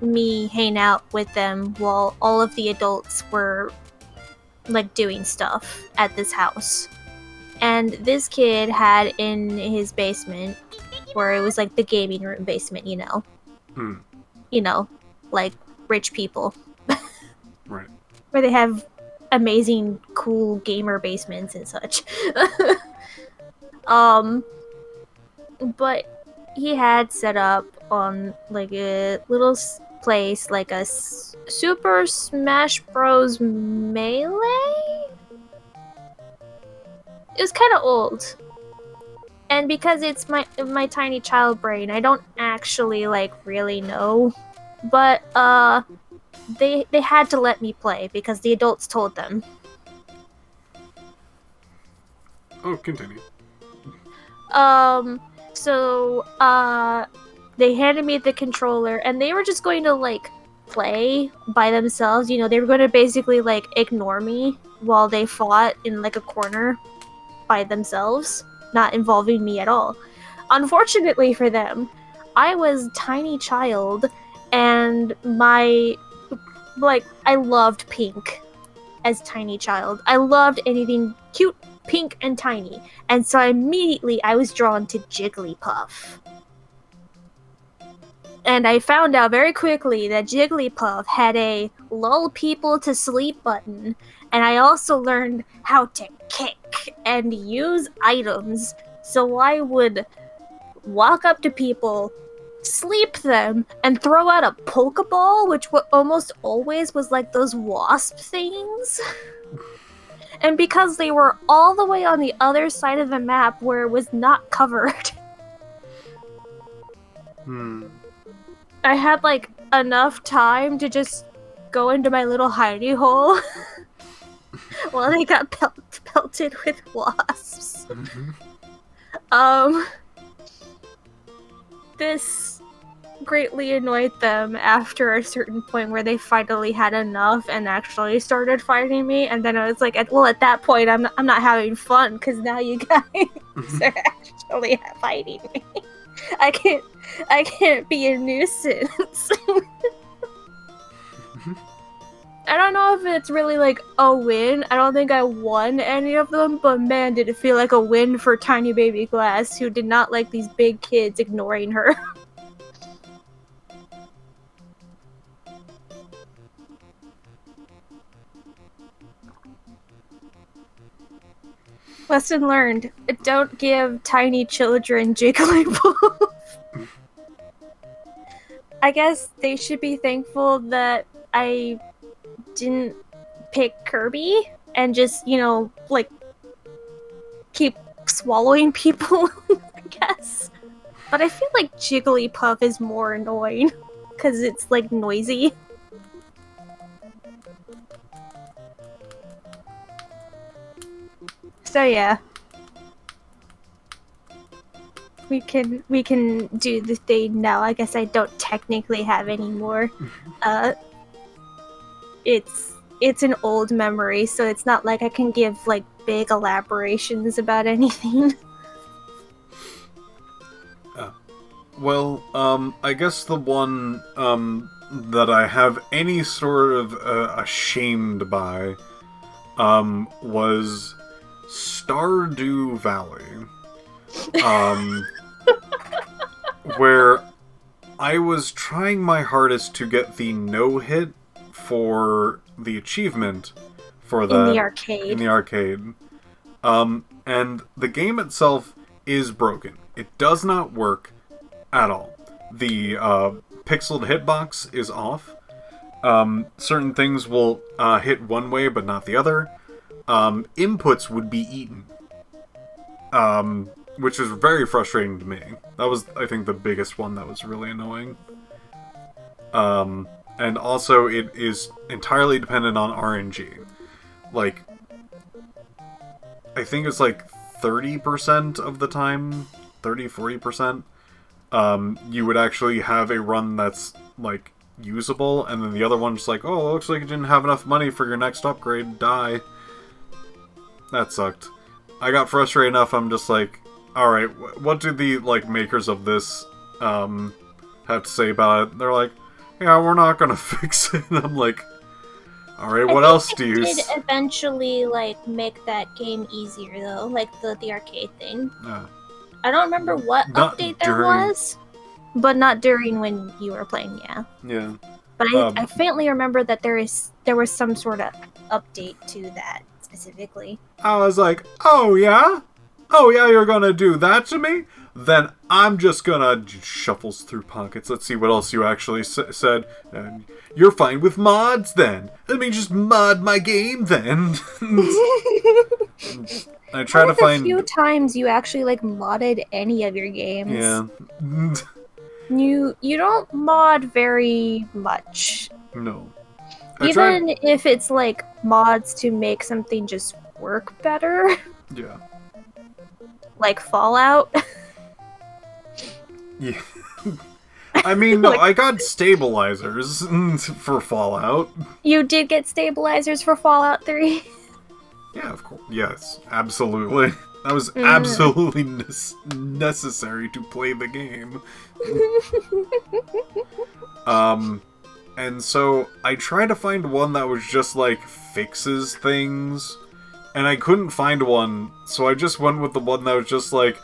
me hang out with them while all of the adults were, like, doing stuff at this house. And this kid had in his basement, where it was like the gaming room basement, you know. You know, like rich people. Right. Where they have amazing, cool gamer basements and such. But he had set up on like a little place, like a Super Smash Bros. Melee? It was kind of old. And because it's my tiny child brain, I don't actually, like, really know. But, they had to let me play because the adults told them. Oh, continue. So they handed me the controller, and they were just going to like play by themselves. You know, they were going to basically like ignore me while they fought in like a corner by themselves, not involving me at all. Unfortunately for them, I was a tiny child, and I loved pink as tiny child. I loved anything cute, pink, and tiny, and so immediately I was drawn to Jigglypuff. And I found out very quickly that Jigglypuff had a lull people to sleep button, and I also learned how to kick and use items, so I would walk up to people, sleep them, and throw out a Pokeball, which almost always was like those wasp things. And because they were all the way on the other side of the map where it was not covered, I had like enough time to just go into my little hidey hole while they got pelted with wasps. This greatly annoyed them after a certain point where they finally had enough and actually started fighting me, and then I was like, well, at that point I'm not having fun because now you guys are actually fighting me. I can't be a nuisance. I don't know if it's really like a win. I don't think I won any of them, but man, did it feel like a win for tiny baby Glass, who did not like these big kids ignoring her. Lesson learned. Don't give tiny children Jigglypuff. I guess they should be thankful that I didn't pick Kirby and just, you know, like, keep swallowing people, I guess. But I feel like Jigglypuff is more annoying, because it's, like, noisy. So yeah. We can do the thing now. I guess I don't technically have any more. It's an old memory, so it's not like I can give like big elaborations about anything. Well, I guess the one that I have any sort of ashamed by was Stardew Valley. Where I was trying my hardest to get the no-hit for the achievement for that. In the arcade. And the game itself is broken. It does not work at all. The pixeled hitbox is off. Certain things will hit one way but not the other. Inputs would be eaten. Which is very frustrating to me. That was, I think, the biggest one that was really annoying. And also, it is entirely dependent on RNG. Like, I think it's like 30% of the time, 30-40%, you would actually have a run that's, like, usable, and then the other one's like, oh, it looks like you didn't have enough money for your next upgrade, die. That sucked. I got frustrated enough, I'm just like, alright, what do the, like, makers of this, have to say about it? They're like, yeah, we're not gonna fix it. I'm like, alright, what else do you... I did eventually, like, make that game easier, though, like the arcade thing. I don't remember what update there was, but not during when you were playing, yeah. Yeah. But I faintly remember that there was some sort of update to that, specifically. I was like, oh yeah? Oh yeah, you're gonna do that to me? Then I'm just gonna shuffles through pockets. Let's see what else you actually said. You're fine with mods then. Let me just mod my game then. I try to find a few times you actually like modded any of your games. Yeah. You don't mod very much. No. I Even tried... if it's like mods to make something just work better, Yeah. like Fallout. Yeah. I mean, no, Like- I got stabilizers for Fallout. You did get stabilizers for Fallout 3? Yeah, of course. Yes, absolutely. That was Mm. absolutely necessary to play the game. And so I tried to find one that was just like fixes things, and I couldn't find one, so I just went with the one that was just like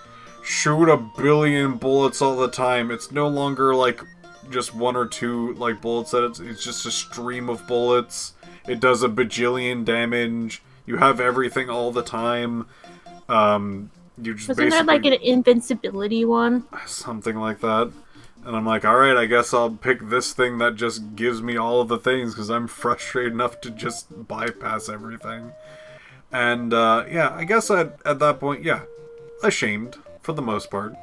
shoot a billion bullets all the time. It's no longer like just one or two like bullets that it's just a stream of bullets. It does a bajillion damage. You have everything all the time. You just Wasn't basically there like an invincibility one? something like that. And I'm like, alright, I guess I'll pick this thing that just gives me all of the things, because I'm frustrated enough to just bypass everything. And, yeah, I guess at that point, yeah, ashamed, for the most part.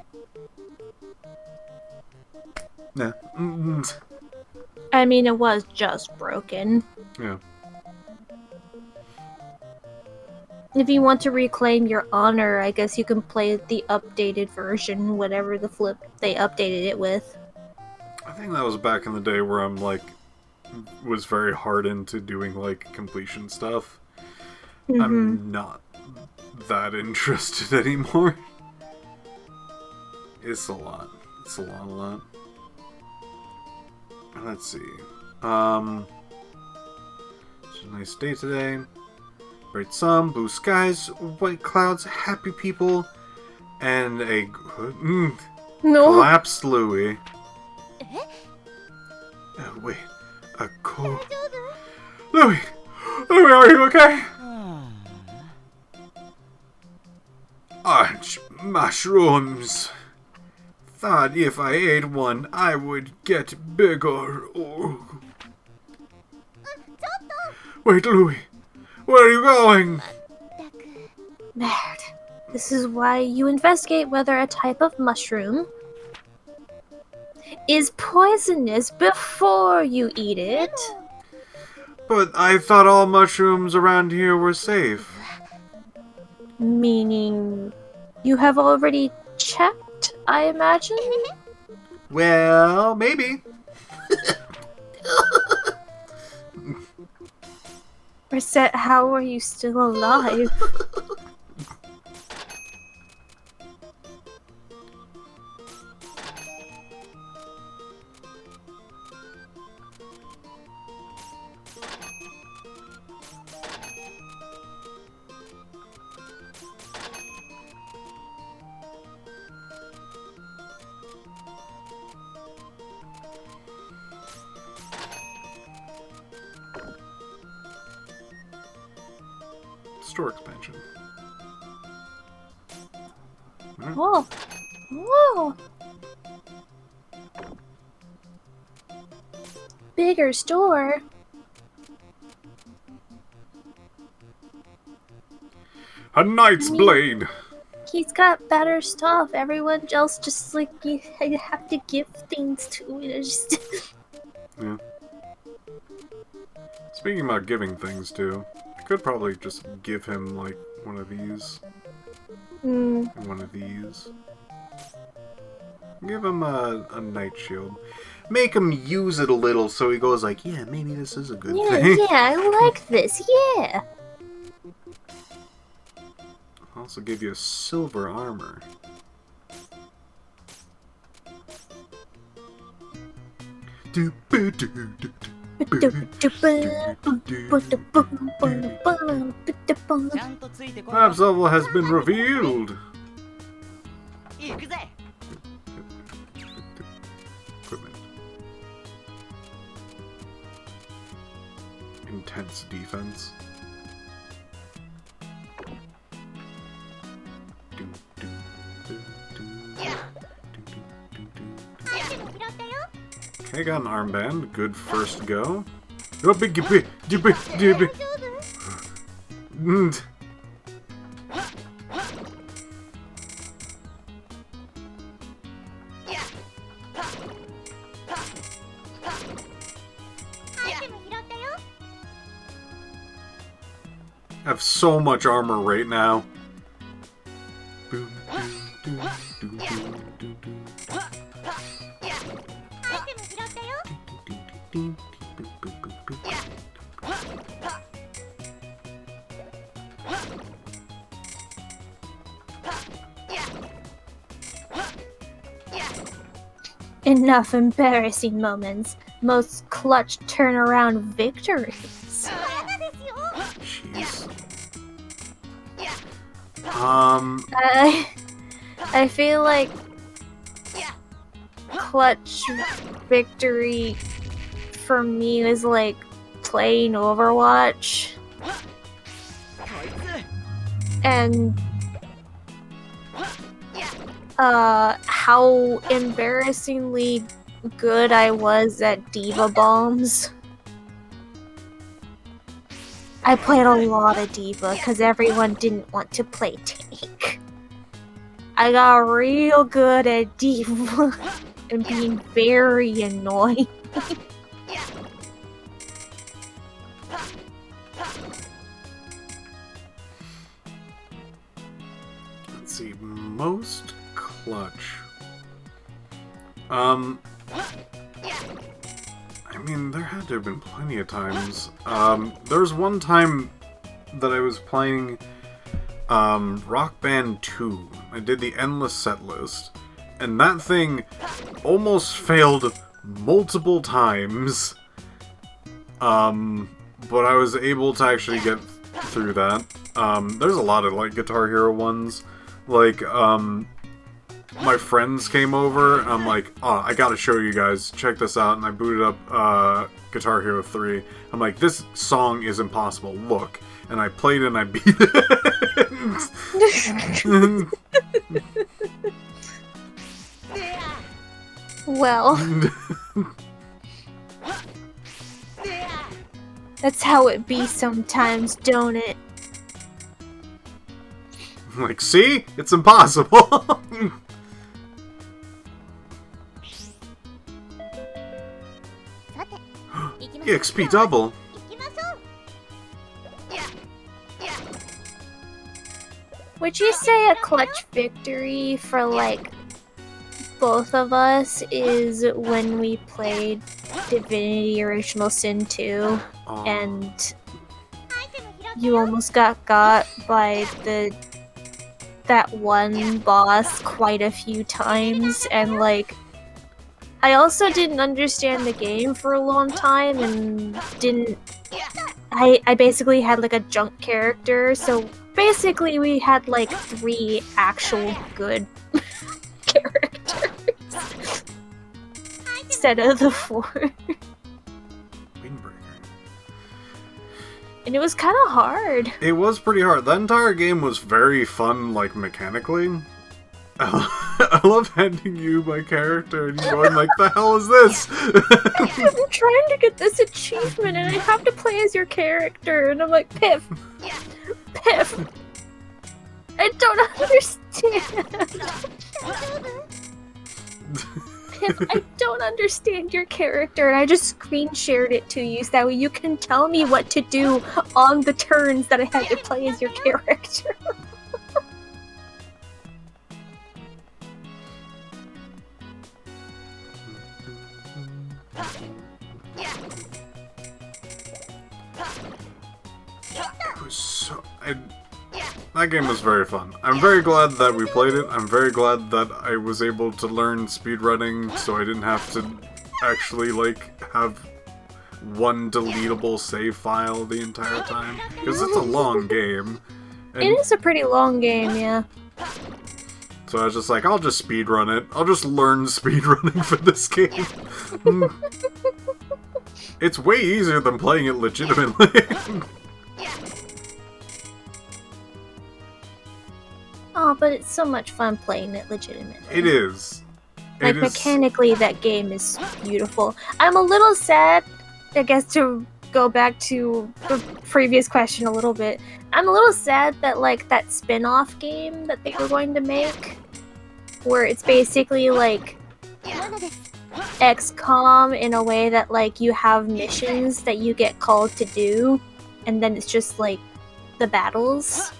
Yeah. I mean, it was just broken. Yeah. If you want to reclaim your honor, I guess you can play the updated version, whatever the flip they updated it with. I think that was back in the day where I'm, like, was very hard into doing, like, completion stuff. Mm-hmm. I'm not that interested anymore. It's a lot. It's a lot. Let's see. It's a nice day today. Bright sun, blue skies, white clouds, happy people, and a No. collapsed Louie. Oh, wait. A cold... Louie! Louie, are you okay? Arch mushrooms. Thought if I ate one, I would get bigger. Oh. Wait, Louie. Where are you going? Mad. This is why you investigate whether a type of mushroom is poisonous before you eat it. But I thought all mushrooms around here were safe. Meaning, you have already checked, I imagine? Well, maybe. Recette, how are you still alive? Store expansion. Whoa. Whoa. Bigger store. A knight's blade. He's got better stuff. Everyone else just like you have to give things to. It's just Yeah. Speaking about giving things to, I could probably just give him like one of these. And one of these. Give him a knight shield. Make him use it a little so he goes like, yeah, maybe this is a good thing. yeah, I like this. Yeah. I'll also give you a silver armor. Perhaps level has been revealed. Equipment. Intense defense. Okay, got an armband. Good first go. have so much armor right now. Enough embarrassing moments. Most clutch turnaround victories. Jeez. I feel like clutch victory for me is like playing Overwatch. And how embarrassingly good I was at Diva Bombs. I played a lot of Diva because everyone didn't want to play tank. I got real good at Diva and being very annoying. Let's see, most clutch. I mean, there had to have been plenty of times. There was one time that I was playing Rock Band 2. I did the endless set list, and that thing almost failed multiple times. But I was able to actually get through that. There's a lot of like Guitar Hero ones. Like, my friends came over, and I'm like, oh, I gotta show you guys, check this out, and I booted up, Guitar Hero 3. I'm like, this song is impossible, look. And I played it and I beat it. Well, that's how it be sometimes, don't it? Like, see? It's impossible! EXP double! Would you say a clutch victory for, like, both of us is when we played Divinity Original Sin 2, and you almost got by that one boss quite a few times, and, like, I also didn't understand the game for a long time, and I basically had, like, a junk character, so basically we had, like, 3 actual good characters instead of the 4. Windbreaker. And it was kind of hard. It was pretty hard. The entire game was very fun, like, mechanically. I love handing you my character and you going like, the hell is this? I'm trying to get this achievement and I have to play as your character, and I'm like, Piph, I don't understand. Piph, I don't understand your character, and I just screen shared it to you so that way you can tell me what to do on the turns that I had to play as your character. It was so... that game was very fun. I'm very glad that we played it. I'm very glad that I was able to learn speedrunning so I didn't have to actually, like, have one deletable save file the entire time. Because it's a long game. And It is a pretty long game, yeah. so I was just like, I'll just speedrun it. I'll just learn speedrunning for this game. It's way easier than playing it legitimately. Oh, but it's so much fun playing it legitimately. It is. Like, mechanically, that game is beautiful. I'm a little sad, I guess, to go back to the previous question a little bit. I'm a little sad that, like, that spin-off game that they were going to make, where it's basically, like, XCOM in a way that, like, you have missions that you get called to do, and then it's just, like, the battles.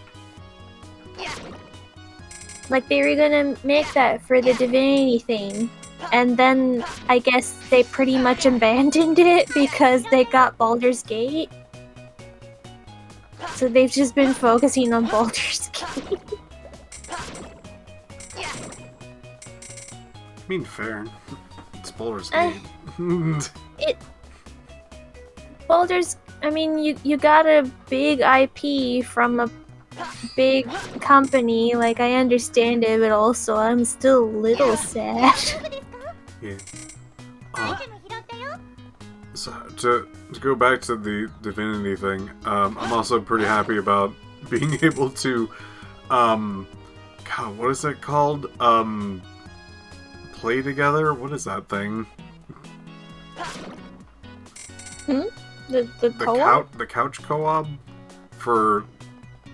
Like, they were gonna make that for the Divinity thing. And then, I guess they pretty much abandoned it because they got Baldur's Gate. So they've just been focusing on Baldur's Gate. I mean, fair. It's Baldur's Gate. I mean, you got a big IP from a big company, like, I understand it, but also I'm still a little sad. Yeah. So, to go back to the Divinity thing, I'm also pretty happy about being able to, God, what is it called? Play together? What is that thing? The co-op? The couch co-op? For...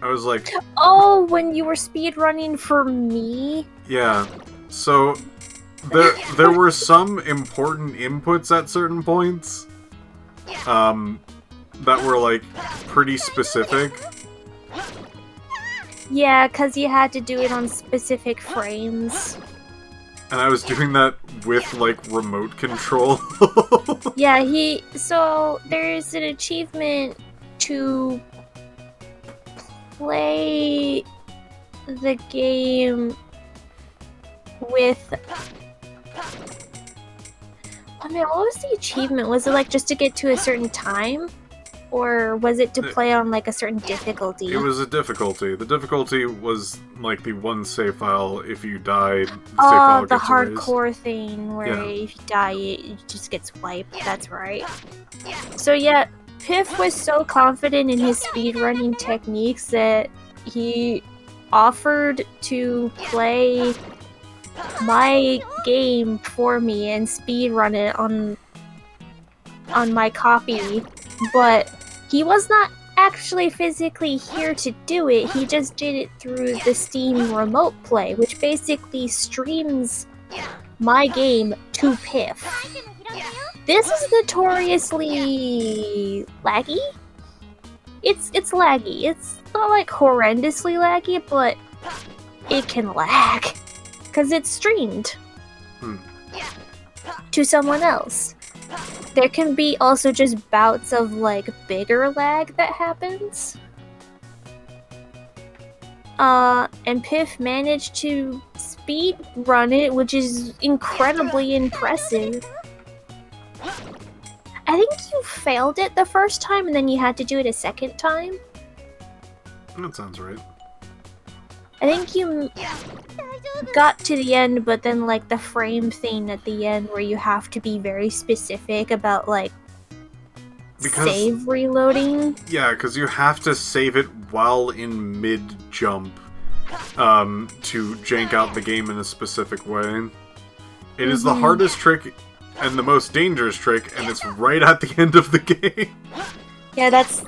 I was like... Oh, when you were speedrunning for me? Yeah. So, there were some important inputs at certain points, that were, like, pretty specific. Yeah, because you had to do it on specific frames. And I was doing that with, like, remote control. Yeah, so, there's an achievement to play the game with... Oh man, what was the achievement? Was it, like, just to get to a certain time? Or was it to play on, like, a certain difficulty? It was a difficulty. The difficulty was, like, the one save file. If you died, the save Oh, file the gets hardcore erased. thing where Yeah. if you die, it just gets wiped. That's right. So yeah, Piph was so confident in his speedrunning techniques that he offered to play my game for me and speedrun it on my copy, but he was not actually physically here to do it. He just did it through the Steam Remote Play, which basically streams my game to Piph. This is notoriously laggy. It's laggy. It's not like horrendously laggy, but it can lag because it's streamed to someone else. There can be also just bouts of, like, bigger lag that happens. And Piph managed to speed run it, which is incredibly impressive. I think you failed it the first time and then you had to do it a second time. That sounds right. I think you got to the end, but then, like, the frame thing at the end where you have to be very specific about, like, save reloading. Yeah, because you have to save it while in mid-jump to jank out the game in a specific way. It is the hardest trick and the most dangerous trick, and it's right at the end of the game. Yeah, that's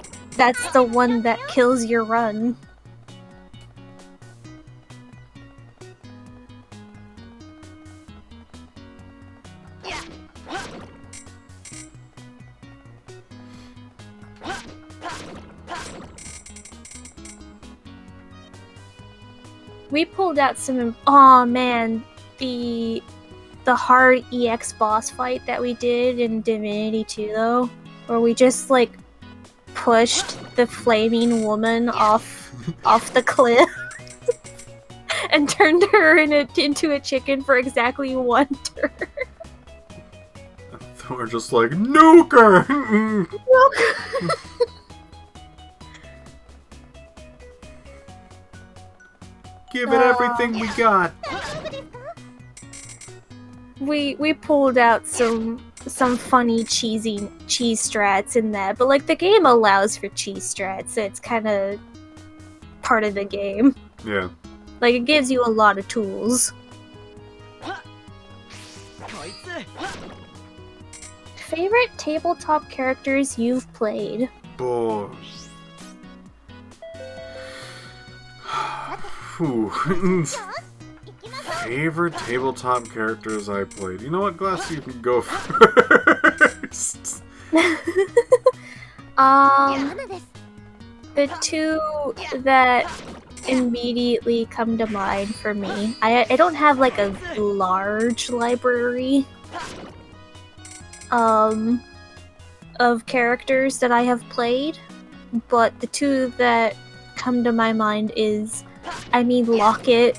the one that kills your run. We pulled out some... Aw, man. The hard EX boss fight that we did in Divinity 2, though. Where we just, like, pushed the flaming woman off the cliff. And turned her into a chicken for exactly one turn. We're just like, nuke her! Give it everything we got. We pulled out some funny cheese strats in that, but, like, the game allows for cheese strats, so it's kind of part of the game. Yeah. Like, it gives you a lot of tools. Favorite tabletop characters you've played? Boy. Favorite tabletop characters I played. You know what, Glass? You can go first. The two that immediately come to mind for me. I don't have like a large library of characters that I have played, but the two that come to my mind is, Locket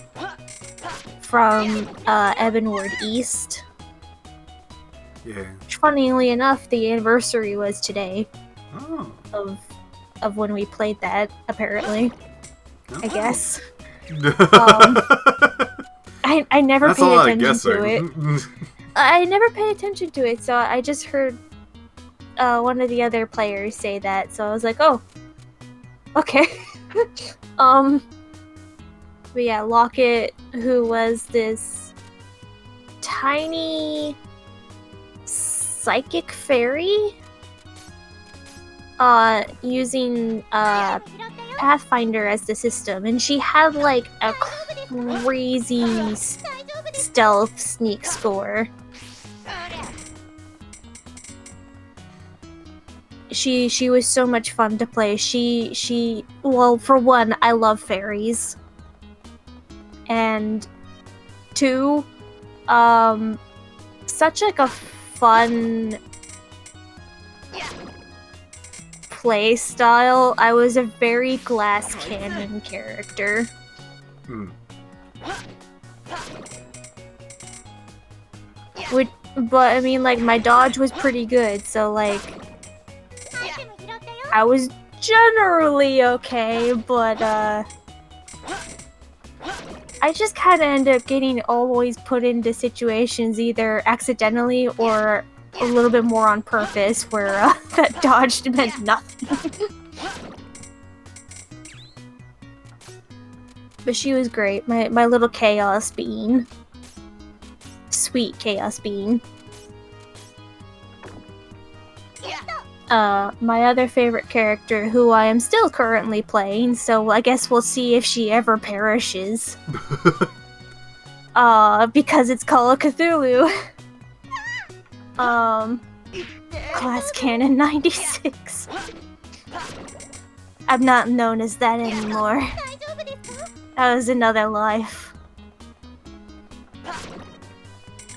from Ebonward East. Yeah. Which, funnily enough, the anniversary was today Oh. of when we played that, apparently. Oh. I guess. Um, I never That's a paid lot of attention to it. guessing. I never paid attention to it, so I just heard one of the other players say that, so I was like, oh, okay. But yeah, Locket, who was this tiny psychic fairy, using Pathfinder as the system, and she had like a crazy stealth sneak score. She was so much fun to play. Well, for one, I love fairies. And two, such like a fun play style. I was a very glass cannon character. But I mean, like, my dodge was pretty good, so like I was generally okay, but I just kind of end up getting always put into situations either accidentally or a little bit more on purpose where that dodge meant nothing. But she was great, my little chaos bean. Sweet chaos bean. My other favorite character, who I am still currently playing, so I guess we'll see if she ever perishes. Because it's Call of Cthulhu. Glass Cannon 96. I'm not known as that anymore. That was another life.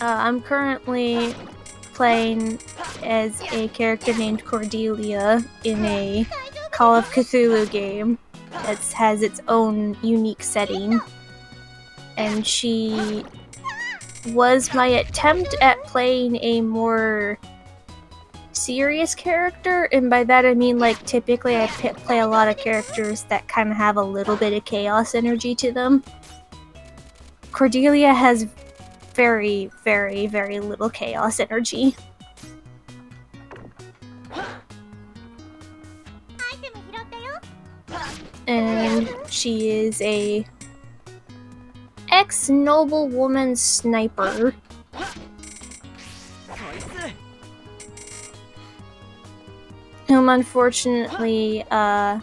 I'm currently playing as a character named Cordelia in a Call of Cthulhu game that has its own unique setting. And she was my attempt at playing a more serious character, and by that I mean, like, typically I play a lot of characters that kind of have a little bit of chaos energy to them. Cordelia has very, very, very little chaos energy. And she is a ex-noblewoman sniper. Whom unfortunately, her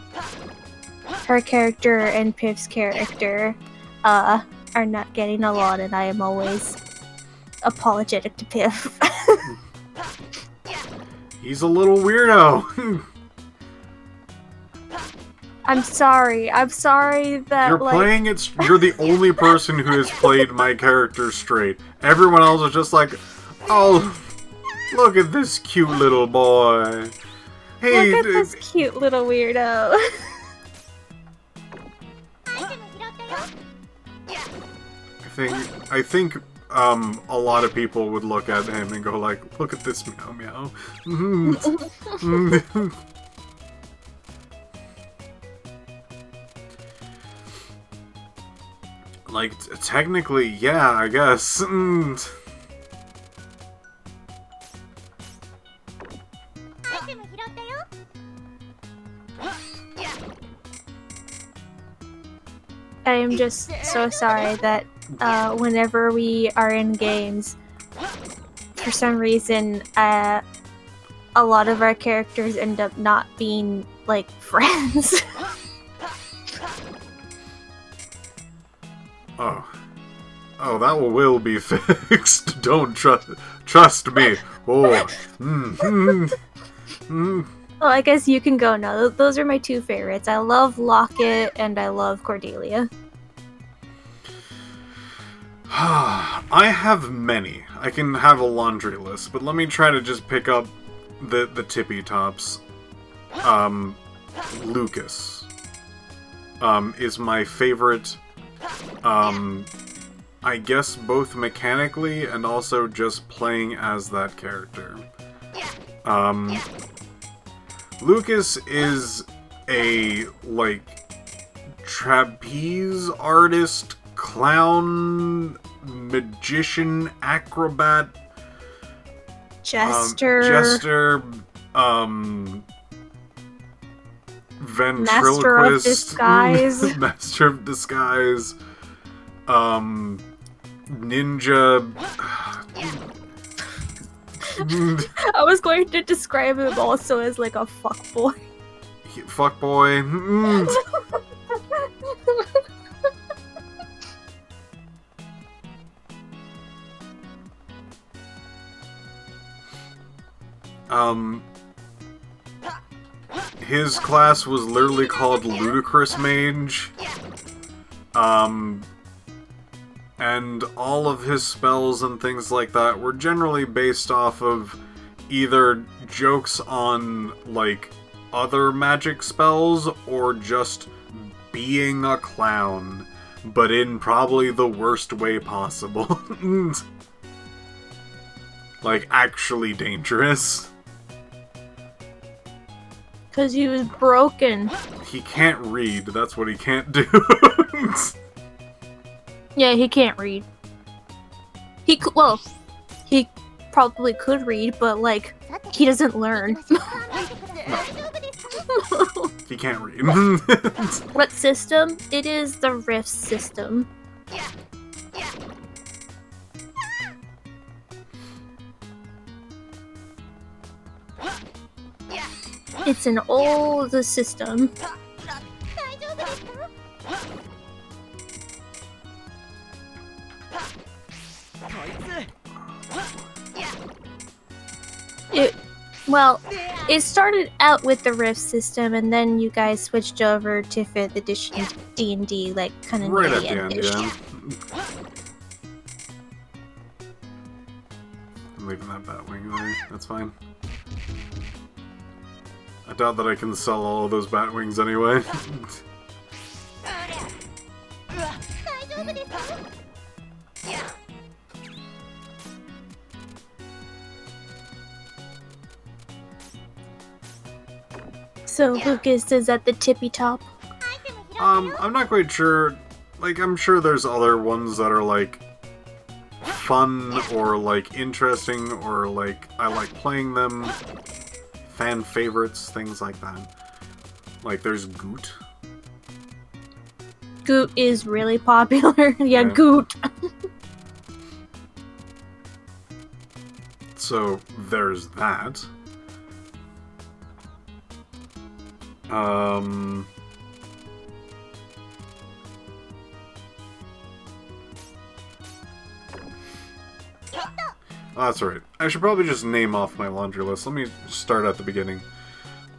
character and Piph's character, are not getting along, and I am always apologetic to Piph. He's a little weirdo. I'm sorry that, You're like... playing it. You're the only person who has played my character straight. Everyone else is just like, oh, look at this cute little boy. Hey, look at this cute little weirdo. I think a lot of people would look at him and go like, look at this meow meow. Like, technically, yeah, I guess. I am just so sorry that whenever we are in games, for some reason, a lot of our characters end up not being, like, friends. Oh, that will be fixed. Don't trust me. Oh, Well, I guess you can go now. Those are my two favorites. I love Locket and I love Cordelia. I have many. I can have a laundry list, but let me try to just pick up the tippy tops. Lucas is my favorite. I guess both mechanically and also just playing as that character. Lucas is a, like, trapeze artist, clown, magician, acrobat, Jester, ventriloquist, Master of Disguise, master of disguise, ninja. I was going to describe him also as like a fuckboy. Fuckboy. His class was literally called Ludicrous Mage. And all of his spells and things like that were generally based off of either jokes on, like, other magic spells or just being a clown, but in probably the worst way possible. Like, actually dangerous. Because he was broken. He can't read, that's what he can't do. Yeah, he can't read. He probably could read, but, like, he doesn't learn. He can't read. What system? It is the Rift system. It's an old system. It started out with the Rift system, and then you guys switched over to 5th edition D&D, like, kind of right near at the the end. end, yeah. I'm leaving that Batwing there, that's fine. I doubt that I can sell all of those Batwings anyway. So Lucas is at the tippy top. I'm not quite sure. Like, I'm sure there's other ones that are, like, fun or, like, interesting or, like, I like playing them. Fan favorites, things like that. Like, there's Goot. Goot is really popular. Yeah, Yeah. Goot. So, there's that. Oh, that's right. I should probably just name off my laundry list. Let me start at the beginning.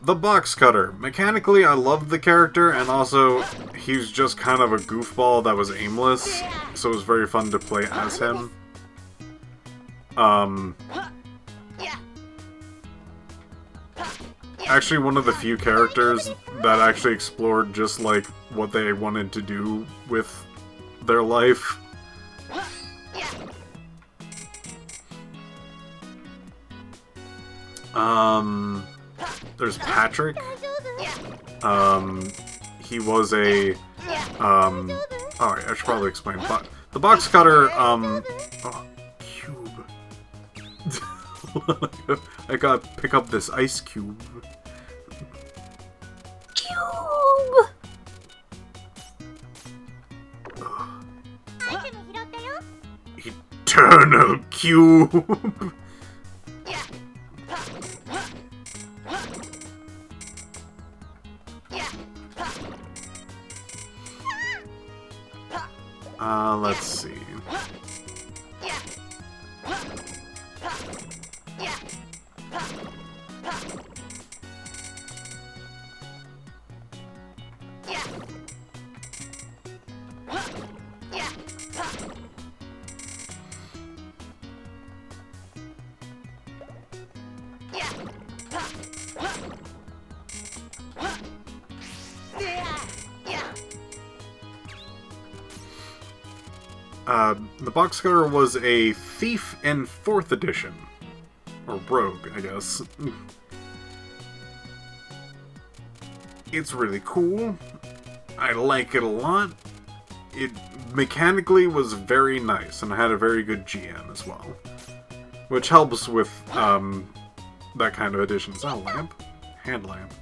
The Box Cutter. Mechanically, I loved the character, and also, he's just kind of a goofball that was aimless, so it was very fun to play as him. Actually, one of the few characters that actually explored just, like, what they wanted to do with their life. There's Patrick. He was a, alright, I should probably explain. The Box Cutter, oh, cube. I gotta pick up this ice cube. Cube! Eternal cube! Let's see. The box cutter was a thief in 4th edition. Or rogue, I guess. It's really cool. I like it a lot. It mechanically was very nice, and had a very good GM as well. Which helps with, that kind of edition. Is that a lamp? Hand lamp.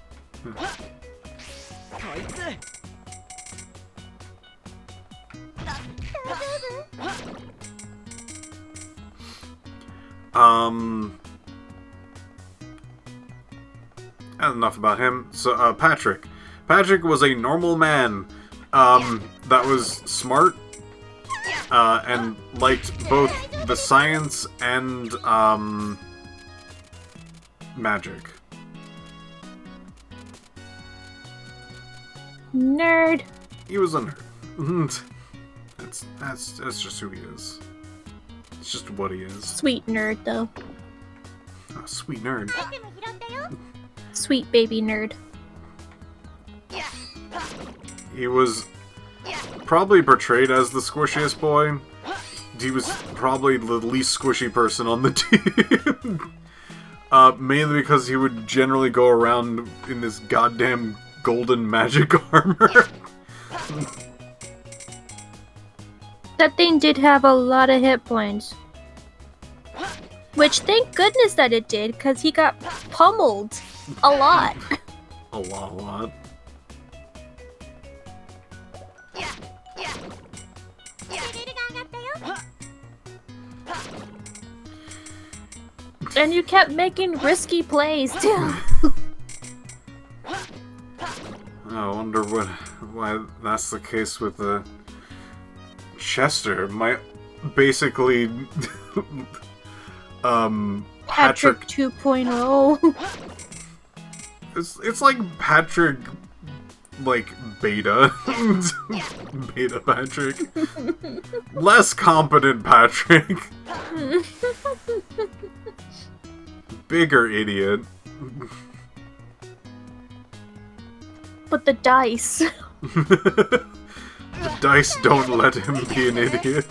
Enough about him. So, Patrick. Patrick was a normal man, that was smart, and liked both the science and, magic. Nerd. He was a nerd. That's just who he is. It's just what he is. Sweet nerd, though. Oh, sweet nerd. Sweet baby nerd. He was probably portrayed as the squishiest boy. He was probably the least squishy person on the team. Mainly because he would generally go around in this goddamn golden magic armor. That thing did have a lot of hit points. Which, thank goodness that it did, because he got pummeled a lot. A lot. And you kept making risky plays, too. I wonder why that's the case with the Chester. Basically Patrick 2.0. It's like Patrick, like beta. Beta Patrick. Less competent Patrick. Bigger idiot. But the dice. The dice don't let him be an idiot.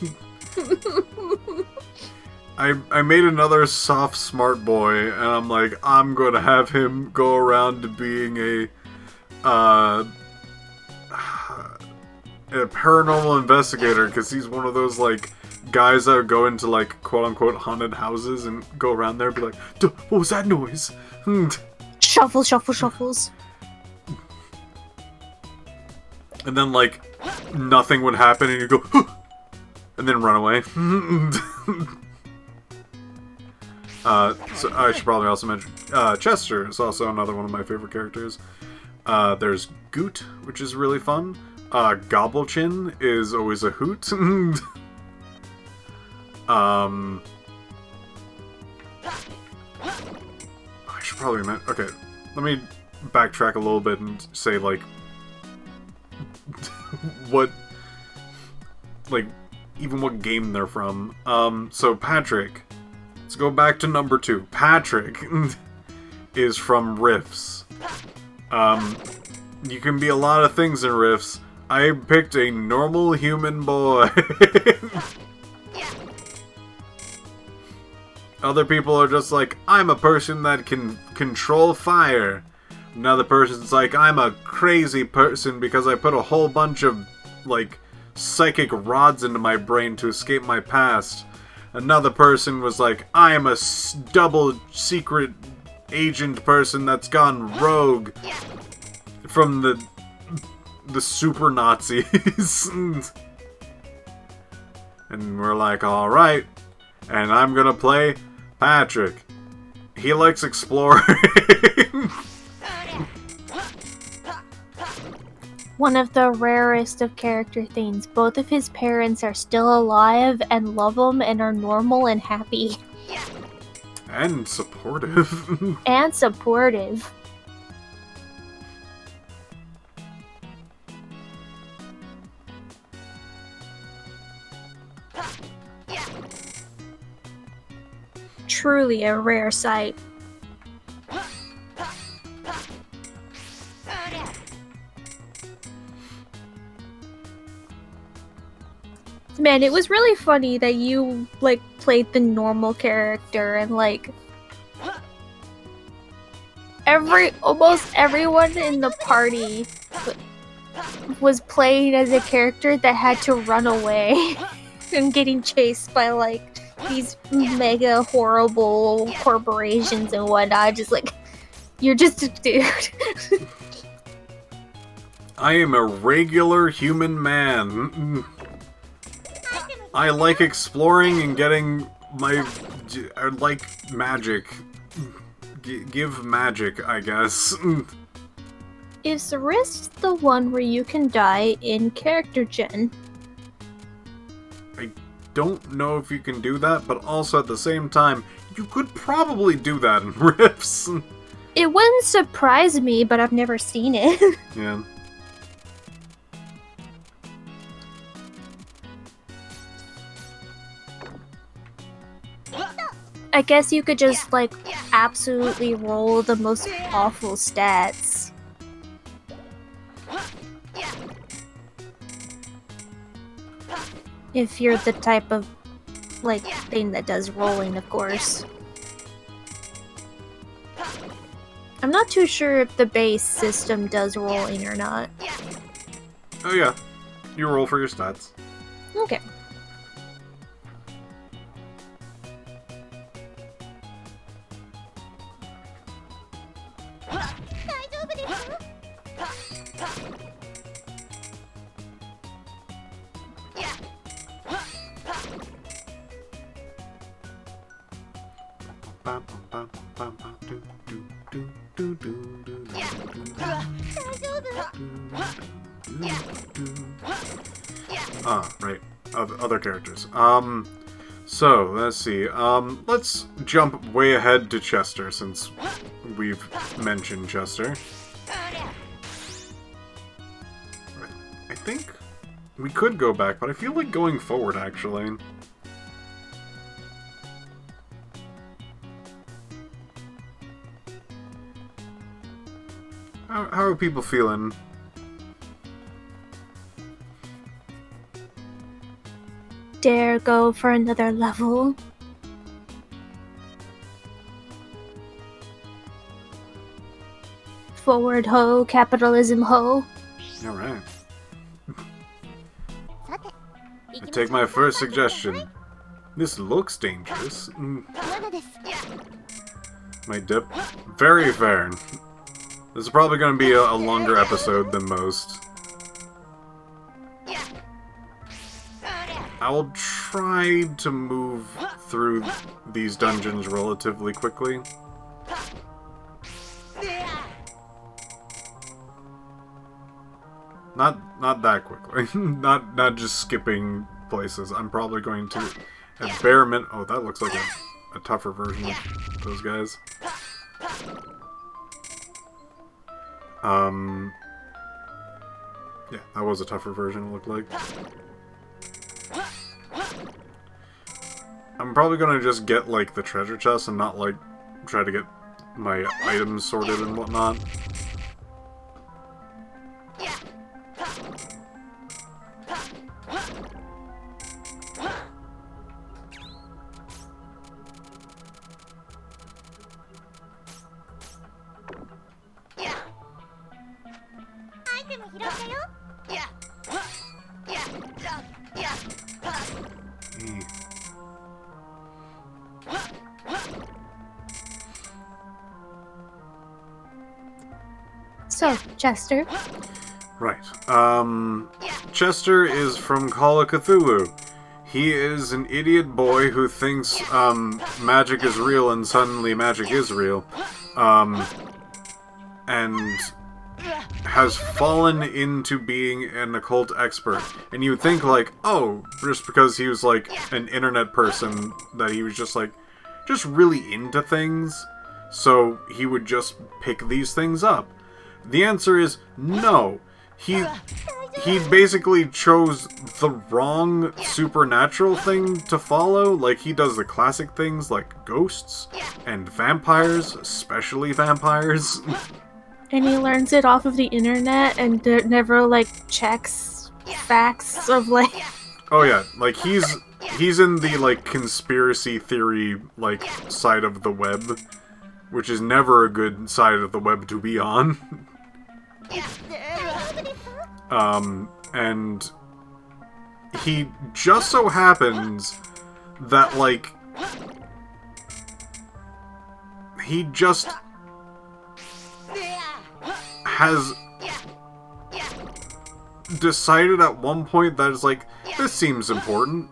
I made another soft smart boy, and I'm like, I'm gonna have him go around to being a paranormal investigator, because he's one of those, like, guys that would go into, like, quote-unquote haunted houses and go around there and be like, what was that noise? Shuffles. And then, like, nothing would happen, and you go, huh! And then run away. So I should probably also mention, Chester is also another one of my favorite characters. There's Goot, which is really fun. Gobblechin is always a hoot. I should probably okay, let me backtrack a little bit and say, like, what game they're from. So Patrick, let's go back to number 2. Patrick is from Riffs. You can be a lot of things in Riffs. I picked a normal human boy. Other people are just like, I'm a person that can control fire. Another person's like, I'm a crazy person because I put a whole bunch of, like, psychic rods into my brain to escape my past. Another person was like, I am a double secret agent person that's gone rogue from the super Nazis. And we're like, alright. And I'm gonna play Patrick. He likes exploring. One of the rarest of character things. Both of his parents are still alive and love him and are normal and happy. And supportive. And supportive. Truly a rare sight. Man, it was really funny that you, like, played the normal character and, like, almost everyone in the party was playing as a character that had to run away and getting chased by, like, these mega horrible corporations and whatnot. Just like, you're just a dude. I am a regular human man. I like exploring and getting I like magic. Give magic, I guess. Is Rift the one where you can die in character gen? I don't know if you can do that, but also at the same time, you could probably do that in Rifts. It wouldn't surprise me, but I've never seen it. Yeah. I guess you could just, like, absolutely roll the most awful stats. If you're the type of, like, thing that does rolling, of course. I'm not too sure if the base system does rolling or not. Oh yeah. You roll for your stats. Okay. Ah, right. Other characters. So, let's see. Let's jump way ahead to Chester, since we've mentioned Chester. I think we could go back, but I feel like going forward, actually. How are people feeling? Dare go for another level? Forward ho, capitalism ho. Alright. I take my first suggestion. This looks dangerous. My dip. Very fair. This is probably going to be a longer episode than most. I will try to move through these dungeons relatively quickly. Not that quickly. not just skipping places. I'm probably going to at bare minimum. Oh, that looks like a tougher version of those guys. Yeah, that was a tougher version, it looked like. I'm probably gonna just get, like, the treasure chest and not, like, try to get my items sorted and whatnot. So, Chester. Right. Chester is from Call of Cthulhu. He is an idiot boy who thinks, magic is real and suddenly magic is real. And has fallen into being an occult expert. And you would think, like, oh, just because he was, like, an internet person, that he was just, like, just really into things, so he would just pick these things up. The answer is no. He basically chose the wrong supernatural thing to follow. Like, he does the classic things like ghosts and vampires, especially vampires. And he learns it off of the internet and never, like, checks facts of, like... Oh yeah, like he's in the like conspiracy theory like side of the web, which is never a good side of the web to be on. And he just so happens that like he just has decided at one point that it's like, this seems important.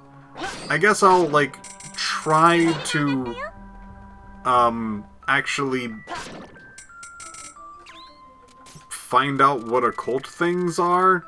I guess I'll like try to actually find out what occult things are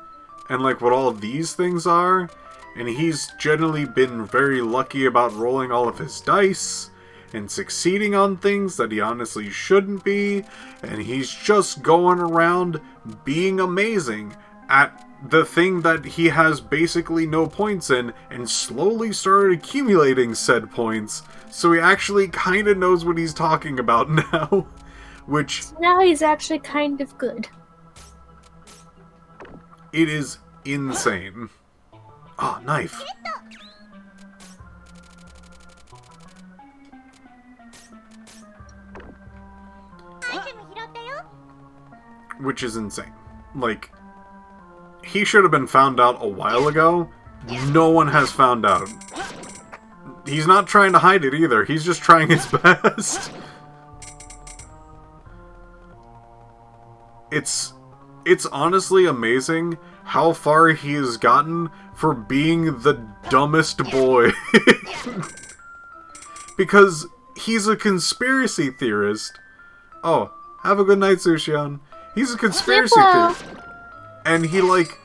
and like what all of these things are. And he's generally been very lucky about rolling all of his dice and succeeding on things that he honestly shouldn't be, and he's just going around being amazing at the thing that he has basically no points in, and slowly started accumulating said points, so he actually kind of knows what he's talking about now, which... Now he's actually kind of good. It is insane. Ah, knife. Which is insane. Like, he should have been found out a while ago. No one has found out. He's not trying to hide it either. He's just trying his best. It's honestly amazing how far he has gotten for being the dumbest boy. Because he's a conspiracy theorist. Oh, have a good night, Sushion. He's a conspiracy theorist. And he, like,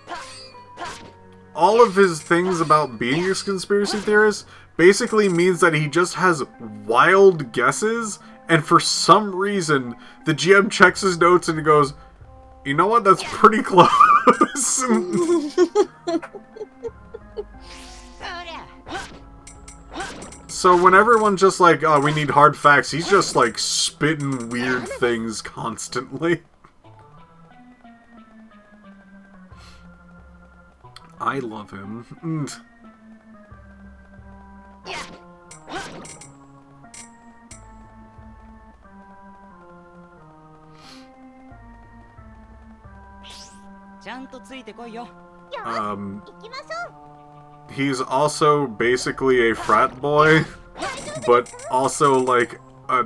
all of his things about being a conspiracy theorist basically means that he just has wild guesses, and for some reason, the GM checks his notes and he goes, you know what, that's pretty close. So when everyone's just like, oh, we need hard facts, he's just like spitting weird things constantly. I love him. He's also basically a frat boy, but also like a...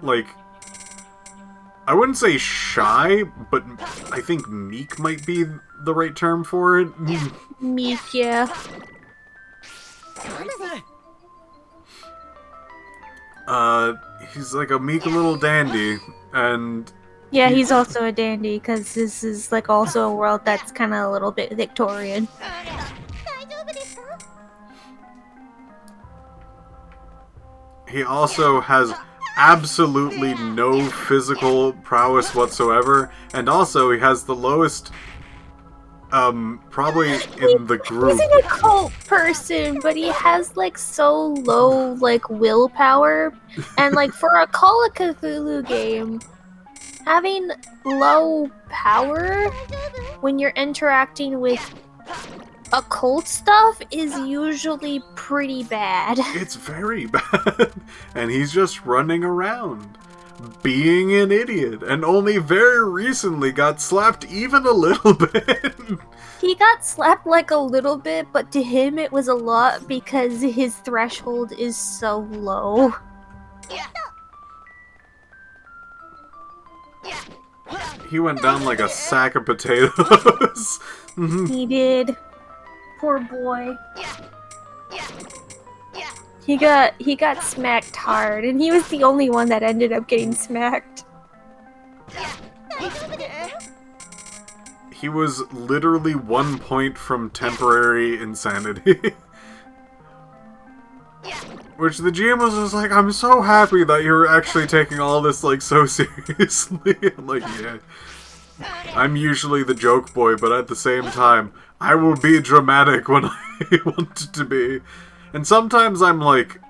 like... I wouldn't say shy, but I think meek might be the right term for it. Meek, yeah. He's like a meek little dandy, and... Yeah, he's also a dandy, because this is like also a world that's kind of a little bit Victorian. He also has absolutely no physical prowess whatsoever, and also he has the lowest, probably in the group. He's an occult person, but he has like so low like willpower, and like for a Call of Cthulhu game, having low power when you're interacting with occult stuff is usually pretty bad. It's very bad. And he's just running around, being an idiot, and only very recently got slapped even a little bit. He got slapped like a little bit, but to him it was a lot because his threshold is so low. He went down like a sack of potatoes. He did. Poor boy. He got smacked hard, and he was the only one that ended up getting smacked. He was literally 1 point from temporary insanity. Which the GM was just like, I'm so happy that you're actually taking all this like so seriously. I'm like, yeah. I'm usually the joke boy, but at the same time, I will be dramatic when I want to be. And sometimes I'm like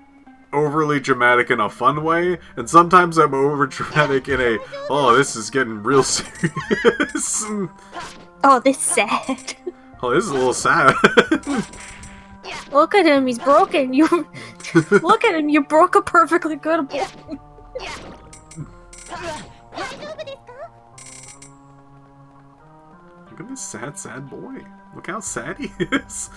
overly dramatic in a fun way, and sometimes I'm over dramatic in a, oh, this is getting real serious. Oh, this sad. Oh, this is a little sad. Look at him, he's broken. You look at him, you broke a perfectly good boy. Look at this sad, sad boy. Look how sad he is.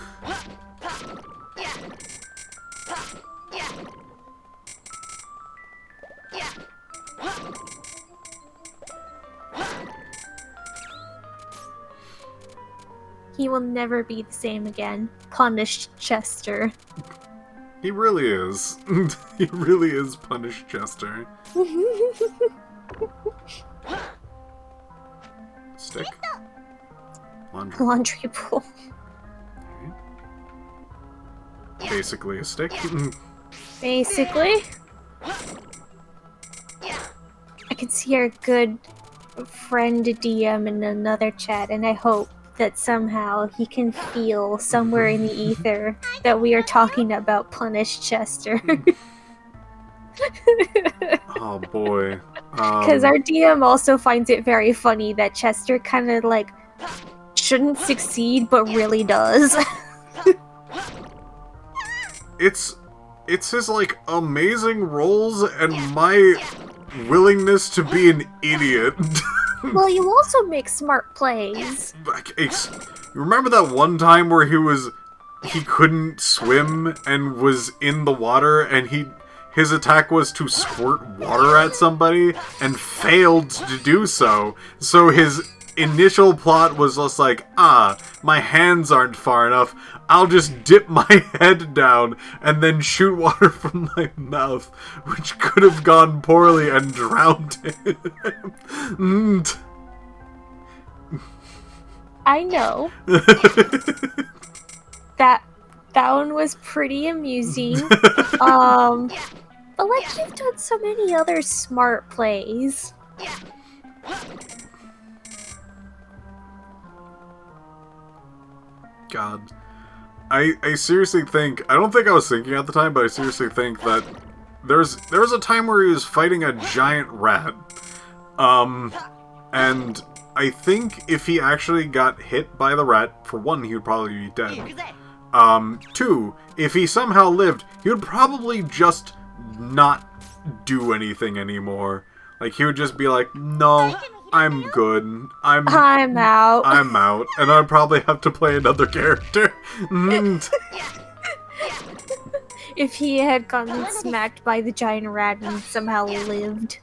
He will never be the same again. Punished Chester. He really is. He really is Punished Chester. Stick. Laundry. Laundry pool. Basically a stick. Basically. I can see our good friend DM in another chat, and I hope that somehow he can feel somewhere in the ether that we are talking about Punished Chester. Oh boy. Because our DM also finds it very funny that Chester kind of like shouldn't succeed but really does. It's his like amazing roles and my willingness to be an idiot. Well, you also make smart plays. You remember that one time where he couldn't swim and was in the water and his attack was to squirt water at somebody and failed to do so. So his initial plot was just like, my hands aren't far enough. I'll just dip my head down and then shoot water from my mouth, which could have gone poorly and drowned him. I know. That one was pretty amusing. But like, you've done so many other smart plays. God. I seriously think, I don't think I was thinking at the time, but I seriously think that there was a time where he was fighting a giant rat. And I think if he actually got hit by the rat, for one, he would probably be dead. Two, if he somehow lived, he would probably just not do anything anymore. Like, he would just be like, no, I'm good. I'm out. I'm out. And I'd probably have to play another character. If he had gotten smacked by the giant rat and somehow lived.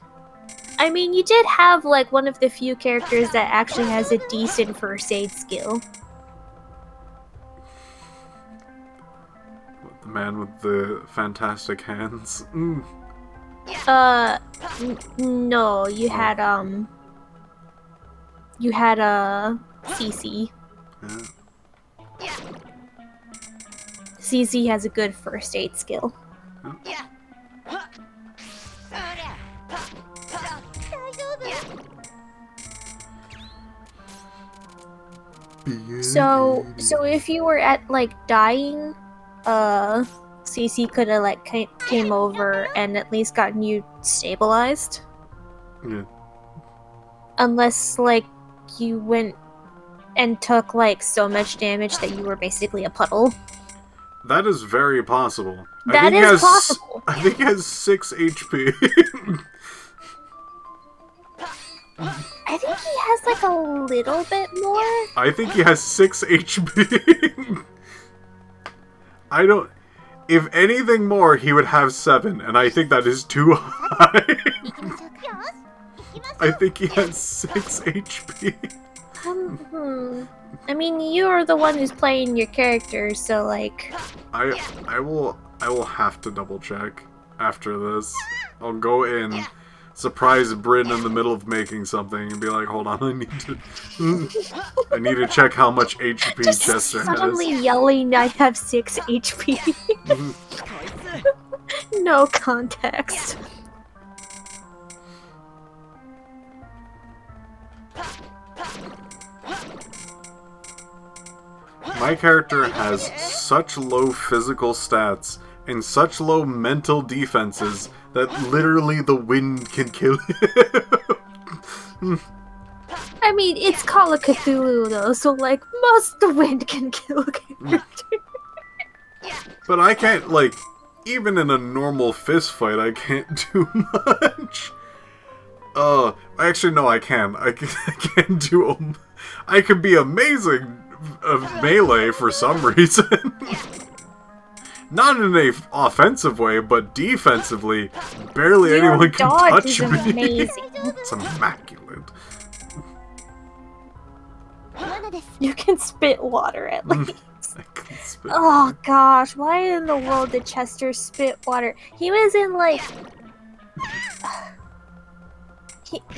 I mean, you did have, like, one of the few characters that actually has a decent first aid skill. The man with the fantastic hands. No, you had, CC. Yeah. CC has a good first aid skill. So if you were at, like, dying, CC could have, like, came over and at least gotten you stabilized. Yeah. Unless, like, you went and took, like, so much damage that you were basically a puddle. That is very possible. That is possible. I think he has 6 HP. I think he has, like, a little bit more. I think he has 6 HP. I don't... If anything more, he would have 7, and I think that is too high. I think he has 6 HP. I mean, you're the one who's playing your character, so, like... I will have to double check after this. I'll go in, surprise Bryn in the middle of making something, and be like, hold on, I need to check how much HP Just Chester suddenly has. yelling, I have 6 HP. No context. My character has such low physical stats and such low mental defenses that literally the wind can kill him. I mean, it's Call of Cthulhu though, so like most of the wind can kill a character. But I can't, like, even in a normal fist fight, I can't do much. Actually, no, I can. I can do. I can be amazing of melee for some reason. Not in a offensive way, but defensively, barely Your anyone can dodge touch is me. amazing. It's immaculate. You can spit water at least. I can spit. Oh gosh, why in the world did Chester spit water? He was in like...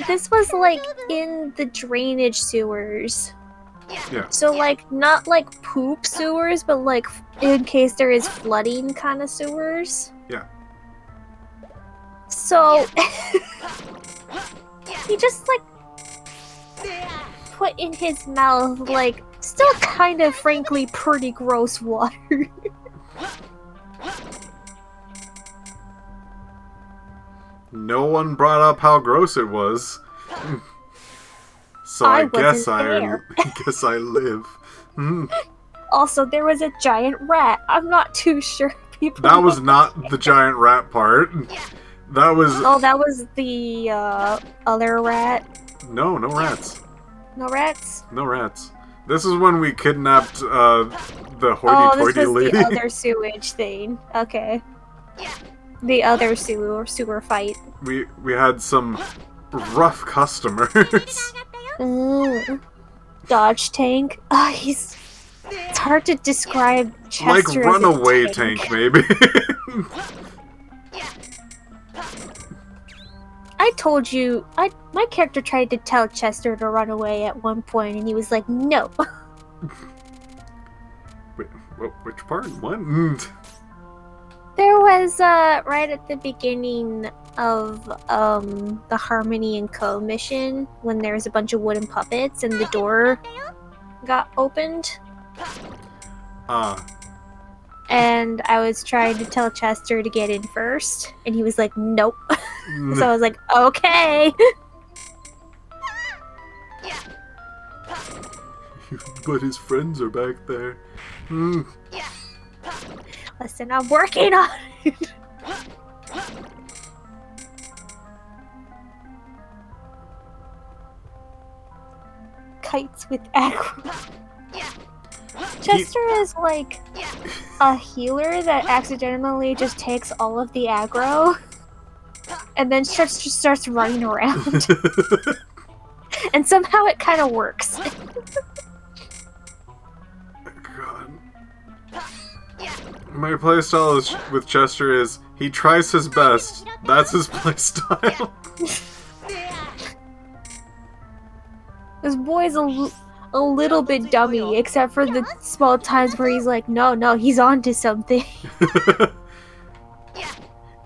this was like in the drainage sewers. Yeah. So like, not like poop sewers, but like in case there is flooding kind of sewers. Yeah. So... he just like... put in his mouth like still kind of frankly pretty gross water. No one brought up how gross it was. So I guess I guess I live. Also, there was a giant rat. I'm not too sure people That was know. not the giant rat part. That was Oh, that was the other rat. no rats. No rats? No rats. This is when we kidnapped the Oh, hoity-toity this was lady. the other sewage thing. Okay. The other sewer fight. We had some rough customers. Dodge tank. He's... It's hard to describe Chester Like as a runaway tank, maybe. I told you, my character tried to tell Chester to run away at one point, and he was like, no. Wait, which part? What? There was, right at the beginning of, the Harmony and Co. mission, when there was a bunch of wooden puppets, and the door got opened. And I was trying to tell Chester to get in first, and he was like, nope. So I was like, okay. But his friends are back there. Listen, I'm working on it. Kites with aggro. Chester is like a healer that accidentally just takes all of the aggro and then just starts running around. And somehow it kind of works. God. My playstyle with Chester is he tries his best. That's his playstyle. This boy's a little bit dummy, except for the small times where he's like, no, he's onto something.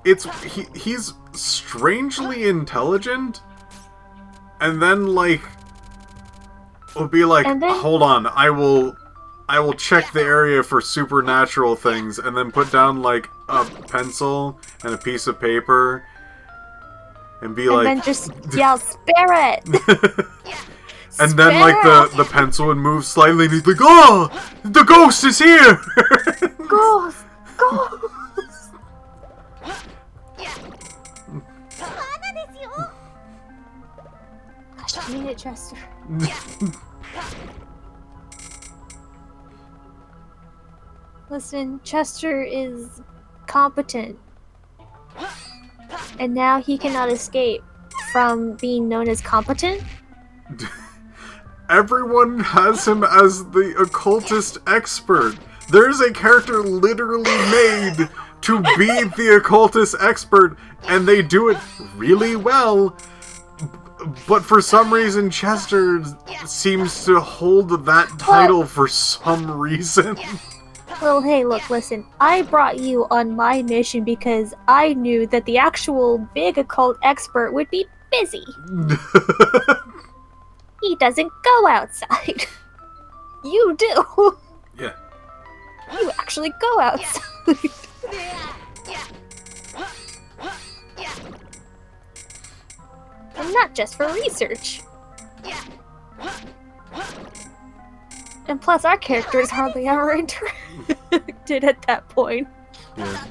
He's strangely intelligent, and then like will be like, hold on, I will check the area for supernatural things, and then put down like a pencil and a piece of paper, and be like, and then just yell, spirit. And then, like, the pencil would move slightly, and he's like, oh! The ghost is here! Ghost! Gosh, I need it, Chester. Listen, Chester is competent. And now he cannot escape from being known as competent? Everyone has him as the occultist expert. There's a character literally made to be the occultist expert, and they do it really well. But for some reason, Chester seems to hold that title for some reason. Well, hey, look, listen. I brought you on my mission because I knew that the actual big occult expert would be busy. He doesn't go outside. You do. Yeah. You actually go outside. And not just for research. And plus, our characters hardly ever interacted at that point. Yeah.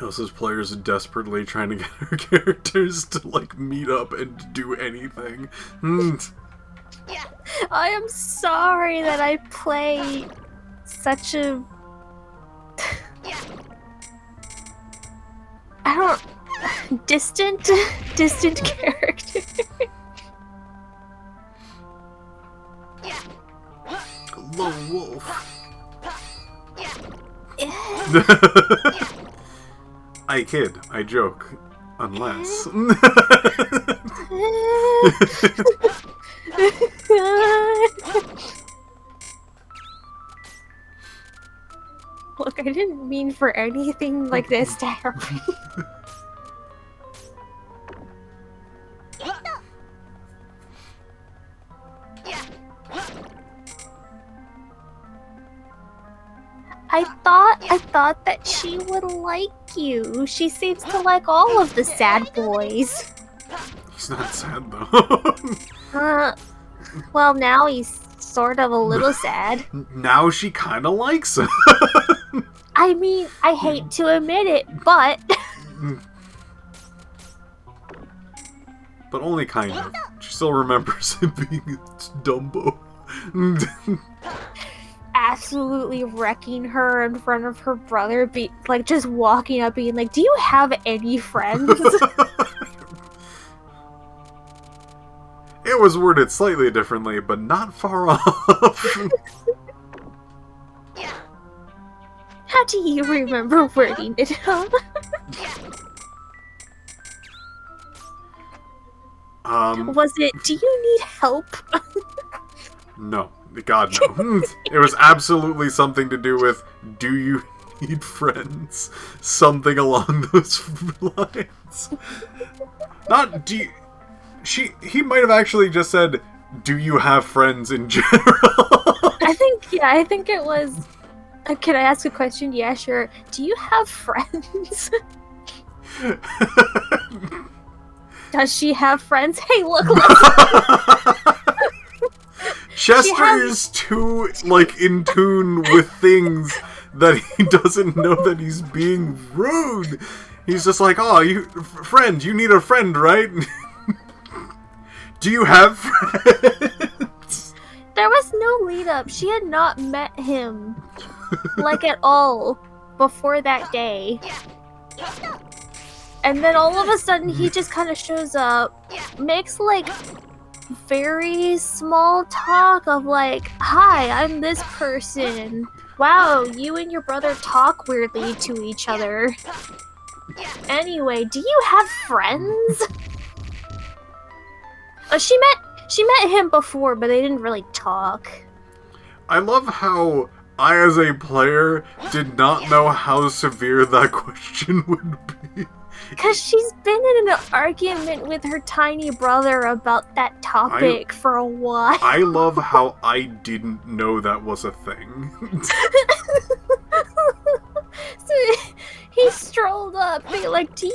Elsa's players are desperately trying to get her characters to, like, meet up and do anything. I am sorry that I play such a... I don't... distant character. Lone wolf. I kid, I joke. Unless... Look, I didn't mean for anything like this to happen. I thought that she would like you. She seems to like all of the sad boys. He's not sad, though. Well, now he's sort of a little sad. Now she kind of likes him. I mean, I hate to admit it, but... But only kind of. She still remembers him being Dumbo. Absolutely wrecking her in front of her brother, like just walking up being like, do you have any friends? It was worded slightly differently, but not far off. How do you remember wording it, huh? Was it, do you need help? No. God, no. It was absolutely something to do with, do you need friends? Something along those lines. Not, do you... He might have actually just said, do you have friends in general? I think it was... can I ask a question? Yeah, sure. Do you have friends? Does she have friends? Hey, look! Chester's too, like, in tune with things that he doesn't know that he's being rude. He's just like, oh, friend, you need a friend, right? Do you have friends? There was no lead up. She had not met him, like, at all before that day. And then all of a sudden he just kind of shows up, makes, like, very small talk of like, hi, I'm this person. Wow, you and your brother talk weirdly to each other. Anyway, do you have friends? She met him before, but they didn't really talk. I love how I, as a player, did not know how severe that question would be. Because she's been in an argument with her tiny brother about that topic for a while. I love how I didn't know that was a thing. So he strolled up, being like, do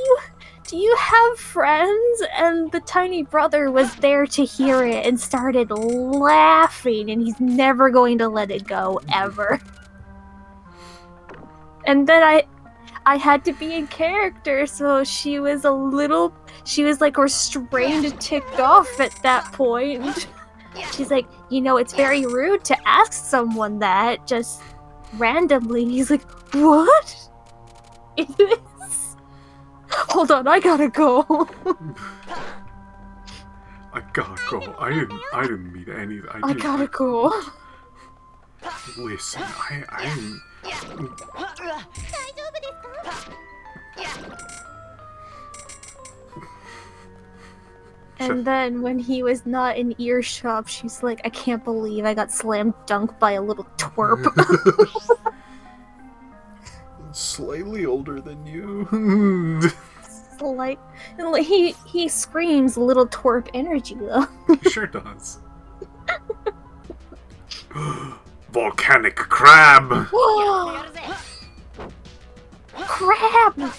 you have friends? And the tiny brother was there to hear it and started laughing, and he's never going to let it go, ever. And then I had to be in character, so she was like restrained, ticked off at that point. She's like, you know, it's very rude to ask someone that just randomly. And he's like, what? It is? Hold on, I gotta go. I gotta go. I didn't mean anything. I gotta go. Listen, I didn't... And then when he was not in earshot, she's like, I can't believe I got slam dunked by a little twerp. Slightly older than you. Like, he screams little twerp energy though. He sure does. Volcanic crab! Crab!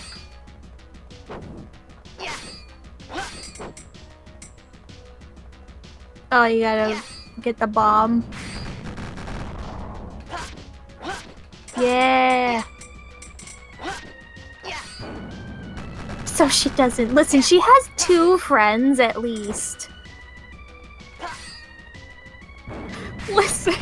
Oh, you gotta get the bomb. Yeah. So she doesn't listen. She has 2 friends at least. Listen.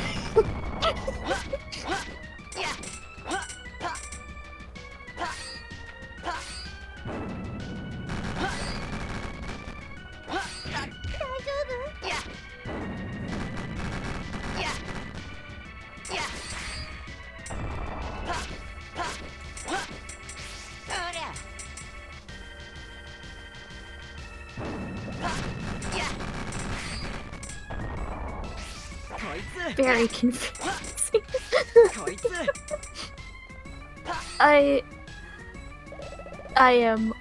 Very confusing. I am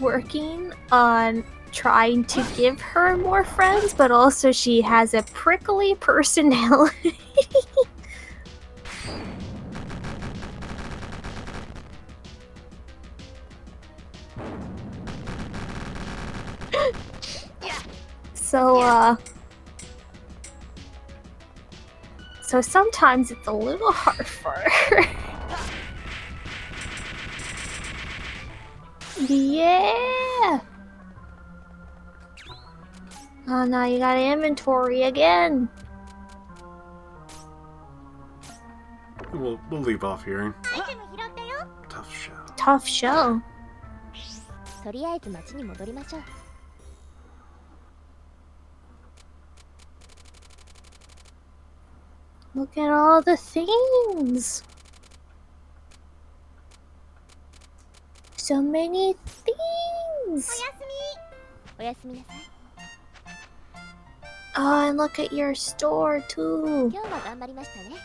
working on trying to give her more friends, but also she has a prickly personality. So sometimes it's a little hard for her. Yeah! Oh, now you got inventory again. We'll leave off here. Tough show. Tough show. とりあえず町に戻りましょう。Look at all the things. So many things. おやすみなさい。 Oh, and look at your store too. 今日も頑張りましたね。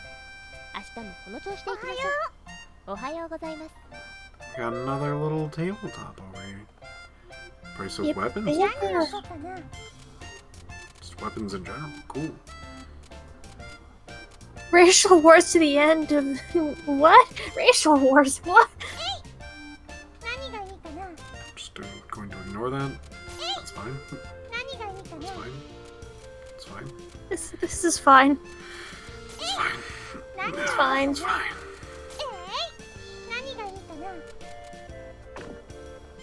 明日もこの調子でいきましょう。おはようございます。 Got another little tabletop over here. Brace of Yep. weapons? Yeah. Just weapons in general. Cool. Racial wars to the end of what? Racial wars? What? Just going to ignore that. That's fine. That's fine. It's fine. This is fine. It's fine. It's fine. It's fine.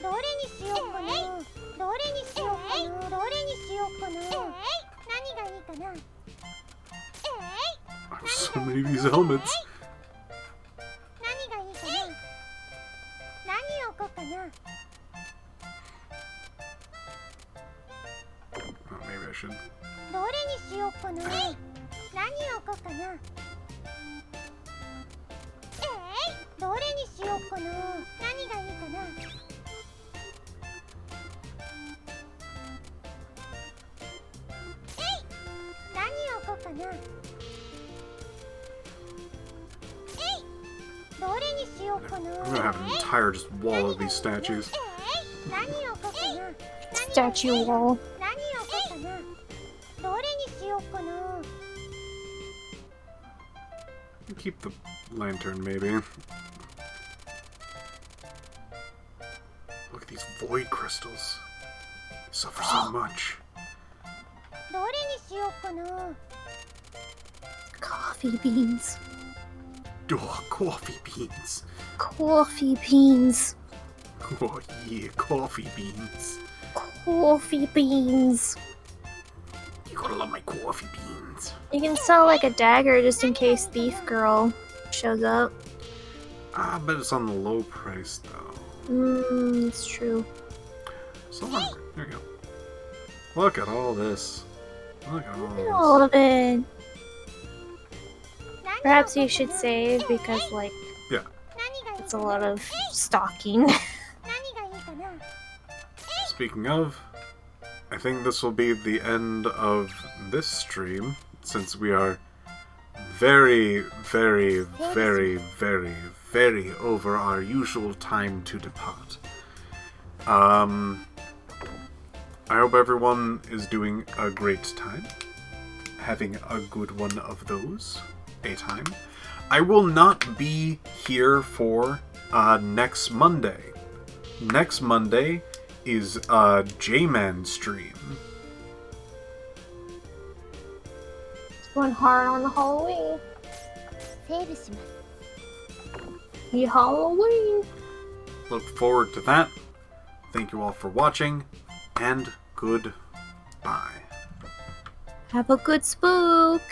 どれにしようかな。どれにしようかな。どれにしようかな。何がいいかな。 I have so many of these helmets. 何がいいかな。何を置こうかな。 Oh, maybe I should. どれにしようかな。何を置こうかな。どれにしようかな。何がいいかな。 何を置こうかな。どれにしようかな。 I'm gonna have an entire just wall of these statues. 何を置こうかな。 Statue wall. 何を置こうかな。どれにしようかな。 Keep the lantern, maybe. Look at these void crystals. They suffer so much. どれにしようかな。 Coffee beans. Oh, coffee beans. Coffee beans. Oh, yeah, coffee beans. Coffee beans. You gotta love my coffee beans. You can sell like a dagger just in case Thief Girl shows up. I bet it's on the low price, though. It's true. So, there you go. Look at all this. Look at all A this. little bit. Perhaps you should save because, like, Yeah. it's a lot of stalking. 何がいいかな。 Speaking of, I think this will be the end of this stream, since we are very, very, very, very, very over our usual time to depart. I hope everyone is doing a great time, having a good one of those, a time. I will not be here for next Monday. Next Monday is a J-Man stream. Going hard on the Halloween. セールします。 The Halloween. Look forward to that. Thank you all for watching, and goodbye. Have a good spook.